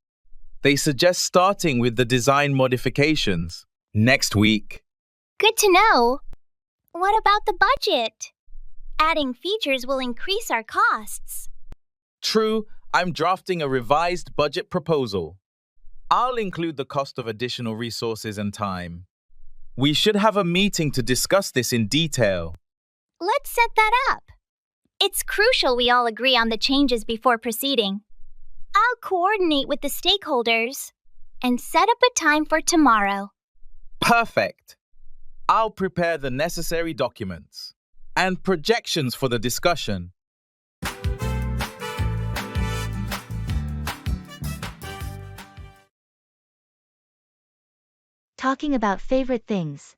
They suggest starting with the design modifications next week. Good to know. What about the budget? Adding features will increase our costs. True, I'm drafting a revised budget proposal. I'll include the cost of additional resources and time. We should have a meeting to discuss this in detail. Let's set that up. It's crucial we all agree on the changes before proceeding. I'll coordinate with the stakeholders and set up a time for tomorrow. Perfect. I'll prepare the necessary documents and projections for the discussion. Talking about favorite things.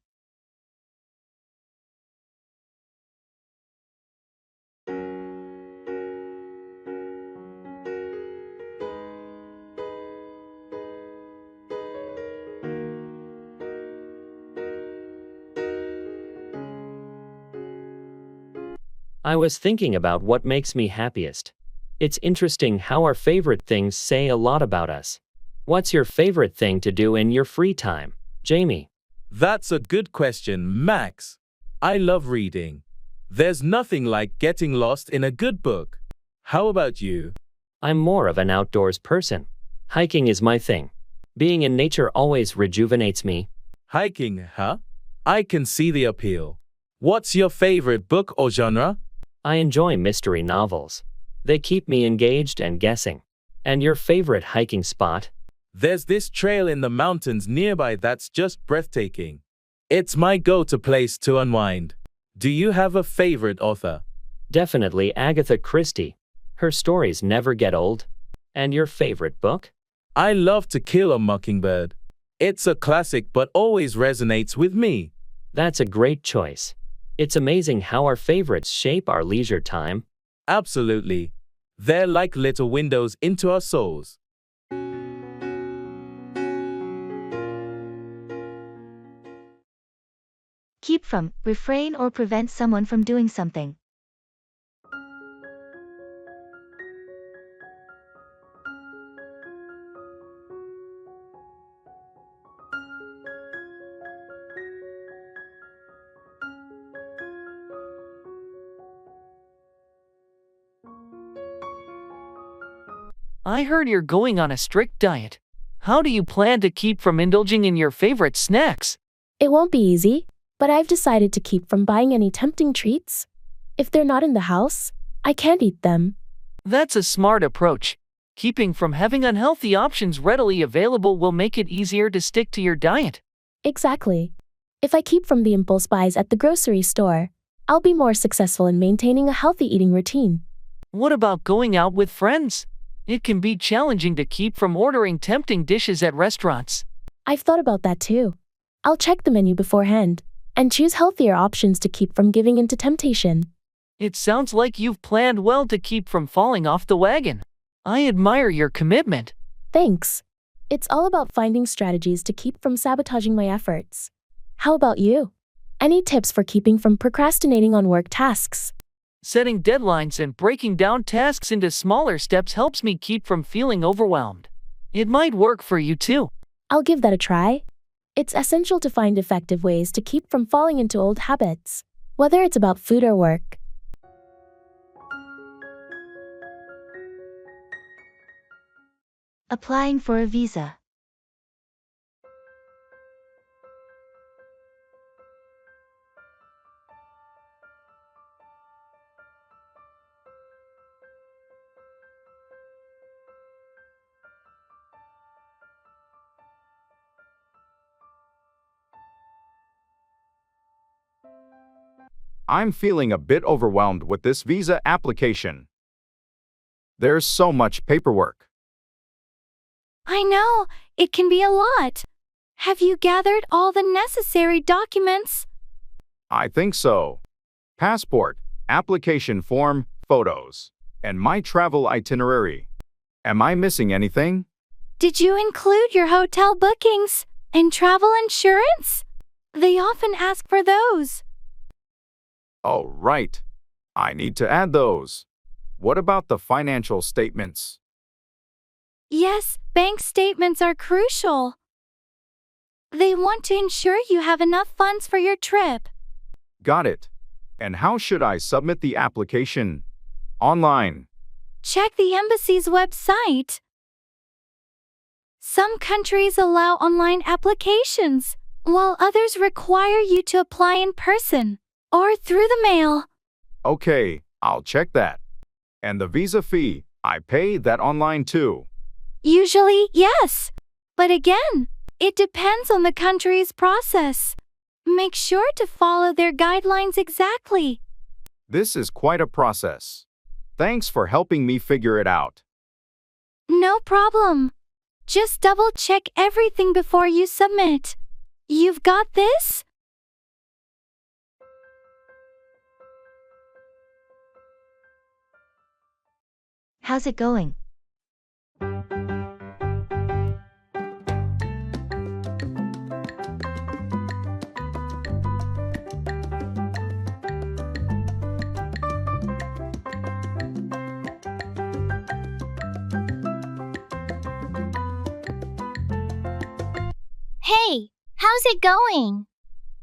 I was thinking about what makes me happiest. It's interesting how our favorite things say a lot about us. What's your favorite thing to do in your free time, Jamie? That's a good question, Max. I love reading. There's nothing like getting lost in a good book. How about you? I'm more of an outdoors person. Hiking is my thing. Being in nature always rejuvenates me. Hiking, huh? I can see the appeal. What's your favorite book or genre? I enjoy mystery novels. They keep me engaged and guessing. And your favorite hiking spot? There's this trail in the mountains nearby that's just breathtaking. It's my go-to place to unwind. Do you have a favorite author? Definitely Agatha Christie. Her stories never get old. And your favorite book? I love To Kill a Mockingbird. It's a classic but always resonates with me. That's a great choice. It's amazing how our favorites shape our leisure time. Absolutely. They're like little windows into our souls. Keep from, refrain or prevent someone from doing something. I heard you're going on a strict diet. How do you plan to keep from indulging in your favorite snacks? It won't be easy, but I've decided to keep from buying any tempting treats. If they're not in the house, I can't eat them. That's a smart approach. Keeping from having unhealthy options readily available will make it easier to stick to your diet. Exactly. If I keep from the impulse buys at the grocery store, I'll be more successful in maintaining a healthy eating routine. What about going out with friends? It can be challenging to keep from ordering tempting dishes at restaurants. I've thought about that too. I'll check the menu beforehand and choose healthier options to keep from giving in to temptation. It sounds like you've planned well to keep from falling off the wagon. I admire your commitment. Thanks. It's all about finding strategies to keep from sabotaging my efforts. How about you? Any tips for keeping from procrastinating on work tasks? Setting deadlines and breaking down tasks into smaller steps helps me keep from feeling overwhelmed. It might work for you too. I'll give that a try. It's essential to find effective ways to keep from falling into old habits, whether it's about food or work. Applying for a visa. I'm feeling a bit overwhelmed with this visa application. There's so much paperwork. I know, it can be a lot. Have you gathered all the necessary documents? I think so. Passport, application form, photos, and my travel itinerary. Am I missing anything? Did you include your hotel bookings and travel insurance? They often ask for those. Oh, right. I need to add those. What about the financial statements? Yes, bank statements are crucial. They want to ensure you have enough funds for your trip. Got it. And how should I submit the application? Online. Check the embassy's website. Some countries allow online applications, while others require you to apply in person or through the mail. Okay, I'll check that. And the visa fee, I pay that online too. Usually, yes. But again, it depends on the country's process. Make sure to follow their guidelines exactly. This is quite a process. Thanks for helping me figure it out. No problem. Just double check everything before you submit. You've got this? How's it going? Hey, how's it going?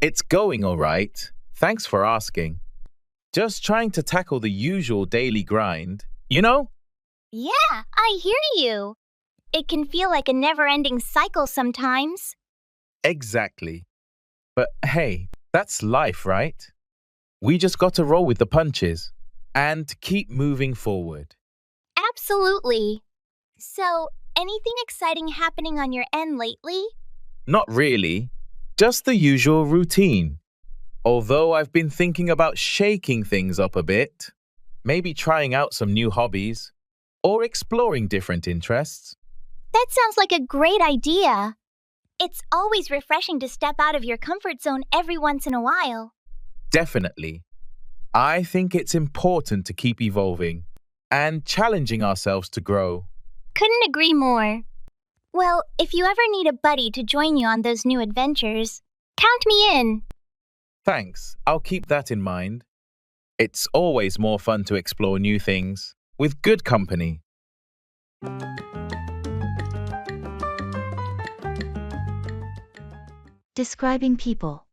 It's going all right. Thanks for asking. Just trying to tackle the usual daily grind. You know? Yeah, I hear you. It can feel like a never-ending cycle sometimes. Exactly. But hey, that's life, right? We just got to roll with the punches and keep moving forward. Absolutely. So, anything exciting happening on your end lately? Not really. Just the usual routine. Although I've been thinking about shaking things up a bit. Maybe trying out some new hobbies. Or exploring different interests. That sounds like a great idea. It's always refreshing to step out of your comfort zone every once in a while. Definitely. I think it's important to keep evolving and challenging ourselves to grow. Couldn't agree more. Well, if you ever need a buddy to join you on those new adventures, count me in. Thanks, I'll keep that in mind. It's always more fun to explore new things with good company. Describing people.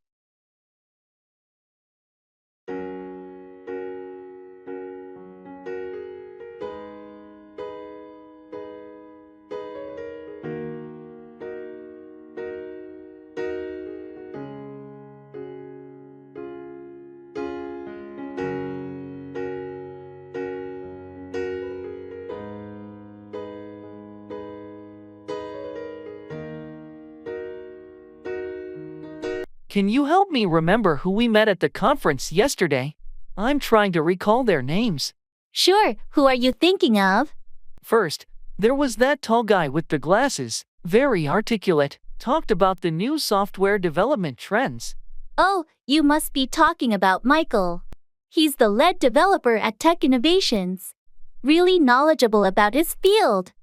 Can you help me remember who we met at the conference yesterday? I'm trying to recall their names. Sure, who are you thinking of? First, there was that tall guy with the glasses, very articulate, talked about the new software development trends. Oh, you must be talking about Michael. He's the lead developer at Tech Innovations. Really knowledgeable about his field.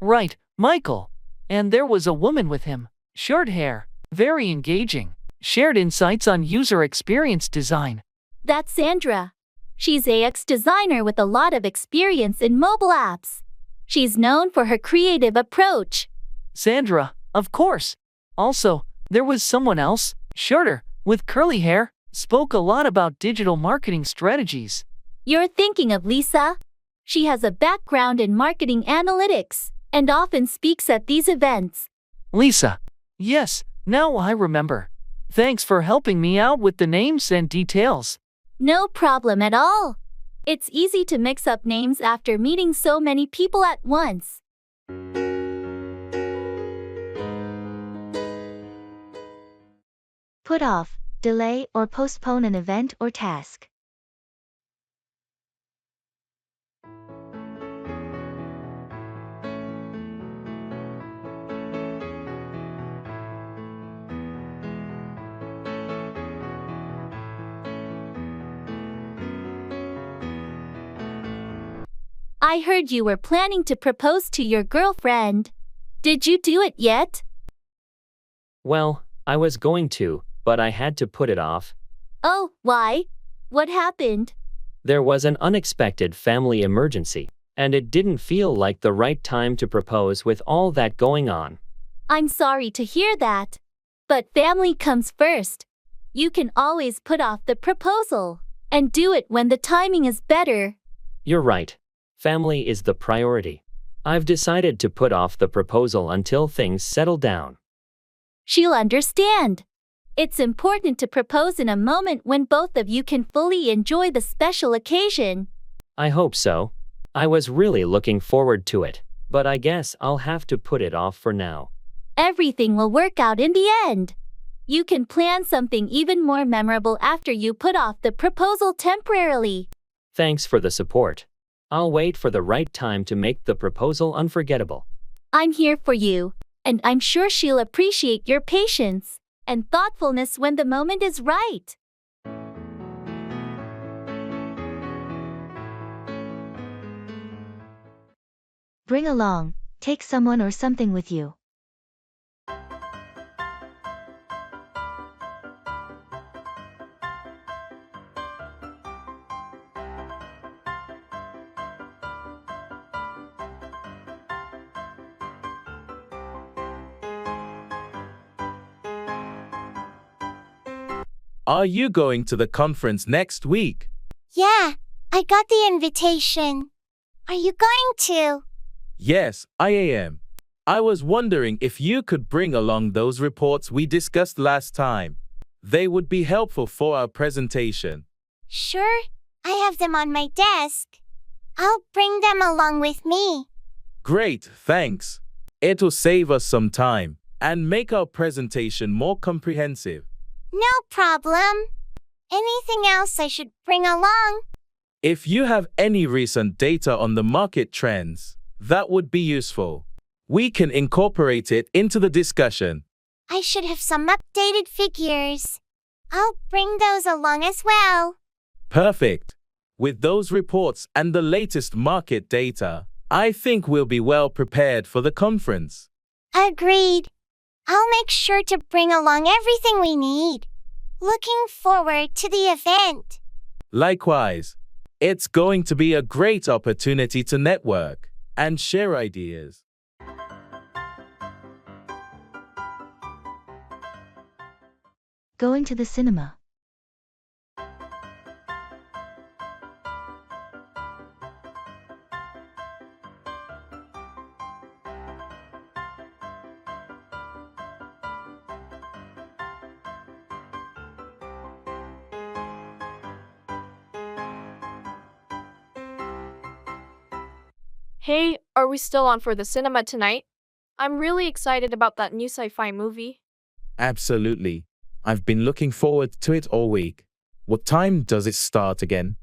Right, Michael. And there was a woman with him, short hair, very engaging. Shared insights on user experience design. That's Sandra. She's a UX designer with a lot of experience in mobile apps. She's known for her creative approach. Sandra, of course. Also, there was someone else, shorter, with curly hair, spoke a lot about digital marketing strategies. You're thinking of Lisa. She has a background in marketing analytics and often speaks at these events. Lisa. Yes, now I remember. Thanks for helping me out with the names and details. No problem at all. It's easy to mix up names after meeting so many people at once. Put off, delay or postpone an event or task. I heard you were planning to propose to your girlfriend. Did you do it yet? Well, I was going to, but I had to put it off. Oh, why? What happened? There was an unexpected family emergency, and it didn't feel like the right time to propose with all that going on. I'm sorry to hear that. But family comes first. You can always put off the proposal and do it when the timing is better. You're right. Family is the priority. I've decided to put off the proposal until things settle down. She'll understand. It's important to propose in a moment when both of you can fully enjoy the special occasion. I hope so. I was really looking forward to it. But I guess I'll have to put it off for now. Everything will work out in the end. You can plan something even more memorable after you put off the proposal temporarily. Thanks for the support. I'll wait for the right time to make the proposal unforgettable. I'm here for you, and I'm sure she'll appreciate your patience and thoughtfulness when the moment is right. Bring along, take someone or something with you. Are you going to the conference next week? Yeah, I got the invitation. Are you going to? Yes, I am. I was wondering if you could bring along those reports we discussed last time. They would be helpful for our presentation. Sure, I have them on my desk. I'll bring them along with me. Great, thanks. It'll save us some time and make our presentation more comprehensive. No problem. Anything else I should bring along? If you have any recent data on the market trends, that would be useful. We can incorporate it into the discussion. I should have some updated figures. I'll bring those along as well. Perfect. With those reports and the latest market data, I think we'll be well prepared for the conference. Agreed. I'll make sure to bring along everything we need. Looking forward to the event. Likewise, it's going to be a great opportunity to network and share ideas. Going to the cinema. Hey, are we still on for the cinema tonight? I'm really excited about that new sci-fi movie. Absolutely. I've been looking forward to it all week. What time does it start again?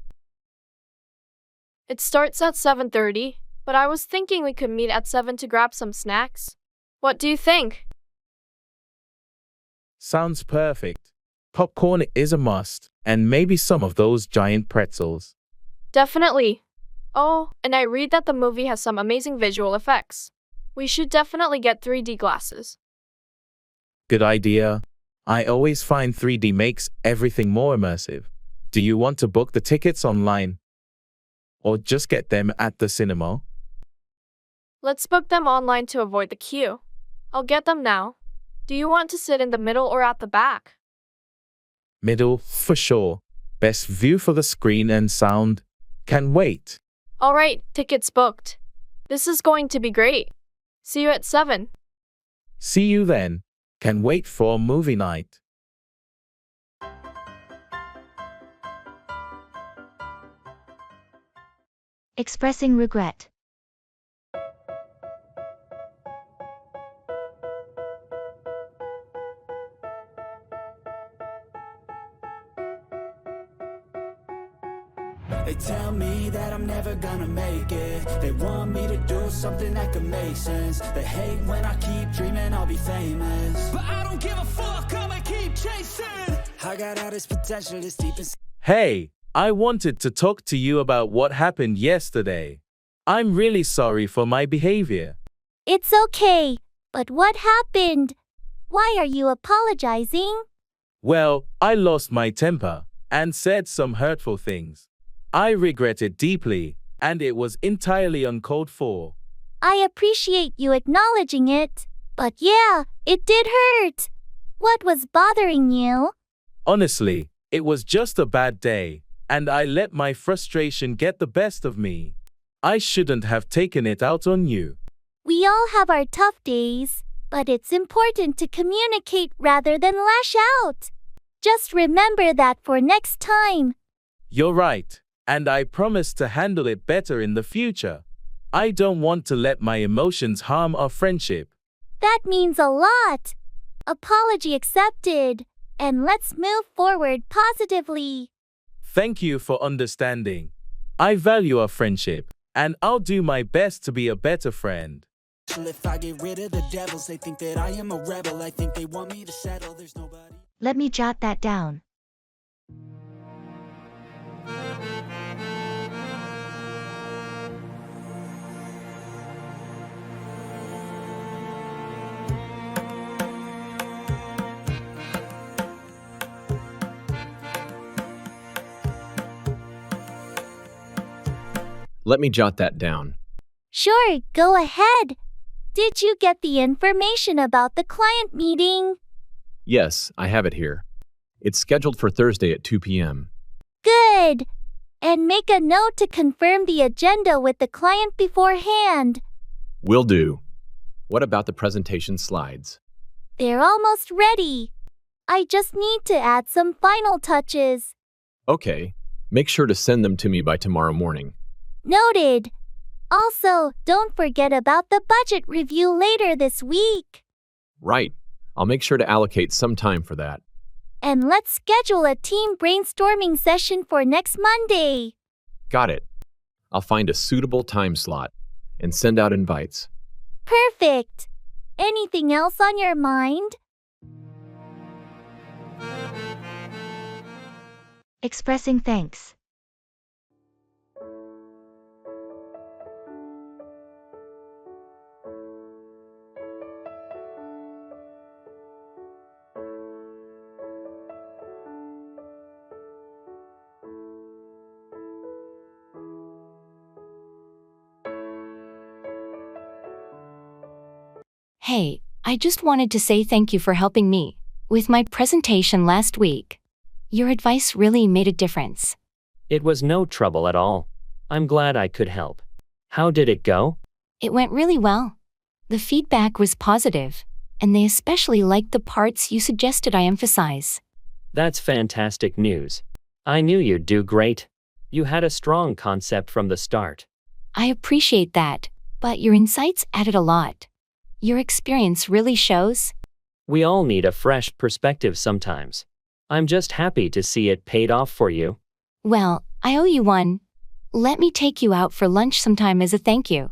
It starts at 7:30, but I was thinking we could meet at 7 to grab some snacks. What do you think? Sounds perfect. Popcorn is a must, and maybe some of those giant pretzels. Definitely. Oh, and I read that the movie has some amazing visual effects. We should definitely get 3D glasses. Good idea. I always find 3D makes everything more immersive. Do you want to book the tickets online? Or just get them at the cinema? Let's book them online to avoid the queue. I'll get them now. Do you want to sit in the middle or at the back? Middle, for sure. Best view for the screen and sound. Can wait. Alright, tickets booked. This is going to be great. See you at 7. See you then. Can wait for movie night. Expressing regret. They tell me that I'm never gonna make it. They want me to do something that could make sense. They hate when I keep dreaming I'll be famous, but I don't give a fuck, I'ma keep chasing. I got all this potential that's deep inside. Hey, I wanted to talk to you about what happened yesterday. I'm really sorry for my behavior. It's okay, but what happened? Why are you apologizing? Well, I lost my temper and said some hurtful things. I regret it deeply, and it was entirely uncalled for. I appreciate you acknowledging it, but yeah, it did hurt. What was bothering you? Honestly, it was just a bad day, and I let my frustration get the best of me. I shouldn't have taken it out on you. We all have our tough days, but it's important to communicate rather than lash out. Just remember that for next time. You're right, and I promise to handle it better in the future. I don't want to let my emotions harm our friendship. That means a lot. Apology accepted. And let's move forward positively. Thank you for understanding. I value our friendship, and I'll do my best to be a better friend. If I get rid of the devils, they think that I am a rebel. I think they want me to settle. There's nobody. Let me jot that down. Let me jot that down. Sure, go ahead. Did you get the information about the client meeting? Yes, I have it here. It's scheduled for Thursday at 2 p.m. Good. And make a note to confirm the agenda with the client beforehand. Will do. What about the presentation slides? They're almost ready. I just need to add some final touches. Okay. Make sure to send them to me by tomorrow morning. Noted. Also, don't forget about the budget review later this week. Right. I'll make sure to allocate some time for that. And let's schedule a team brainstorming session for next Monday. Got it. I'll find a suitable time slot and send out invites. Perfect. Anything else on your mind? Expressing thanks. Hey, I just wanted to say thank you for helping me with my presentation last week. Your advice really made a difference. It was no trouble at all. I'm glad I could help. How did it go? It went really well. The feedback was positive, and they especially liked the parts you suggested I emphasize. That's fantastic news. I knew you'd do great. You had a strong concept from the start. I appreciate that, but your insights added a lot. Your experience really shows. We all need a fresh perspective sometimes. I'm just happy to see it paid off for you. Well, I owe you one. Let me take you out for lunch sometime as a thank you.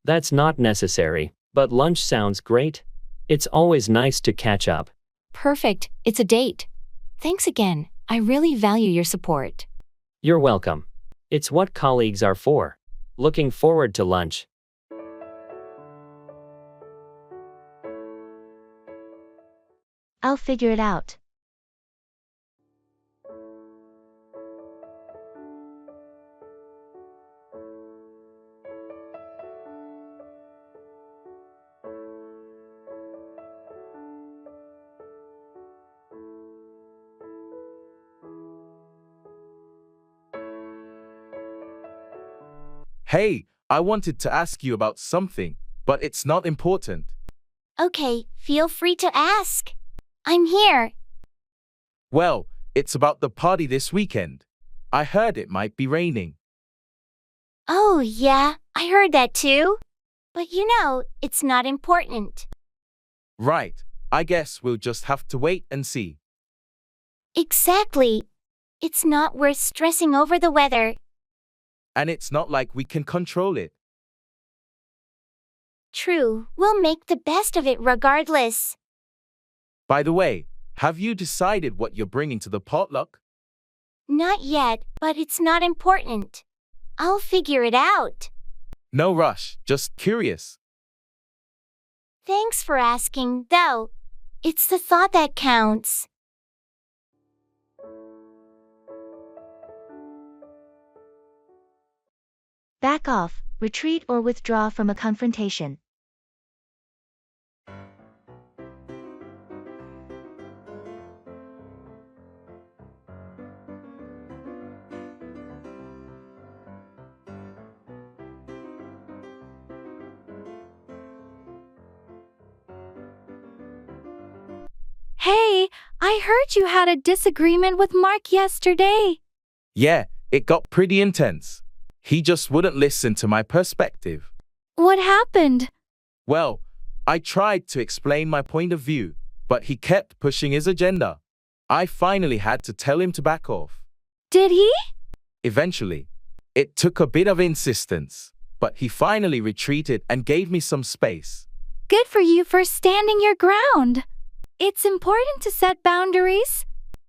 That's not necessary, but lunch sounds great. It's always nice to catch up. Perfect, it's a date. Thanks again, I really value your support. You're welcome. It's what colleagues are for. Looking forward to lunch. I'll figure it out. Hey, I wanted to ask you about something, but it's not important. Okay, feel free to ask. I'm here. Well, it's about the party this weekend. I heard it might be raining. Oh, yeah, I heard that too. But it's not important. Right, I guess we'll just have to wait and see. Exactly. It's not worth stressing over the weather. And it's not like we can control it. True, we'll make the best of it regardless. By the way, have you decided what you're bringing to the potluck? Not yet, but it's not important. I'll figure it out. No rush, just curious. Thanks for asking, though. It's the thought that counts. Back off, retreat or withdraw from a confrontation. Hey, I heard you had a disagreement with Mark yesterday. Yeah, it got pretty intense. He just wouldn't listen to my perspective. What happened? Well, I tried to explain my point of view, but he kept pushing his agenda. I finally had to tell him to back off. Did he? Eventually, it took a bit of insistence, but he finally retreated and gave me some space. Good for you for standing your ground. It's important to set boundaries.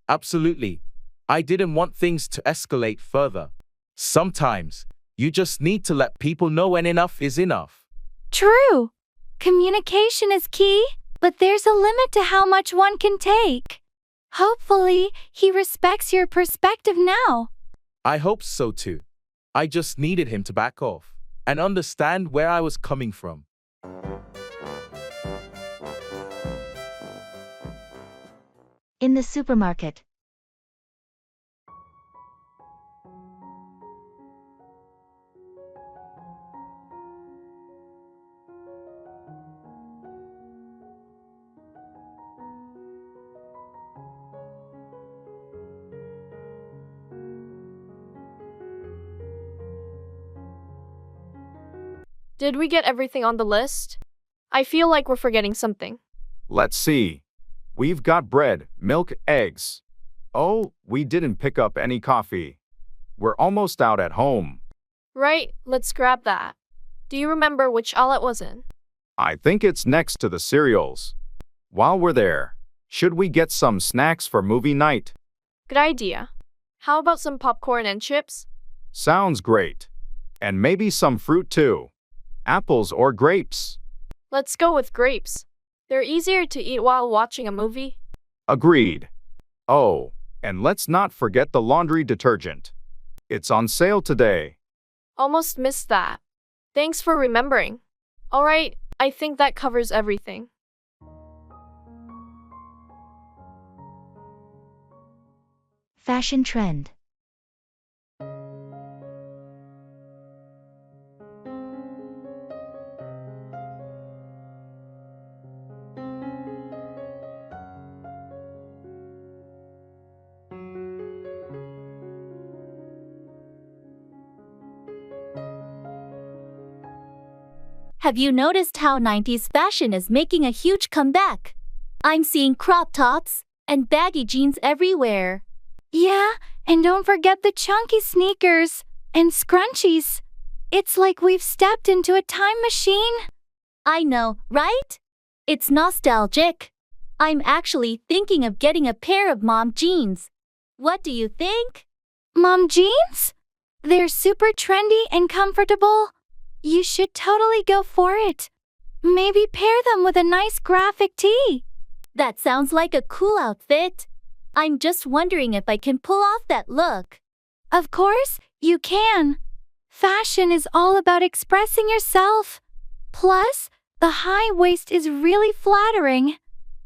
Absolutely. I didn't want things to escalate further. Sometimes, you just need to let people know when enough is enough. True. Communication is key, but there's a limit to how much one can take. Hopefully, he respects your perspective now. I hope so too. I just needed him to back off and understand where I was coming from. In the supermarket. Did we get everything on the list? I feel like we're forgetting something. Let's see. We've got bread, milk, eggs. Oh, we didn't pick up any coffee. We're almost out at home. Right, let's grab that. Do you remember which aisle it was in? I think it's next to the cereals. While we're there, should we get some snacks for movie night? Good idea. How about some popcorn and chips? Sounds great. And maybe some fruit too. Apples or grapes. Let's go with grapes. They're easier to eat while watching a movie. Agreed. Oh, and let's not forget the laundry detergent. It's on sale today. Almost missed that. Thanks for remembering. Alright, I think that covers everything. Fashion trend. Have you noticed how 90s fashion is making a huge comeback? I'm seeing crop tops and baggy jeans everywhere. Yeah, and don't forget the chunky sneakers and scrunchies. It's like we've stepped into a time machine. I know, right? It's nostalgic. I'm actually thinking of getting a pair of mom jeans. What do you think? Mom jeans? They're super trendy and comfortable. You should totally go for it. Maybe pair them with a nice graphic tee. That sounds like a cool outfit. I'm just wondering if I can pull off that look. Of course, you can. Fashion is all about expressing yourself. Plus, the high waist is really flattering.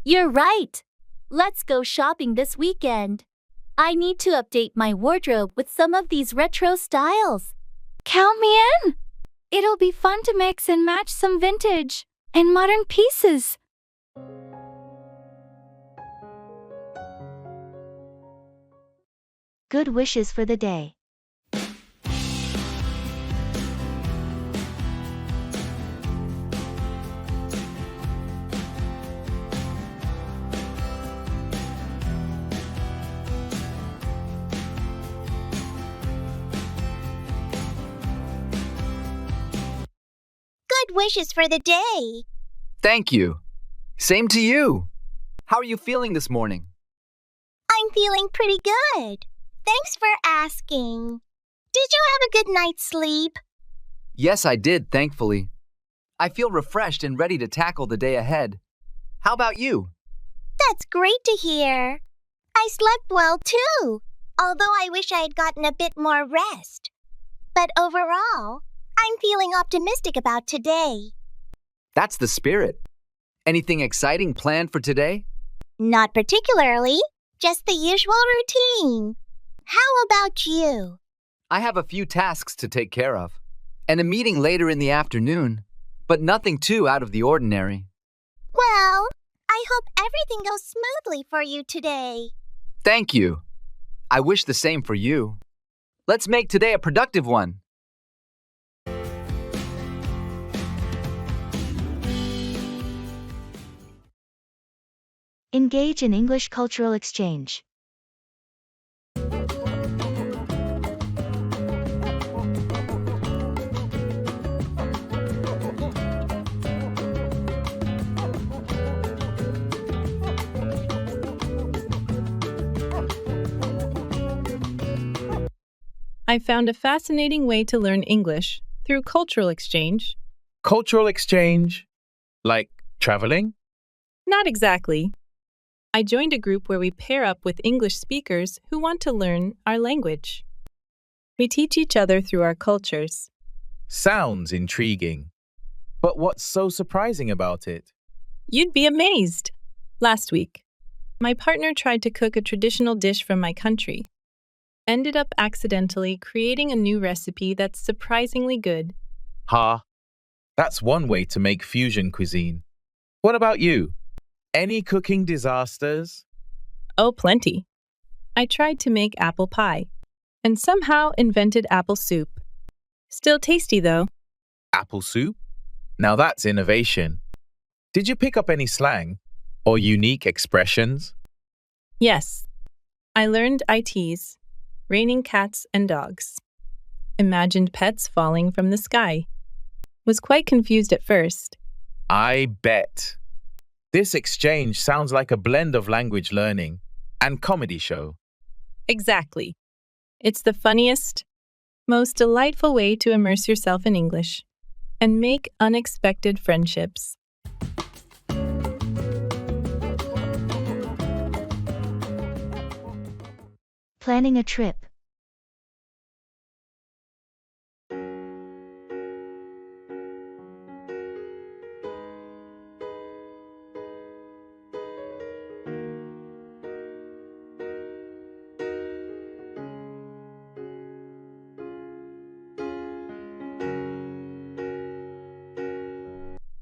You're right. Let's go shopping this weekend. I need to update my wardrobe with some of these retro styles. Count me in. It'll be fun to mix and match some vintage and modern pieces. Good wishes for the day. Good wishes for the day. Thank you. Same to you. How are you feeling this morning? I'm feeling pretty good. Thanks for asking. Did you have a good night's sleep? Yes, I did, thankfully. I feel refreshed and ready to tackle the day ahead. How about you? That's great to hear. I slept well too, although I wish I had gotten a bit more rest. But overall, I'm feeling optimistic about today. That's the spirit. Anything exciting planned for today? Not particularly, just the usual routine. How about you? I have a few tasks to take care of, and a meeting later in the afternoon, but nothing too out of the ordinary. Well, I hope everything goes smoothly for you today. Thank you. I wish the same for you. Let's make today a productive one. Engage in English cultural exchange. I found a fascinating way to learn English through cultural exchange. Cultural exchange? Like traveling? Not exactly. I joined a group where we pair up with English speakers who want to learn our language. We teach each other through our cultures. Sounds intriguing. But what's so surprising about it? You'd be amazed. Last week, my partner tried to cook a traditional dish from my country. Ended up accidentally creating a new recipe that's surprisingly good. Ha! That's one way to make fusion cuisine. What about you? Any cooking disasters? Oh, plenty. I tried to make apple pie and somehow invented apple soup. Still tasty, though. Apple soup? Now that's innovation. Did you pick up any slang or unique expressions? Yes. I learned ITs, raining cats and dogs. Imagined pets falling from the sky. Was quite confused at first. I bet. This exchange sounds like a blend of language learning and comedy show. Exactly. It's the funniest, most delightful way to immerse yourself in English and make unexpected friendships. Planning a trip.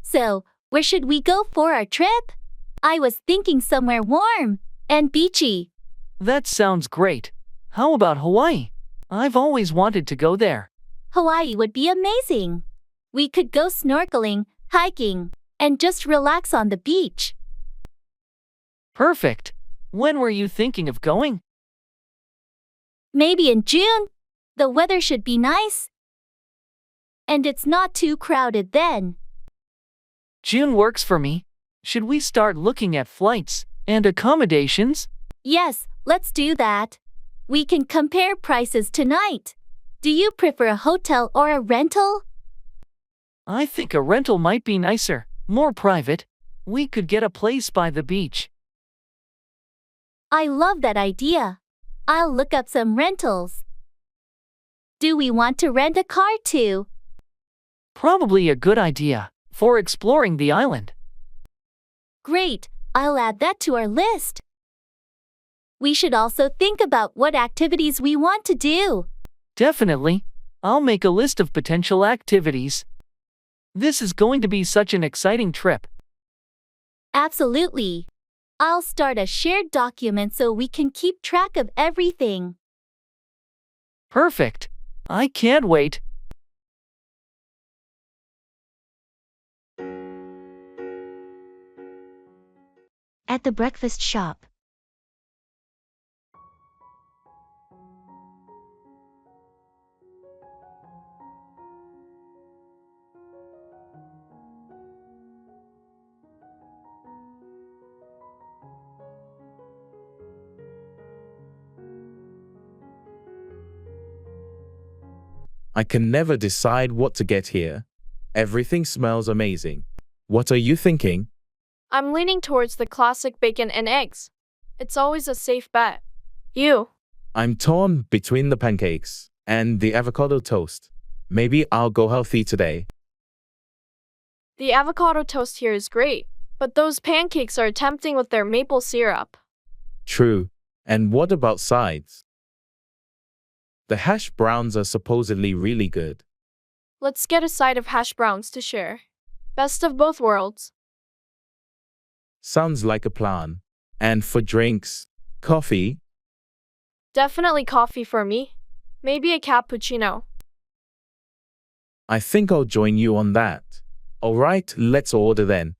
So, where should we go for our trip? I was thinking somewhere warm and beachy. That sounds great. How about Hawaii? I've always wanted to go there. Hawaii would be amazing. We could go snorkeling, hiking, and just relax on the beach. Perfect. When were you thinking of going? Maybe in June. The weather should be nice. And it's not too crowded then. June works for me. Should we start looking at flights and accommodations? Yes, let's do that. We can compare prices tonight. Do you prefer a hotel or a rental? I think a rental might be nicer, more private. We could get a place by the beach. I love that idea. I'll look up some rentals. Do we want to rent a car too? Probably a good idea for exploring the island. Great, I'll add that to our list. We should also think about what activities we want to do. Definitely. I'll make a list of potential activities. This is going to be such an exciting trip. Absolutely. I'll start a shared document so we can keep track of everything. Perfect. I can't wait. At the breakfast shop. I can never decide what to get here. Everything smells amazing. What are you thinking? I'm leaning towards the classic bacon and eggs. It's always a safe bet. You? I'm torn between the pancakes and the avocado toast. Maybe I'll go healthy today. The avocado toast here is great, but those pancakes are tempting with their maple syrup. True. And what about sides? The hash browns are supposedly really good. Let's get a side of hash browns to share. Best of both worlds. Sounds like a plan. And for drinks, coffee? Definitely coffee for me. Maybe a cappuccino. I think I'll join you on that. Alright, let's order then.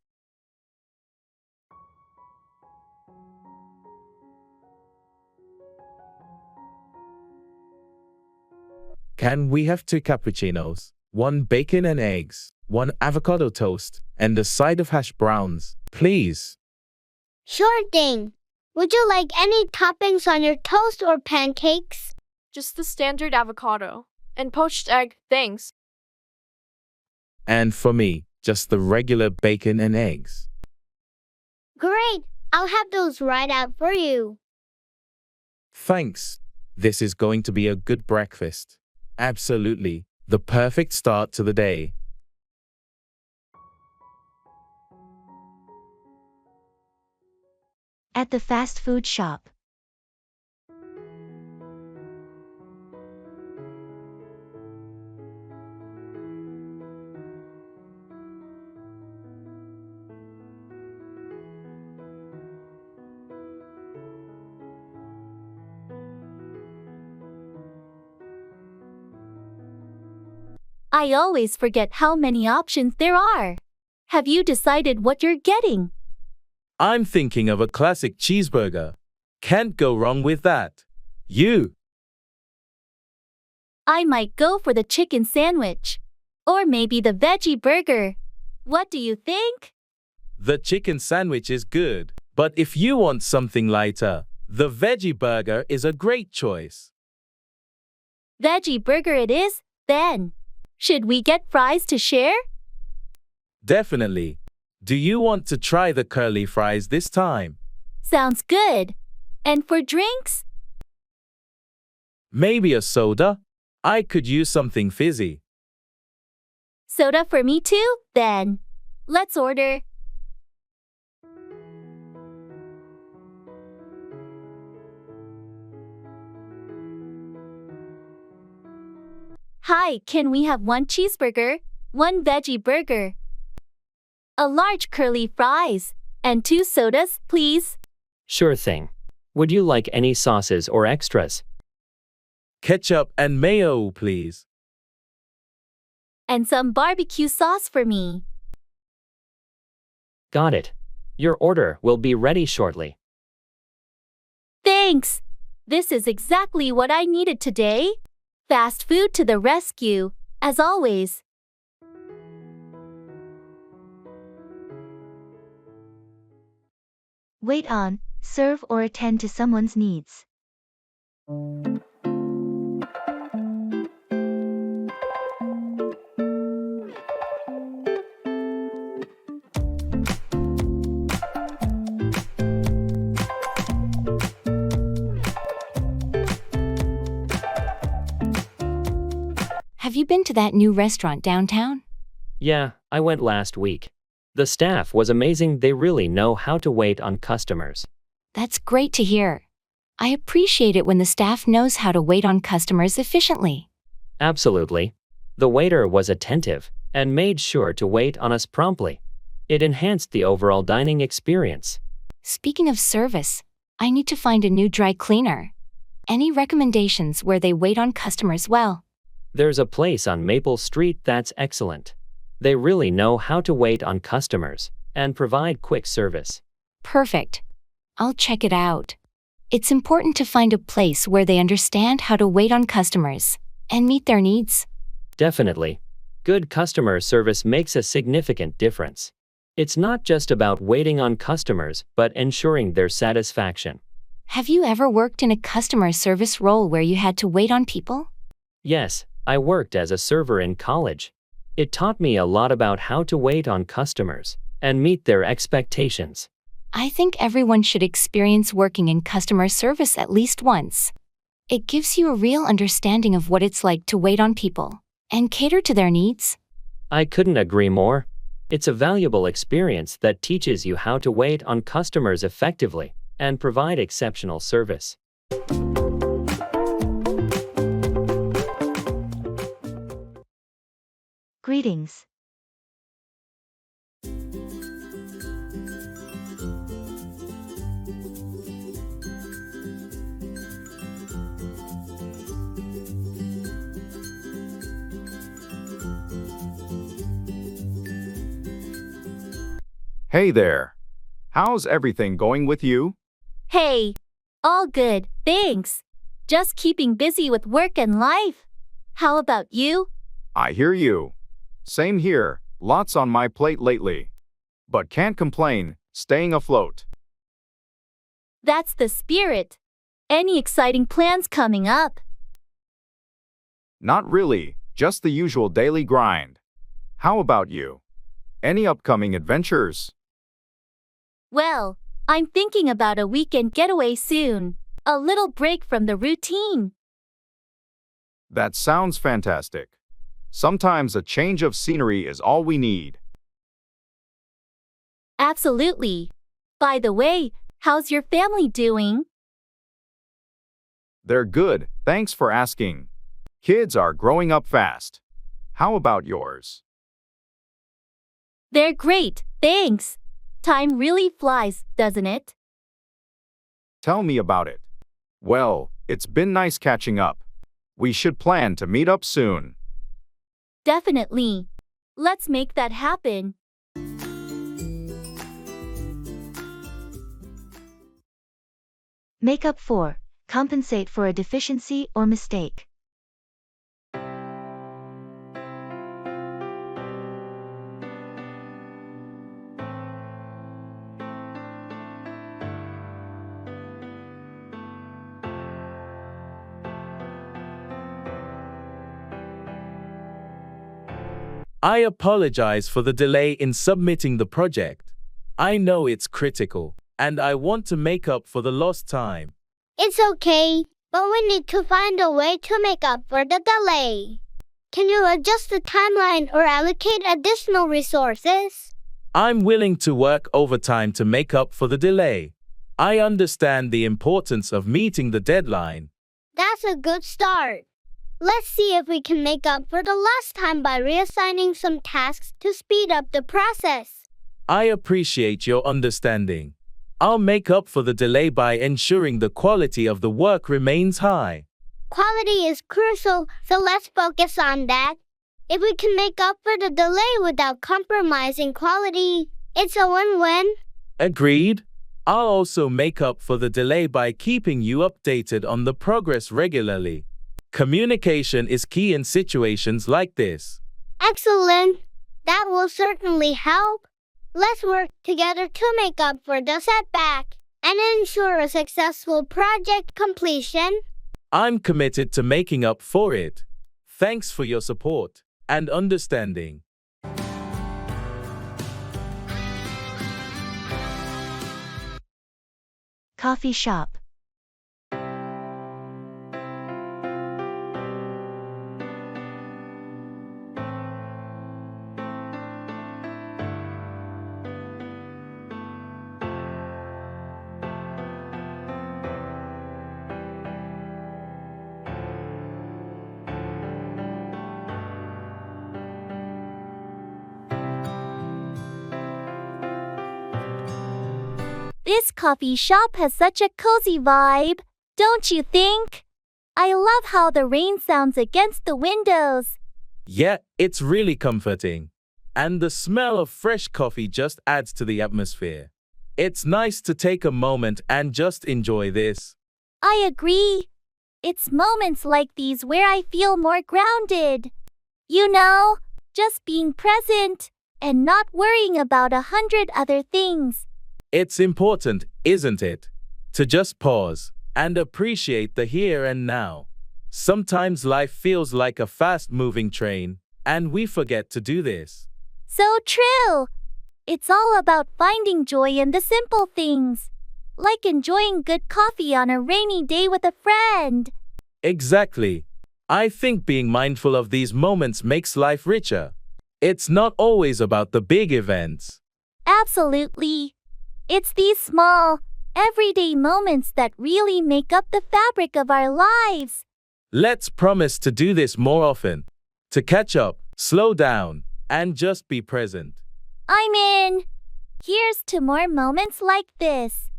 Can we have 2 cappuccinos, 1 bacon and eggs, 1 avocado toast, and a side of hash browns, please? Sure thing. Would you like any toppings on your toast or pancakes? Just the standard avocado. And poached egg, thanks. And for me, just the regular bacon and eggs. Great. I'll have those right out for you. Thanks. This is going to be a good breakfast. Absolutely. The perfect start to the day. At the fast food shop. I always forget how many options there are. Have you decided what you're getting? I'm thinking of a classic cheeseburger. Can't go wrong with that. You? I might go for the chicken sandwich. Or maybe the veggie burger. What do you think? The chicken sandwich is good, but if you want something lighter, the veggie burger is a great choice. Veggie burger it is, then. Should we get fries to share? Definitely. Do you want to try the curly fries this time? Sounds good. And for drinks? Maybe a soda? I could use something fizzy. Soda for me too, then. Let's order. Hi, can we have 1 cheeseburger, 1 veggie burger, a large curly fries, and 2 sodas, please? Sure thing. Would you like any sauces or extras? Ketchup and mayo, please. And some barbecue sauce for me. Got it. Your order will be ready shortly. Thanks. This is exactly what I needed today. Fast food to the rescue, as always. Wait on, serve or attend to someone's needs. Have you been to that new restaurant downtown? Yeah, I went last week. The staff was amazing. They really know how to wait on customers. That's great to hear. I appreciate it when the staff knows how to wait on customers efficiently. Absolutely. The waiter was attentive and made sure to wait on us promptly. It enhanced the overall dining experience. Speaking of service, I need to find a new dry cleaner. Any recommendations where they wait on customers well? There's a place on Maple Street that's excellent. They really know how to wait on customers and provide quick service. Perfect. I'll check it out. It's important to find a place where they understand how to wait on customers and meet their needs. Definitely. Good customer service makes a significant difference. It's not just about waiting on customers, but ensuring their satisfaction. Have you ever worked in a customer service role where you had to wait on people? Yes, I worked as a server in college. It taught me a lot about how to wait on customers and meet their expectations. I think everyone should experience working in customer service at least once. It gives you a real understanding of what it's like to wait on people and cater to their needs. I couldn't agree more. It's a valuable experience that teaches you how to wait on customers effectively and provide exceptional service. Greetings. Hey there. How's everything going with you? Hey, all good, thanks. Just keeping busy with work and life. How about you? I hear you. Same here, lots on my plate lately. But can't complain, staying afloat. That's the spirit. Any exciting plans coming up? Not really, just the usual daily grind. How about you? Any upcoming adventures? Well, I'm thinking about a weekend getaway soon. A little break from the routine. That sounds fantastic. Sometimes a change of scenery is all we need. Absolutely. By the way, how's your family doing? They're good, thanks for asking. Kids are growing up fast. How about yours? They're great, thanks. Time really flies, doesn't it? Tell me about it. Well, it's been nice catching up. We should plan to meet up soon. Definitely. Let's make that happen. Make up for. Compensate for a deficiency or mistake. I apologize for the delay in submitting the project. I know it's critical, and I want to make up for the lost time. It's okay, but we need to find a way to make up for the delay. Can you adjust the timeline or allocate additional resources? I'm willing to work overtime to make up for the delay. I understand the importance of meeting the deadline. That's a good start. Let's see if we can make up for the lost time by reassigning some tasks to speed up the process. I appreciate your understanding. I'll make up for the delay by ensuring the quality of the work remains high. Quality is crucial, so let's focus on that. If we can make up for the delay without compromising quality, it's a win-win. Agreed. I'll also make up for the delay by keeping you updated on the progress regularly. Communication is key in situations like this. Excellent. That will certainly help. Let's work together to make up for the setback and ensure a successful project completion. I'm committed to making up for it. Thanks for your support and understanding. Coffee shop. This coffee shop has such a cozy vibe, don't you think? I love how the rain sounds against the windows. Yeah, it's really comforting. And the smell of fresh coffee just adds to the atmosphere. It's nice to take a moment and just enjoy this. I agree. It's moments like these where I feel more grounded. You know, just being present and not worrying about 100 other things. It's important, isn't it? To just pause and appreciate the here and now. Sometimes life feels like a fast-moving train, and we forget to do this. So true. It's all about finding joy in the simple things, like enjoying good coffee on a rainy day with a friend. Exactly. I think being mindful of these moments makes life richer. It's not always about the big events. Absolutely. It's these small, everyday moments that really make up the fabric of our lives. Let's promise to do this more often. To catch up, slow down, and just be present. I'm in. Here's to more moments like this.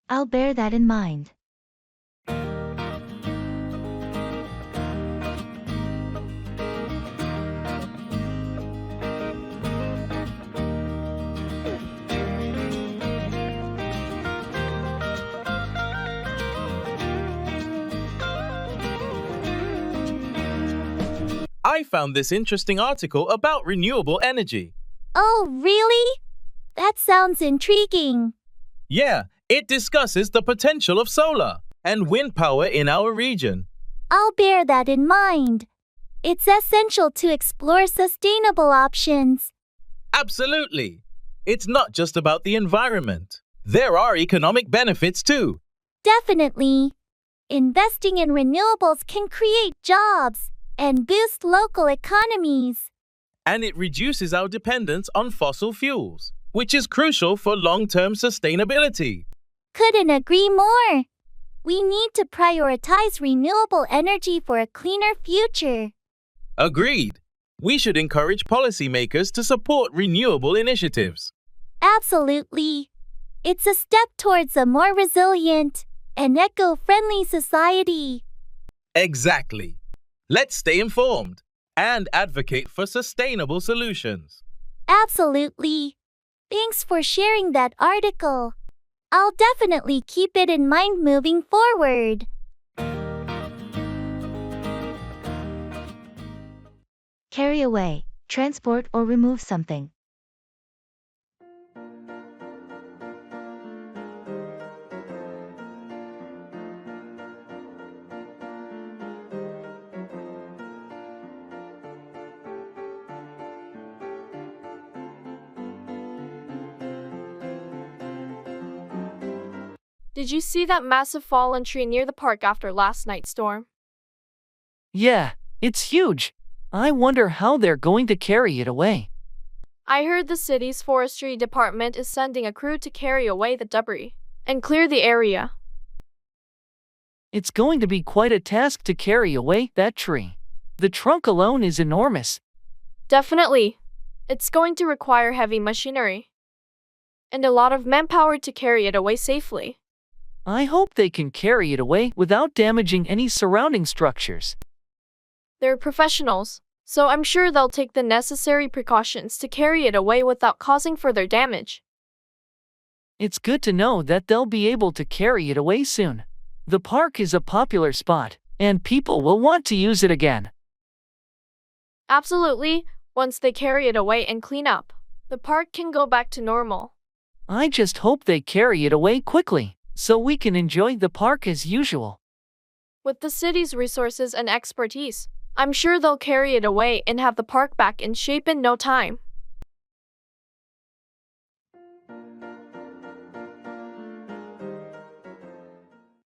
I'll bear that in mind. I found this interesting article about renewable energy. Oh, really? That sounds intriguing. Yeah, it discusses the potential of solar and wind power in our region. I'll bear that in mind. It's essential to explore sustainable options. Absolutely. It's not just about the environment. There are economic benefits too. Definitely. Investing in renewables can create jobs and boost local economies. And it reduces our dependence on fossil fuels, which is crucial for long-term sustainability. Couldn't agree more. We need to prioritize renewable energy for a cleaner future. Agreed. We should encourage policymakers to support renewable initiatives. Absolutely. It's a step towards a more resilient and eco-friendly society. Exactly. Let's stay informed and advocate for sustainable solutions. Absolutely. Thanks for sharing that article. I'll definitely keep it in mind moving forward. Carry away, transport or remove something. Did you see that massive fallen tree near the park after last night's storm? Yeah, it's huge. I wonder how they're going to carry it away. I heard the city's forestry department is sending a crew to carry away the debris and clear the area. It's going to be quite a task to carry away that tree. The trunk alone is enormous. Definitely. It's going to require heavy machinery and a lot of manpower to carry it away safely. I hope they can carry it away without damaging any surrounding structures. They're professionals, so I'm sure they'll take the necessary precautions to carry it away without causing further damage. It's good to know that they'll be able to carry it away soon. The park is a popular spot, and people will want to use it again. Absolutely. Once they carry it away and clean up, the park can go back to normal. I just hope they carry it away quickly, so we can enjoy the park as usual. With the city's resources and expertise, I'm sure they'll carry it away and have the park back in shape in no time.